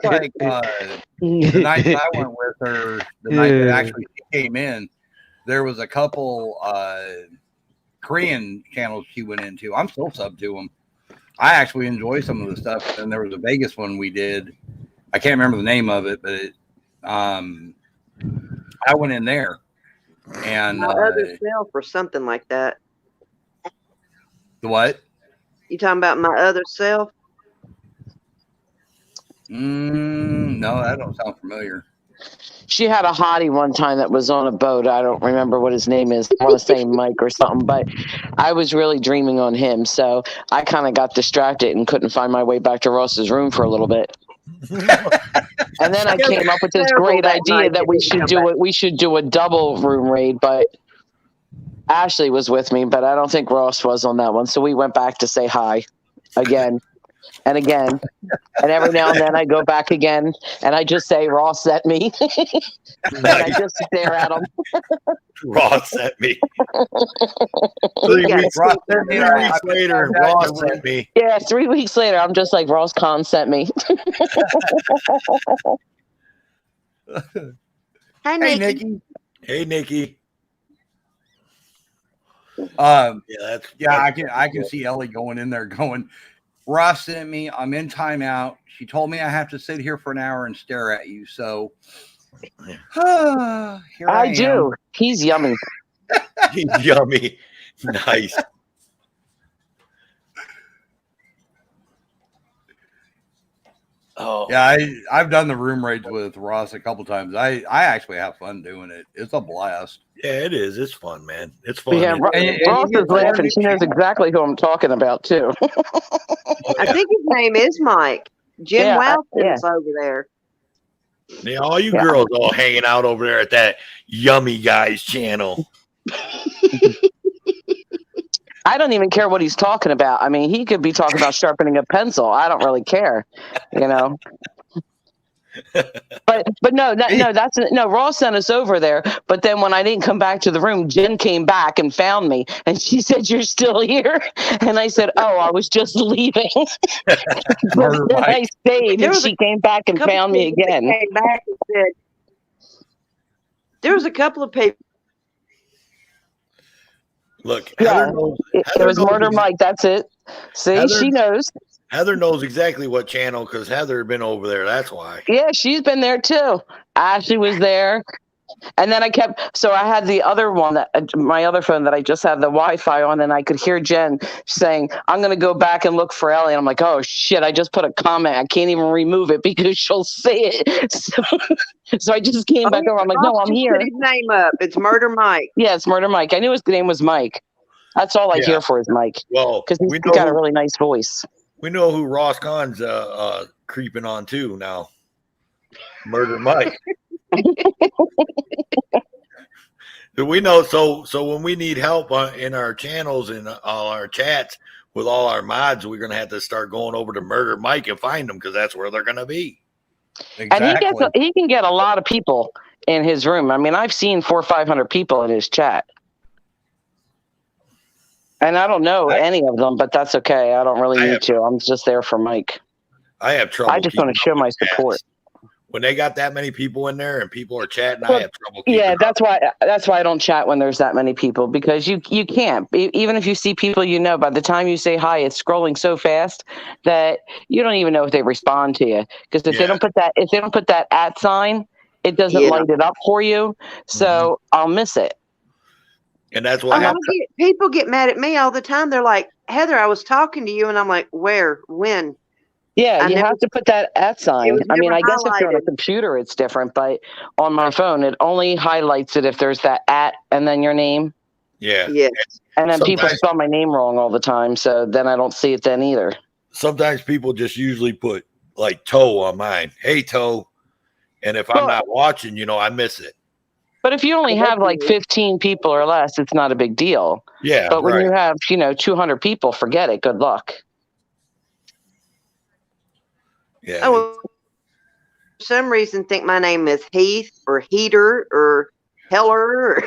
like the night that I went with her, the night that actually she came in, there was a couple Korean channels she went into. I'm still sub to them. I actually enjoy some of the stuff. And there was a Vegas one we did. I can't remember the name of it, but I went in there. And My other self or something like that. The what? You talking about my other self? No, that don't sound familiar. She had a hottie one time that was on a boat. I don't remember what his name is. I want to say Mike or something, but I was really dreaming on him. So I kind of got distracted and couldn't find my way back to Ross's room for a little bit. And then I came up with this great idea that we should do a double room raid, but Ashley was with me, but I don't think Ross was on that one. So we went back to say hi again. and again. And every now and then I go back again and I just say, Ross sent me. And I just stare at him. Ross sent me. He gets- Ross, 3 weeks later, Ross sent me. Yeah, 3 weeks later, I'm just like, Ross Kahn sent me. Hey, Hey, Nikki. Nikki. Hey, Nikki. Um, Yeah, I can see Ellie going in there going, Ross sent me. I'm in timeout. She told me I have to sit here for an hour and stare at you. So here I am. do. He's yummy. yummy. Nice. Oh Yeah, I've done the room raids with Ross a couple times. I actually have fun doing it. It's a blast. yeah, it is. It's fun, man. It's fun. Yeah, And Ross you is get to learn laughing. new She knows people. exactly who I'm talking about, too. I think his name is Mike. Jen Yeah, Wowson's over there. Yeah, all you Yeah. girls all hanging out over there at that Yummy Guys channel. I don't even care what he's talking about. I mean, he could be talking about sharpening a pencil. I don't really care, you know. But no, Ross sent us over there. But then when I didn't come back to the room, Jen came back and found me, and she said, "You're still here?" And I said, "Oh, I was just leaving." But Murder then I Mike. stayed, There and was she came back and Couple found me people that again. Came back and said, there was a couple of people. Look, Yeah, it Heather was knows Murder ex- Mike. That's it. See, Heather- she knows. Heather knows exactly what channel because Heather had been over there. That's why. Yeah, she's been there too. Ashley was there. And then I had the other one, my other phone that I just had the Wi-Fi on, and I could hear Jen saying, "I'm going to go back and look for Ellie." And I'm like, "Oh shit, I just put a comment. I can't even remove it because she'll see it." So I just came back over. I'm like, "No, I'm Just here." Put his name up. It's Murder Mike. Yeah, it's Murder Mike. I knew his name was Mike. That's all I Yeah. hear for is Mike, Well, because we he's got a know really nice voice. we know who Ross Kahn's creeping on too now. Murder Mike. We know. So when we need help in our channels and all our chats with all our mods, we're gonna have to start going over to Murder Mike and find them because that's where they're gonna be. Exactly. And he can get a lot of people in his room. I mean, I've seen 400 or 500 people in his chat. And I don't know any of them, but that's okay. I don't really need to. I'm just there for Mike. I have trouble. I just want to show my support. When they got that many people in there and people are chatting, I have trouble. Yeah, that's why I don't chat when there's that many people, because you can't. Even if you see people, by the time you say hi, it's scrolling so fast that you don't even know if they respond to you. Because if they don't put that @ sign, it doesn't light it up for you. So I'll miss it. And that's why people get mad at me all the time. They're like, "Heather, I was talking to you," and I'm like, "Where? When?" Yeah, you have to put that @ sign. I mean, I guess if you're on a highlighted. computer, it's different, but on my phone, it only highlights it if there's that @ and then your name. Yeah. Yes. And then people Sometimes- spell my name wrong all the time, so then I don't see it then either. Sometimes people just usually put like toe on mine. Hey, toe. And if I'm not watching, I miss it. But if you only have like 15 people or less, it's not a big deal. Yeah. But when you have, 200 people, forget it. Good luck. Yeah. Oh, for some reason, think my name is Heath or Heater or Heller.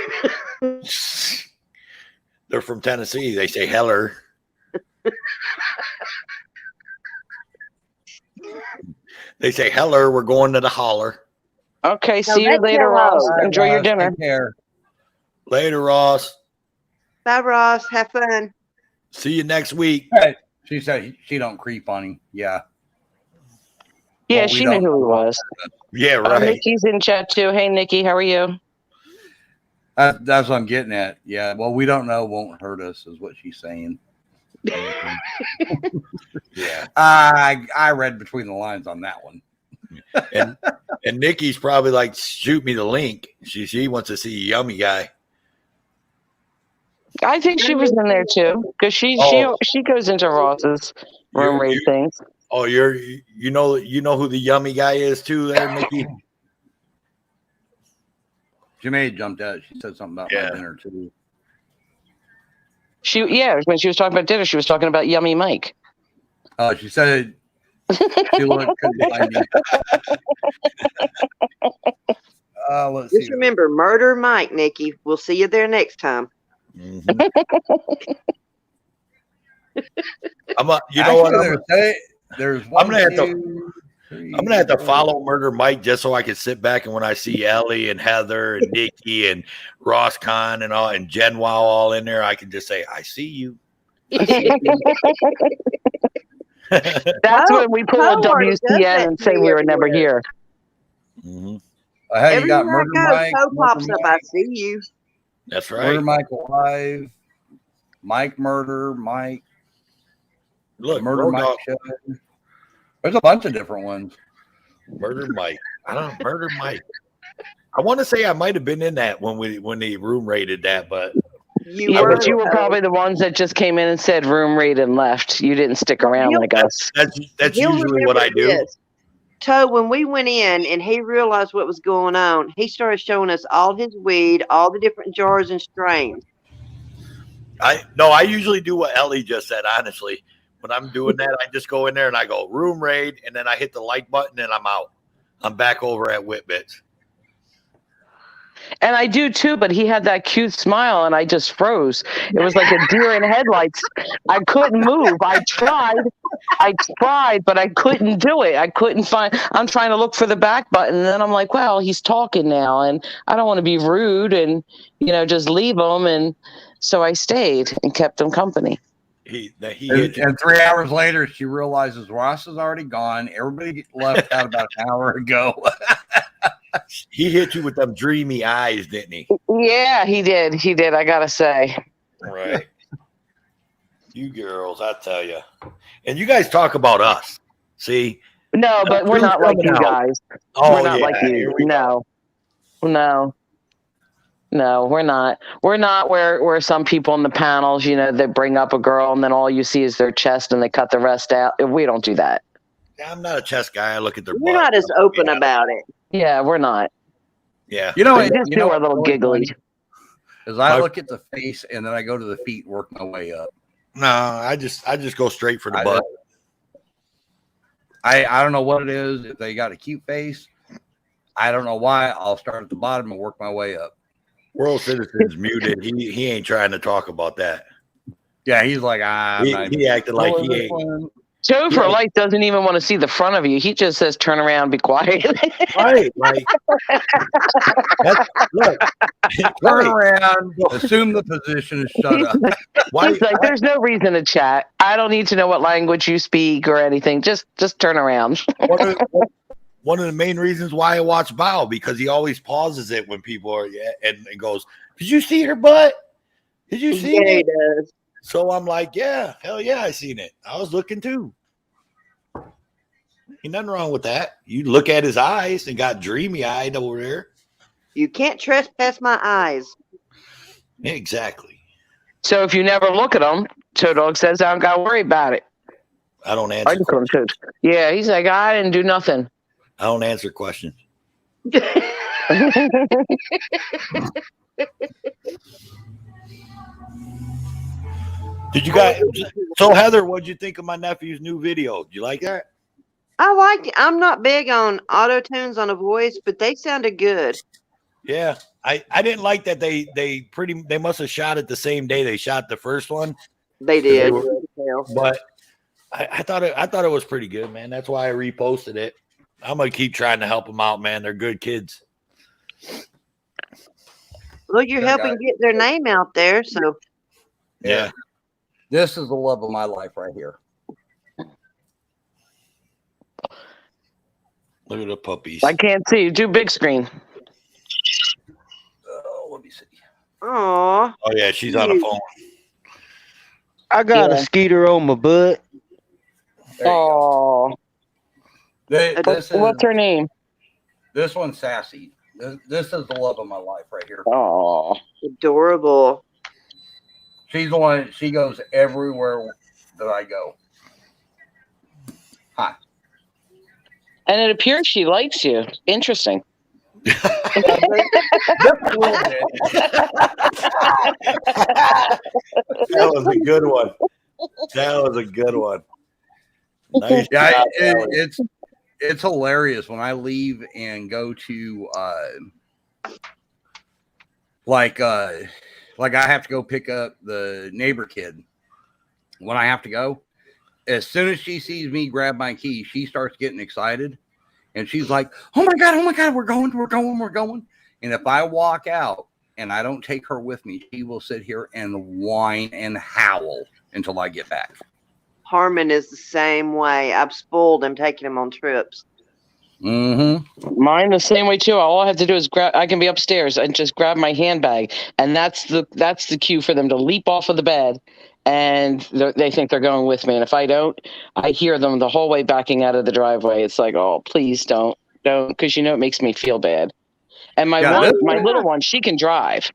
They're from Tennessee. They say Heller. They say Heller. We're going to the holler. Okay, see you later, Ross. Enjoy your dinner. Take care. Later, Ross. Bye, Ross. Have fun. See you next week. Hey, she said she don't creep on him. Yeah. Yeah, Well, we she knew don't who he know. was. Yeah, right. Nikki's in chat too. Hey, Nikki, how are you? That's what I'm getting at. Yeah. Well, we don't know. Won't hurt us, is what she's saying. Yeah. I read between the lines on that one. And Nikki's probably like, shoot me the link. She wants to see a Yummy Guy. I think she was in there too, because she goes into Ross's room raid things. Oh, you know who the Yummy Guy is too, there, Nikki. She may have jumped out. She said something about my dinner too. When she was talking about dinner, she was talking about Yummy Mike. She said she couldn't find me. Let's Just see. remember, murder Mike, Nikki. We'll see you there next time. Mhm. You know what? There's I'm one, gonna have to. two, three, I'm gonna have to four. follow Murder Mike just so I can sit back and when I see Ellie and Heather and Nikki and Ross Khan and all and Jen Wow all in there, I can just say, "I see you." That's when we pull a Mo already does WCN that and to say me we were never everywhere. here. Mhm. Hey, you got Everywhere I Murder go, Mike, Toe Murder pops up. I Mike, see you. That's Murder right. Mike Alive, Mike Murder, Mike, Look, Murder Road Mike Dogg, Show. There's a bunch of different ones. Murder Mike. I don't Murder Mike. I want to say I might have been in that when they room rated that, but You Yeah, were. but you were probably the ones that just came in and said room rate and left. You didn't stick around he'll- like us. that's He'll usually what I remember do. this. Toe, when we went in and he realized what was going on, he started showing us all his weed, all the different jars and strains. I usually do what Ellie just said, honestly. When I'm doing that, I just go in there and I go room raid, and then I hit the like button and I'm out. I'm back over at Whitbits. And I do too, but he had that cute smile and I just froze. It was like a deer in headlights. I couldn't move. I tried, but I couldn't do it. I couldn't find, I'm trying to look for the back button. And then I'm like, well, he's talking now and I don't want to be rude and, just leave him. And so I stayed and kept him company. He hit you. And 3 hours later, she realizes Ross is already gone. Everybody left out about an hour ago. He hit you with them dreamy eyes, didn't he? Yeah, he did. He did. I got to say. Right. You girls, I tell you. And you guys talk about us. See? No, but we're not like you guys. Oh, We're not yeah, like you. here we go. No, we're not. We're not where some people in the panels, they bring up a girl and then all you see is their chest and they cut the rest out. We don't do that. I'm not a chest guy. I look at their We're butt. not as open about it. Yeah, we're not. Yeah. We just do our little giggly. Is I look at the face and then I go to the feet and work my way up. No, I just go straight for the butt. I don't know what it is. If they got a cute face, I don't know why. I'll start at the bottom and work my way up. World Citizen's muted. He ain't trying to talk about that. Yeah, he's like, he acted like he ain't. Topher Light doesn't even want to see the front of you. He just says, turn around, be quiet. Right. Like, look. Turn around, assume the position, and shut up. He's like, there's no reason to chat. I don't need to know what language you speak or anything. Just turn around. One of the main reasons why I watch Bow, because he always pauses it when people are and goes, "Did you see her butt? Did you see it?" He does. So I'm like, "Yeah, hell yeah, I seen it. I was looking too." Ain't nothing wrong with that. You look at his eyes and got dreamy eyed over there. You can't trespass my eyes. Exactly. So if you never look at him, Toe Dog says, I don't got to worry about it. I don't answer. Yeah, he's like, I didn't do nothing. I don't answer questions. Did you guys? So Heather, what'd you think of my nephew's new video? Did you like that? I liked it. I'm not big on auto tunes on a voice, but they sounded good. Yeah, I didn't like that they must have shot it the same day they shot the first one. They did, but I thought it was pretty good, man. That's why I reposted it. I'm gonna keep trying to help them out, man. They're good kids. Well, you're helping get their name out there, so yeah. This is the love of my life right here. Look at the puppies. I can't see. Do big screen. Let me see. Aw. Oh yeah, she's on a phone. I got a skeeter on my butt. Oh. What's her name? This one's Sassy. This is the love of my life right here. Oh. Adorable. She's the one. She goes everywhere that I go. Hi. And it appears she likes you. Interesting. That was a good one. That was a good one. Nice Yeah, job, Ellie. it's hilarious when I leave and go to like I have to go pick up the neighbor kid. When I have to go, as soon as she sees me grab my key, she starts getting excited, and she's like, "Oh my god, we're going!" And if I walk out and I don't take her with me, she will sit here and whine and howl until I get back. Harmon is the same way. I've spoiled him, taking him on trips. Mm-hmm. Mine the same way too. All I have to do is grab. I can be upstairs and just grab my handbag, and that's the cue for them to leap off of the bed, and they think they're going with me. And if I don't, I hear them the whole way backing out of the driveway. It's like, oh, please don't, because it makes me feel bad. And my little one, she can drive.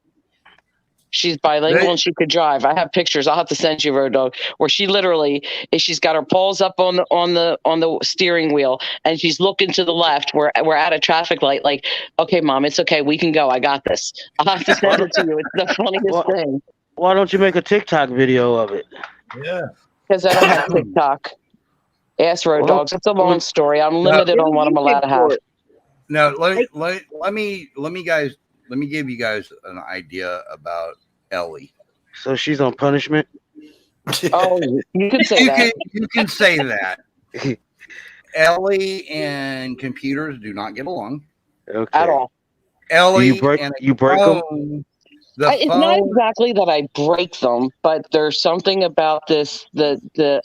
She's bilingual and she could drive. I have pictures. I'll have to send you, Road Dog, where she literally she's got her paws up on the steering wheel and she's looking to the left. We're at a traffic light. Like, okay, Mom, it's okay. We can go. I got this. I'll have to send it to you. It's the funniest thing. Why don't you make a TikTok video of it? Yeah. Because I don't have TikTok. Ask Road Dogs. It's a long story. I'm limited on what I'm allowed to have. No, let me give you guys an idea about Ellie. So she's on punishment? Oh, you can say that. You can say that. Ellie and computers do not get along. Okay. At all. Ellie you break and them? It's not exactly that I break them, but there's something about this the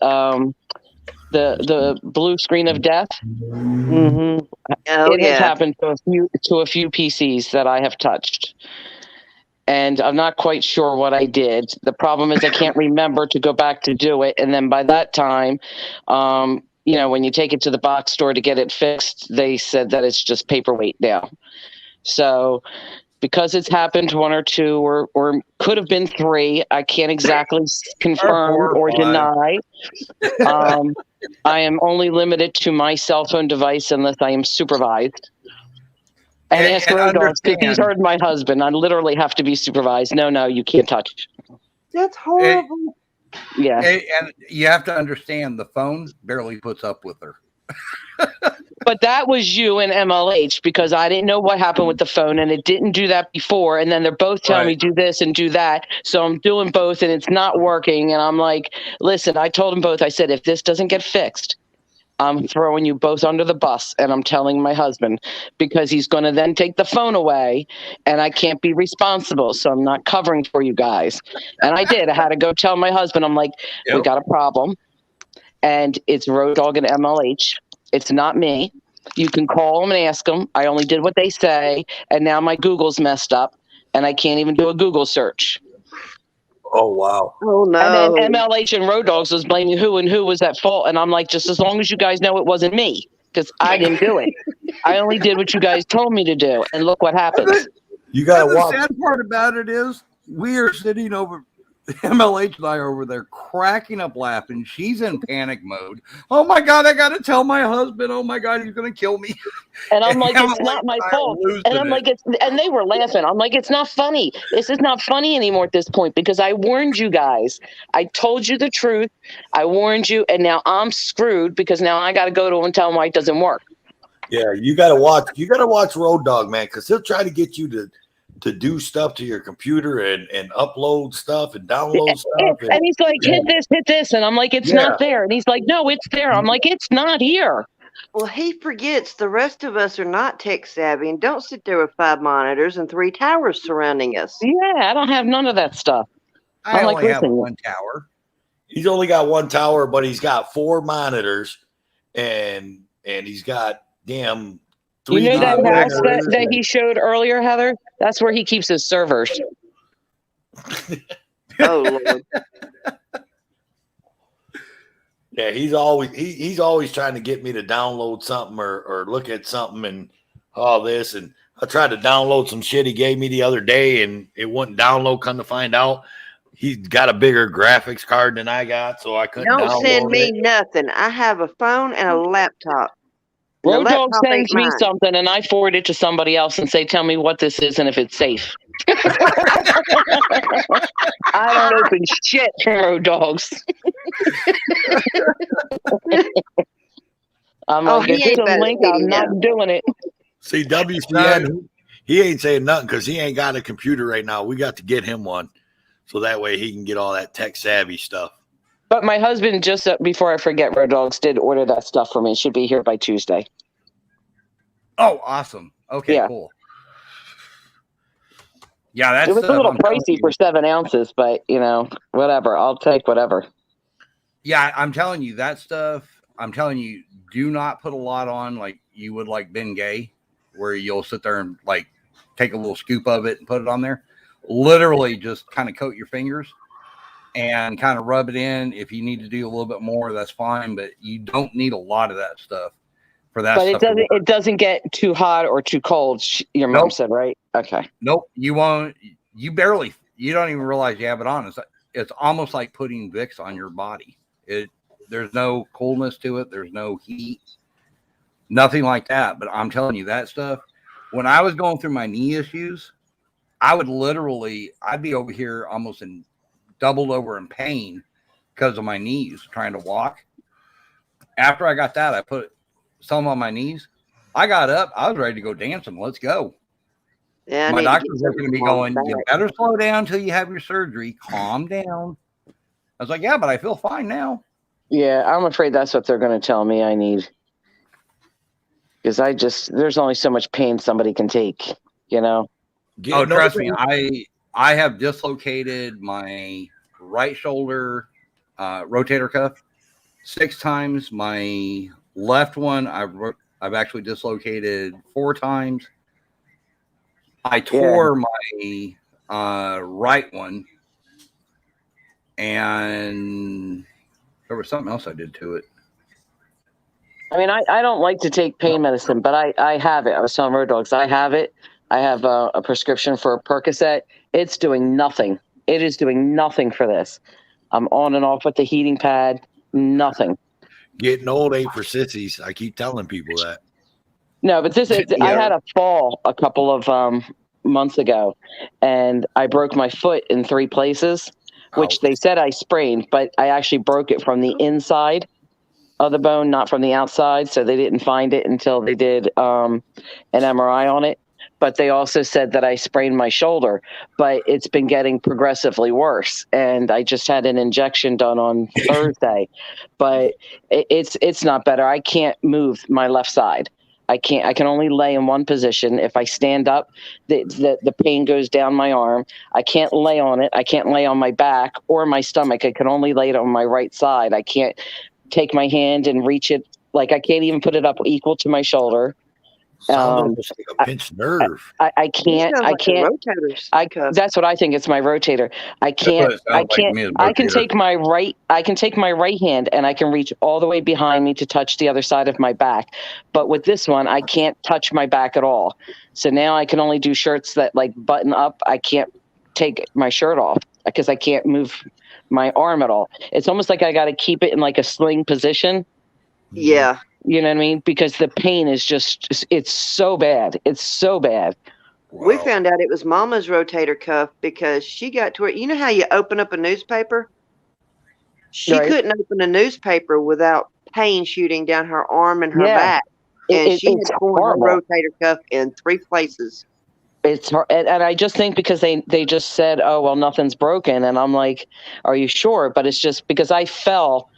blue screen of death. Mm-hmm. It has happened to a few PCs that I have touched. And I'm not quite sure what I did. The problem is I can't remember to go back to do it. And then by that time, when you take it to the box store to get it fixed, they said that it's just paperweight now. So because it's happened one or two or could have been three, I can't exactly confirm or deny. I am only limited to my cell phone device unless I am supervised. And ask Road Dogs, because he's heard my husband. I literally have to be supervised. No, you can't touch. That's horrible. Yeah. And you have to understand the phone barely puts up with her. But that was you and MLH because I didn't know what happened with the phone and it didn't do that before. And then they're both telling me do this and do that. So I'm doing both and it's not working. And I'm like, listen, I told them both. I said, if this doesn't get fixed, I'm throwing you both under the bus. And I'm telling my husband because he's going to then take the phone away and I can't be responsible. So I'm not covering for you guys. And I did. I had to go tell my husband, I'm like, we got a problem. And it's Road Dog and MLH. It's not me. You can call them and ask them. I only did what they say. And now my Google's messed up and I can't even do a Google search. Oh, wow. Oh, no. And then MLH and Road Dogs was blaming who was at fault. And I'm like, just as long as you guys know it wasn't me, because I didn't do it. I only did what you guys told me to do. And look what happens. You got to watch. The sad part about it is we are sitting over, MLH and I are over there cracking up laughing. She's in panic mode. Oh my God, I got to tell my husband. Oh my God, he's going to kill me. And I'm like, it's not my fault. And I'm like, and they were laughing. I'm like, it's not funny. This is not funny anymore at this point because I warned you guys. I told you the truth. I warned you. And now I'm screwed because now I got to go to him and tell him why it doesn't work. Yeah, you got to watch. You got to watch Road Dog, man, because he'll try to get you to do stuff to your computer and upload stuff and download stuff. And he's like, hit this. And I'm like, it's not there. And he's like, no, it's there. I'm like, it's not here. Well, he forgets the rest of us are not tech savvy and don't sit there with 5 monitors and 3 towers surrounding us. Yeah, I don't have none of that stuff. I only have one tower. He's only got one tower, but he's got 4 monitors and he's got damn 3. You know that house that he showed earlier, Heather? That's where he keeps his servers. Oh, Lord. Yeah, he's always trying to get me to download something or look at something and all this. And I tried to download some shit he gave me the other day and it wouldn't download. Come to find out, he's got a bigger graphics card than I got, so I couldn't download it. Don't send me nothing. I have a phone and a laptop. Road Dog sends me something and I forward it to somebody else and say, tell me what this is and if it's safe. I don't open shit from Road Dogs. I'm Oh, like, he if it's ain't a bad at link, I'm feeding not them. doing it. See, WCN, he ain't saying nothing because he ain't got a computer right now. We got to get him one so that way he can get all that tech savvy stuff. But my husband, just before I forget, Road Dogs did order that stuff for me. It should be here by Tuesday. Oh, awesome. Okay, Yeah. cool. Yeah, that's It was a little pricey for 7 ounces, but whatever. I'll take whatever. Yeah, I'm telling you that stuff. I'm telling you, do not put a lot on like you would like Ben Gay, where you'll sit there and like take a little scoop of it and put it on there. Literally just kind of coat your fingers and kind of rub it in. If you need to do a little bit more, that's fine, but you don't need a lot of that stuff for that But stuff. it doesn't get too hot or too cold, your mom said, right? Okay. Nope, you won't. You don't even realize you have it on. It's almost like putting Vicks on your body. There's no coolness to it. There's no heat, nothing like that. But I'm telling you that stuff, when I was going through my knee issues, I'd be over here almost doubled over in pain because of my knees trying to walk. After I got that, I put some on my knees. I got up. I was ready to go dancing. Let's go. Yeah, My doctor's looking at me going, you better slow down till you have your surgery. Calm down. I was like, yeah, but I feel fine now. Yeah, I'm afraid that's what they're going to tell me I need. Because there's only so much pain somebody can take, Trust me. I have dislocated my right shoulder rotator cuff 6 times. My left one, I've actually dislocated 4 times. I tore my right one, and there was something else I did to it. I mean, I don't like to take pain medicine, but I have it. I was telling Road Dogs, I have it. I have a prescription for Percocet. It's doing nothing. It is doing nothing for this. I'm on and off with the heating pad. Nothing. Getting old ain't for sissies. I keep telling people that. No, but I had a fall a couple of months ago, and I broke my foot in 3 places, which they said I sprained, but I actually broke it from the inside of the bone, not from the outside. So they didn't find it until they did an MRI on it. But they also said that I sprained my shoulder, but it's been getting progressively worse. And I just had an injection done on Thursday, but it's not better. I can't move my left side. I can only lay in one position. If I stand up, the pain goes down my arm. I can't lay on it. I can't lay on my back or my stomach. I can only lay it on my right side. I can't take my hand and reach it. Like I can't even put it up equal to my shoulder. Sounds like a pinched nerve. I can't. That's what I think. It's my rotator. I can't. I can take my right hand and I can reach all the way behind me to touch the other side of my back. But with this one, I can't touch my back at all. So now I can only do shirts that like button up. I can't take my shirt off because I can't move my arm at all. It's almost like I got to keep it in like a sling position. Yeah. You know what I mean? Because the pain is it's so bad. It's so bad. Wow. We found out it was Mama's rotator cuff because she got to where, you know how you open up a newspaper? She couldn't open a newspaper without pain shooting down her arm and her back. And she had torn her rotator cuff in 3 places. It's hard. And I just think because they just said, oh, well, nothing's broken. And I'm like, are you sure? But it's just because I fell.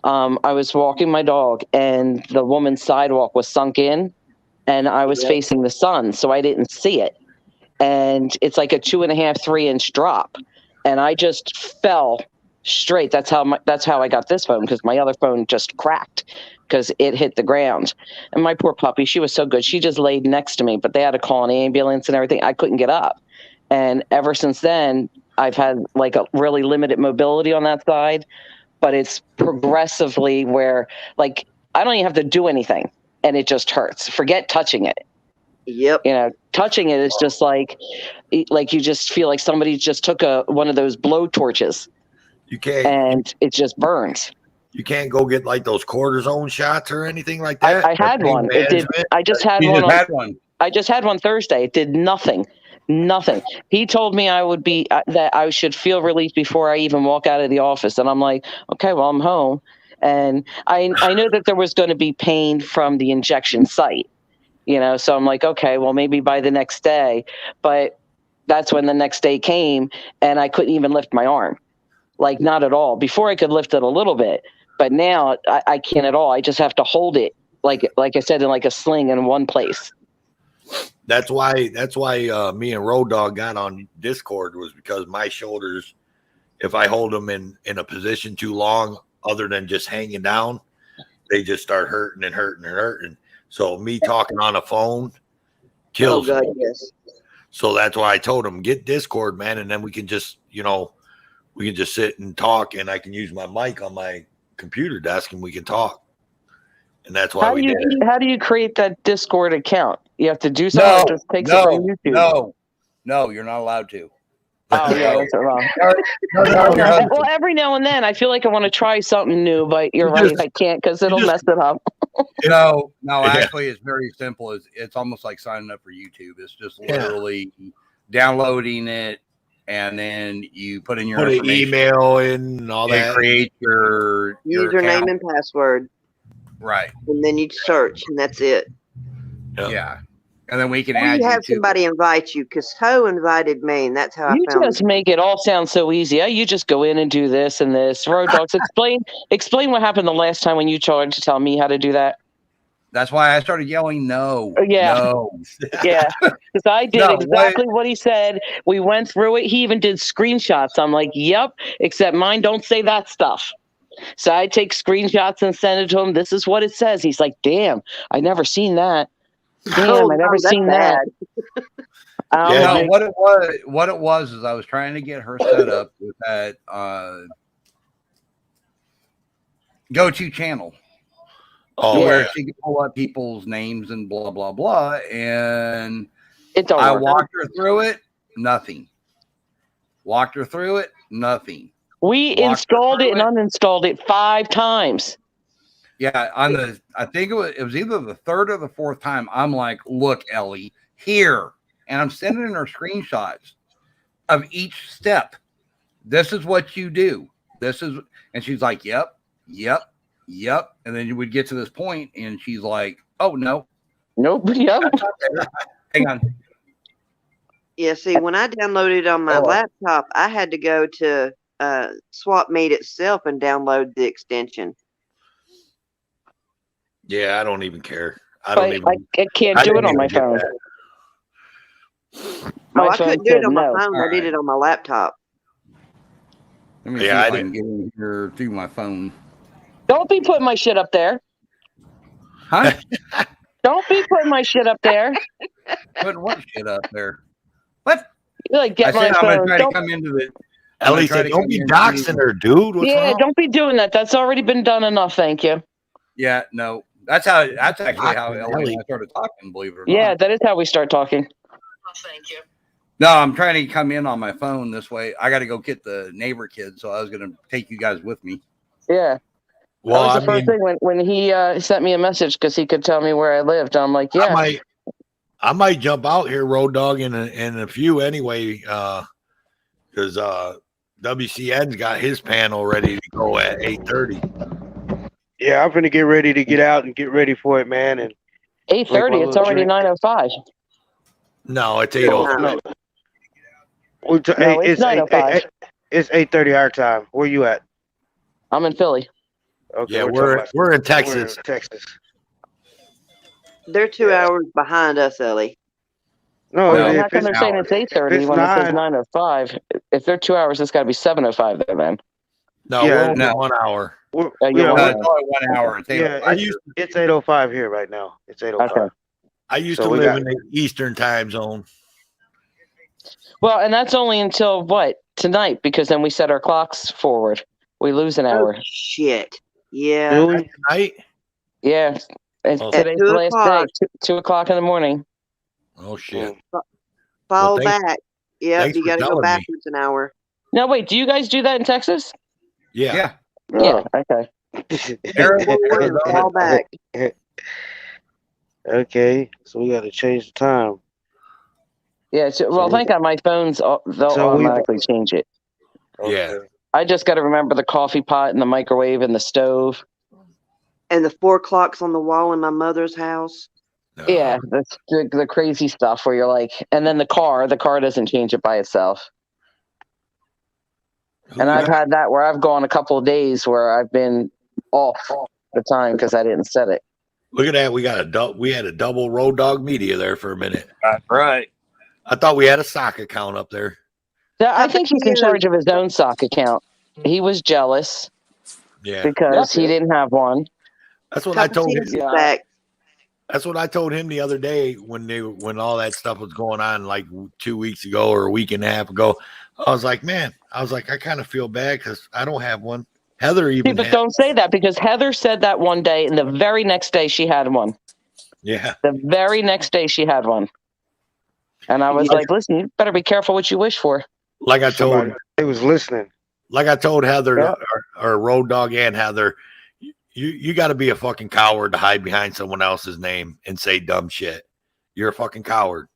I was walking my dog and the woman's sidewalk was sunk in and I was facing the sun. So I didn't see it. And it's like a 2.5, 3 inch drop. And I just fell straight. That's how I got this phone, because my other phone just cracked because it hit the ground. And my poor puppy, she was so good. She just laid next to me, but they had to call an ambulance and everything. I couldn't get up. And ever since then, I've had like a really limited mobility on that side. But it's progressively where, like, I don't even have to do anything, and it just hurts. Forget touching it. Yep. You know, touching it is just like you just feel like somebody just took one of those blow torches. You can't. And it just burns. You can't go get like those cortisone shots or anything like that. I had one. It did. I just had one. I just had one Thursday. It did nothing. Nothing. He told me I would be that I should feel relief before I even walk out of the office, and I'm like, okay, well, I'm home, and I know that there was going to be pain from the injection site, so I'm like, okay, well, maybe by the next day, but that's when the next day came, and I couldn't even lift my arm, like not at all. Before I could lift it a little bit, but now I can't at all. I just have to hold it, like I said, in like a sling in one place. That's why me and Road Dog got on Discord, was because my shoulders, if I hold them in a position too long, other than just hanging down, they just start hurting and hurting and hurting. So me talking on a phone kills God, me. yes. So that's why I told him, get Discord, man, and then we can just sit and talk, and I can use my mic on my computer desk and we can talk. And that's why we did it. How do you create that Discord account? You have to do something. It just takes it from YouTube. No, you're not allowed to. Oh yeah, that's wrong. Well, every now and then I feel like I want to try something new, but you're right, I can't because it'll mess it up. No, actually, it's very simple. It's almost like signing up for YouTube. It's just literally downloading it, and then you put in your an email in and all that. Create your username and password. Right. And then you search, and that's it. Yeah. And then we can add you have somebody invite you, because Ho invited me, and that's how I found just make it all sound so easy. You just go in and do this and this. Road Dogs, explain what happened the last time when you tried to tell me how to do that. That's why I started yelling no. Yeah. No. Yeah. Because I did exactly what he said. We went through it. He even did screenshots. I'm like, yep, except mine don't say that stuff. So I take screenshots and send it to him. This is what it says. He's like, damn, I never seen that. Damn, I never seen that. No, what it was is I was trying to get her set up with that go-to channel. Where she could pull up people's names and blah blah blah. And I walked her through it, nothing. Walked her through it, nothing. We installed it and uninstalled it 5 times. Yeah, I think it was either the third or the fourth time. I'm like, look, Ellie, here. And I'm sending her screenshots of each step. This is what you do. And she's like, yep. And then you would get to this point and she's like, oh no. Nope. Yep. Hang on. Yeah, see, when I downloaded on my laptop, I had to go to SwapMeet itself and download the extension. Yeah, I don't even care. I can't do it on my phone. I couldn't do it on my phone. I did it on my laptop. Let me see if I can get in here through my phone. Don't be putting my shit up there. Huh? Don't be putting my shit up there. Putting what shit up there? What? You like get my phone. I'm gonna try to come into the. At least don't be doxing her, dude. What's wrong? Don't be doing that. That's already been done enough. Thank you. Yeah, no. That's actually how Ellie and I started talking, believe it or not. Yeah, that is how we start talking. Oh, thank you. No, I'm trying to come in on my phone this way. I got to go get the neighbor kid, so I was going to take you guys with me. Yeah. Well, that was the first thing when he sent me a message because he could tell me where I lived. I'm like, yeah. I might jump out here, Road Dog, in a few anyway, because WCN's got his panel ready to go at 8:30. Yeah, I'm gonna get ready to get out and get ready for it, man. And 8:30. It's already 9:05. No, it's 8:05. It's 9:05. It's 8:30 our time. Where you at? I'm in Philly. Okay, yeah, we're in Texas. They're 2 hours behind us, Ellie. No, how come they're saying it's 8:30 when it says 9:05? If they're 2 hours, it's got to be 7:05 there, man. No, we're only 1 hour. It's only 1 hour. It's 8:05 here right now. It's 8:05. Okay. I used to live in the Eastern time zone. Well, and that's only until what? Tonight, because then we set our clocks forward. We lose an hour. Oh, shit. Yeah. Really? Tonight? Yeah. Today's the last day. 2 o'clock in the morning. Oh, shit. Fall back. Yeah, you got to go backwards an hour. No, wait. Do you guys do that in Texas? Yeah. Yeah. Okay. Fall back. Okay, so we got to change the time. Yeah. Well, So- thank God my phones, they'll So we- automatically change it. Yeah. I just got to remember the coffee pot and the microwave and the stove. And the 4 clocks on the wall in my mother's house. No. Yeah, that's the crazy stuff where you're like, and then the car doesn't change it by itself. Who And we I've got? had that where I've gone a couple of days where I've been off the time because I didn't set it. Look at that. We had a double Road Dog Media there for a minute. Right. I thought we had a sock account up there. Yeah, I How think about he's in you? charge of his own sock account. He was jealous Yeah. because he didn't have one. That's what I told him. Puppies back. That's what I told him the other day when all that stuff was going on, like 2 weeks ago or a week and a half ago. I was like, man, I kind of feel bad because I don't have one. Heather See, even but had, don't say that because Heather said that one day, and the very next day she had one. yeah. The very next day she had one. And I was Yeah. like, listen, you better be careful what you wish for. Like I told Somebody, they was listening. Heather Yeah. or Road Dog and Heather, you got to be a fucking coward to hide behind someone else's name and say dumb shit. You're a fucking coward.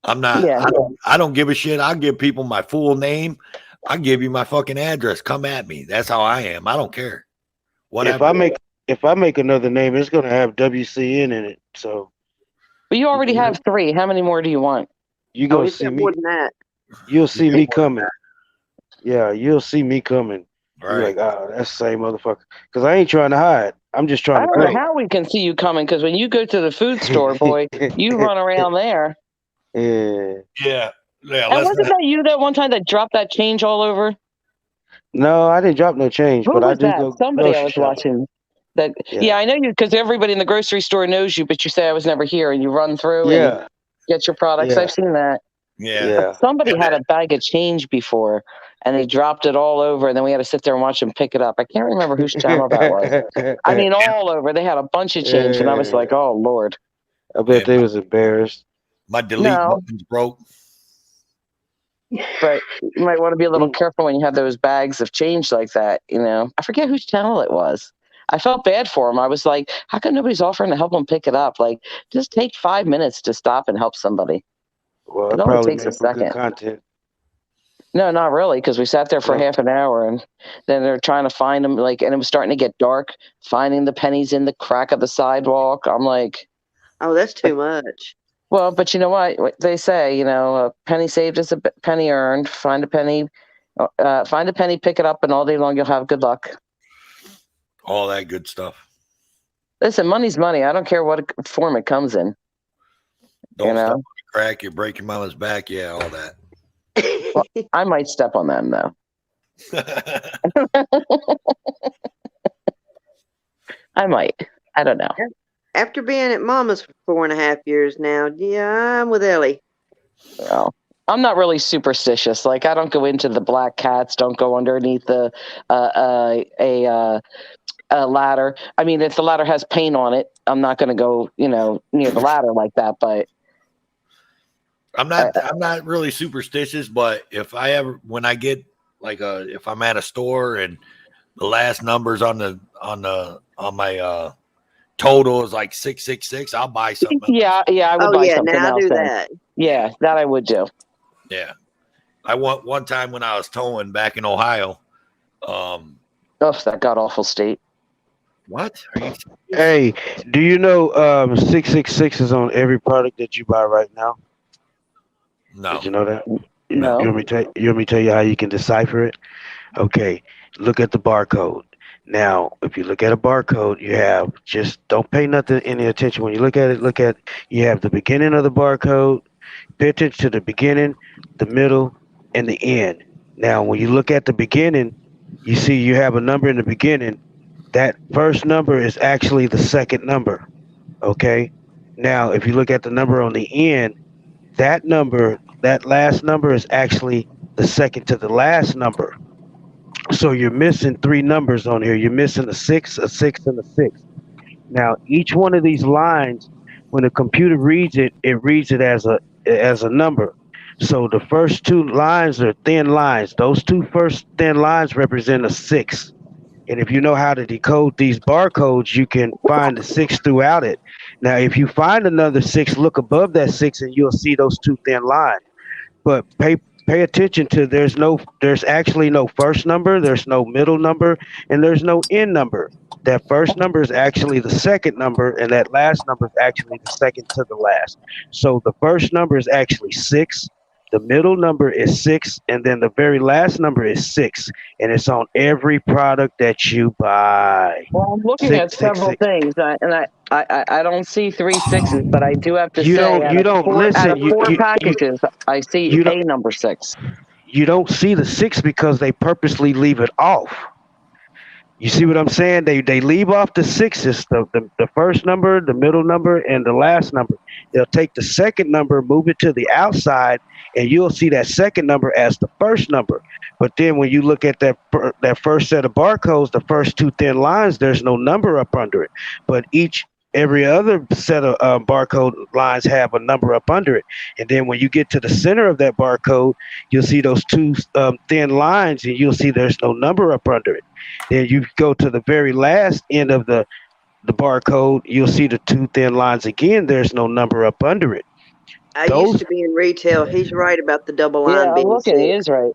I'm not. Yeah. I don't give a shit. I'll give people my full name. I'll give you my fucking address. Come at me. That's how I am. I don't care. Whatever. If I make another name, it's gonna have WCN in it. So But you already have 3. How many more do you want? you Oh, gonna he's see got me. more than that. You'll see me coming. Yeah, you'll see me coming. You're right. like, oh, that's the same motherfucker. Because I ain't trying to hide. I'm just I trying to don't know claim. how we can see you coming because when you go to the food store, boy, you run around there. Yeah. Yeah. Yeah. And Let's wasn't that you that one time that dropped that change all over? No, I didn't drop no change, Who but I was do that? go. Somebody I grocery was shopping. watching. That Yeah. yeah, I know you because everybody in the grocery store knows you, but you say I was never here, and you run through and Yeah. get your products. Yeah. I've seen that. yeah. Yeah. Somebody And had a bag of change before, and they dropped it all over, and then we had to sit there and watch them pick it up. I can't remember whose channel that was. I mean, all over. They had a bunch of change, and I was like, oh Lord. I bet they was embarrassed. My delete No. button's broke. But you might want to be a little careful when you have those bags of change like that. You know, I forget whose channel it was. I felt bad for him. I was like, how come nobody's offering to help him pick it up? Like, just take 5 minutes to stop and help somebody. Well, It it only probably takes a made for good second. content. No, not really, because we sat there for No. half an hour, and then they're trying to find them. Like, and it was starting to get dark. Finding the pennies in the crack of the sidewalk. I'm like, Oh, that's too much. well, but you know what they say? You know, a penny saved is a penny earned. Find a penny, pick it up, and all day long you'll have good luck. All that good stuff. Listen, money's money. I don't care what form it comes in. Don't You know? step on the crack. You break your mama's back. Yeah, all that. I might step on them though. I might. I don't know. After being at Mama's for 4.5 years now, yeah, I'm with Ellie. Well, I'm not really superstitious. Like I don't go into the black cats. Don't go underneath the a ladder. I mean, if the ladder has paint on it, I'm not going to go, near the ladder like that. But I'm not really superstitious, but when I get if I'm at a store and the last numbers on my total is like 666, I'll buy something. yeah, I would Oh buy yeah, something now I else. do then. that. Yeah, that I would do. Yeah. I want one time when I was towing back in Ohio. Oh, that god awful state. What? Are you Hey, do you know 666 is on every product that you buy right now? No. Did you know that? No. You want me to tell you how you can decipher it? Okay, look at the barcode. Now, if you look at a barcode, you have don't pay any attention when you look at you have the beginning of the barcode. Pay attention to the beginning, the middle, and the end. Now, when you look at the beginning, you see you have a number in the beginning. That first number is actually the second number. Okay. Now, if you look at the number on the end, that last number is actually the second to the last number. So you're missing 3 numbers on here. You're missing a 6, and a 6. Now, each one of these lines, when the computer reads it, it reads it as a number. So the first 2 lines are thin lines. Those 2 first thin lines represent a 6. And if you know how to decode these barcodes, you can find the 6 throughout it. Now, if you find another 6, look above that 6 and you'll see those two thin lines. But pay attention to there's actually no first number, there's no middle number, and there's no end number. That first number is actually the second number, and that last number is actually the second to the last. So the first number is actually 6, the middle number is 6, and then the very last number is 6, and it's on every product that you buy. Well, I'm looking at several things, and I don't see 3 6s, but I do have to say, out of four packages, I see a number 6. You don't see the 6 because they purposely leave it off. You see what I'm saying? They leave off the 6s, the first number, the middle number, and the last number. They'll take the second number, move it to the outside, and you'll see that second number as the first number. But then when you look at that first set of barcodes, the first two thin lines, there's no number up under it. But every other set of barcode lines have a number up under it. And then when you get to the center of that barcode, you'll see those two thin lines, and you'll see there's no number up under it. Then you go to the very last end of the barcode, you'll see the two thin lines again. There's no number up under it. I used to be in retail. He's right about the double line. Yeah, being I'm looking. He is right.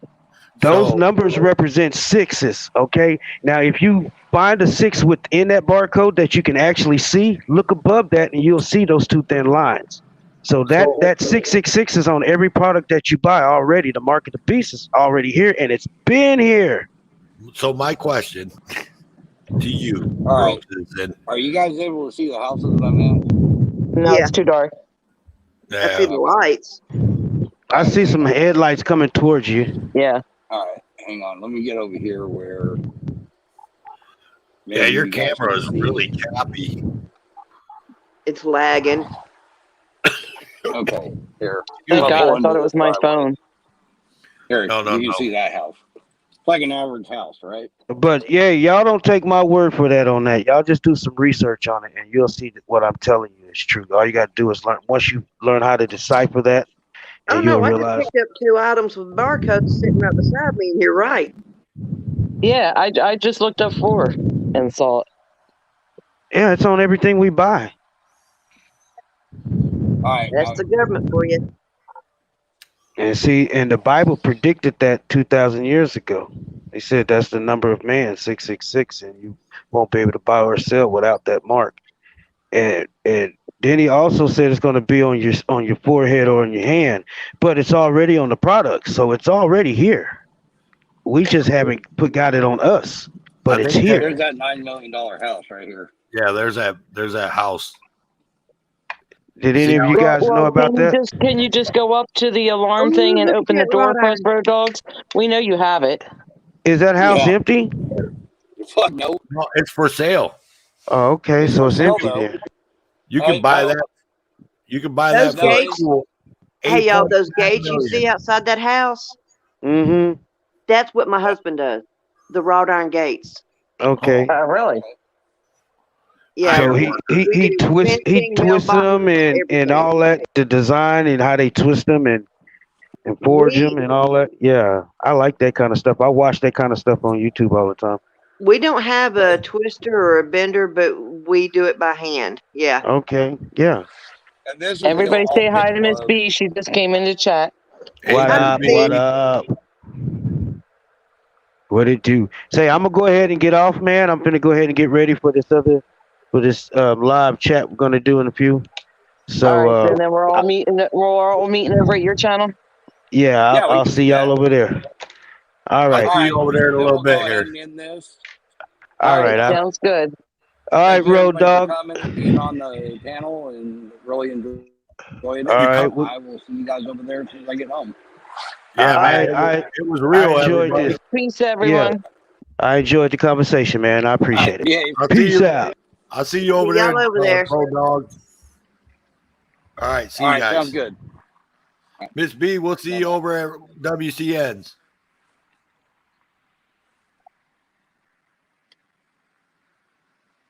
Those numbers represent 6s, okay? Now, if you find a 6 within that barcode that you can actually see, look above that and you'll see those two thin lines. So that 666 is on every product that you buy already. The mark of the beast is already here, and it's been here. So my question to you, All right. is, Are you guys able to see the houses that I'm in? No, Yeah. it's too dark. I see the lights. I see some headlights coming towards you. Yeah. All right, hang on. Let me get over here where. yeah, your you guys camera can is see. really choppy. It's lagging. Okay, here. Thank I'll God. pull I into thought it the was my driveway. phone. Here, No, you can see that house. It's like an average house, right? But yeah, y'all don't take my word for that on that. Y'all just do some research on it, and you'll see that what I'm telling you is true. All you got to do is learn. Once you learn how to decipher that, Oh and no, you'll I realize. just picked up 2 items with barcodes sitting right beside me, and you're right. Yeah, I just looked up 4 and saw it. Yeah, it's on everything we buy. All right. That's the government for you. And see, and the Bible predicted that 2,000 years ago. They said that's the number of man, 666, and you won't be able to buy or sell without that mark. And then he also said it's going to be on your forehead or on your hand, but it's already on the product, so it's already here. We just haven't got it on us, but it's here. There's that $9 million house right here. Yeah, there's that house. Did any of you guys know about that? Can you just go up to the alarm thing and open the door for us, Road Dogs? We know you have it. Is that house empty? Fuck no. No, it's for sale. Oh, okay, so it's empty though. there. You can buy that. You can buy Those that for a gates- cool. Hey, y'all, those 8.9 gates you million. see outside that house, Mm-hmm. that's what my husband does. The wrought iron gates. Okay. Really? Yeah. So we he do twists fencing, twists them and everything. all that, the design and how they twist them and forge them and all that. Yeah, I like that kind of stuff. I watch that kind of stuff on YouTube all the time. We don't have a twister or a bender, but we do it by hand. Yeah. Okay, yeah. And this Everybody say hi to Miss B. She just came into chat. What Hey, up? baby. What up? What it do? Say, I'm gonna go ahead and get off, man. I'm gonna go ahead and get ready for this live chat we're gonna do in a few. So All right, and then we're all meeting. We're all meeting over at your channel. yeah, Yeah, we I'll can see do y'all that. over there. All right, I'll see you over there in a little bit here. all right, Sounds good. all right, Road Dog. Coming and being on the panel and really enjoying it. All right, I will see you guys over there as soon as I get home. Yeah, I- man. It was real. I enjoyed everybody. this. Peace, everyone. I enjoyed the conversation, man. I appreciate it. Yeah. I'll see Peace you. out. I'll see you over See there. y'all over there. Pro Dog. All right. See All you right. guys. Sounds good. Miss B, we'll see you over at WCN's.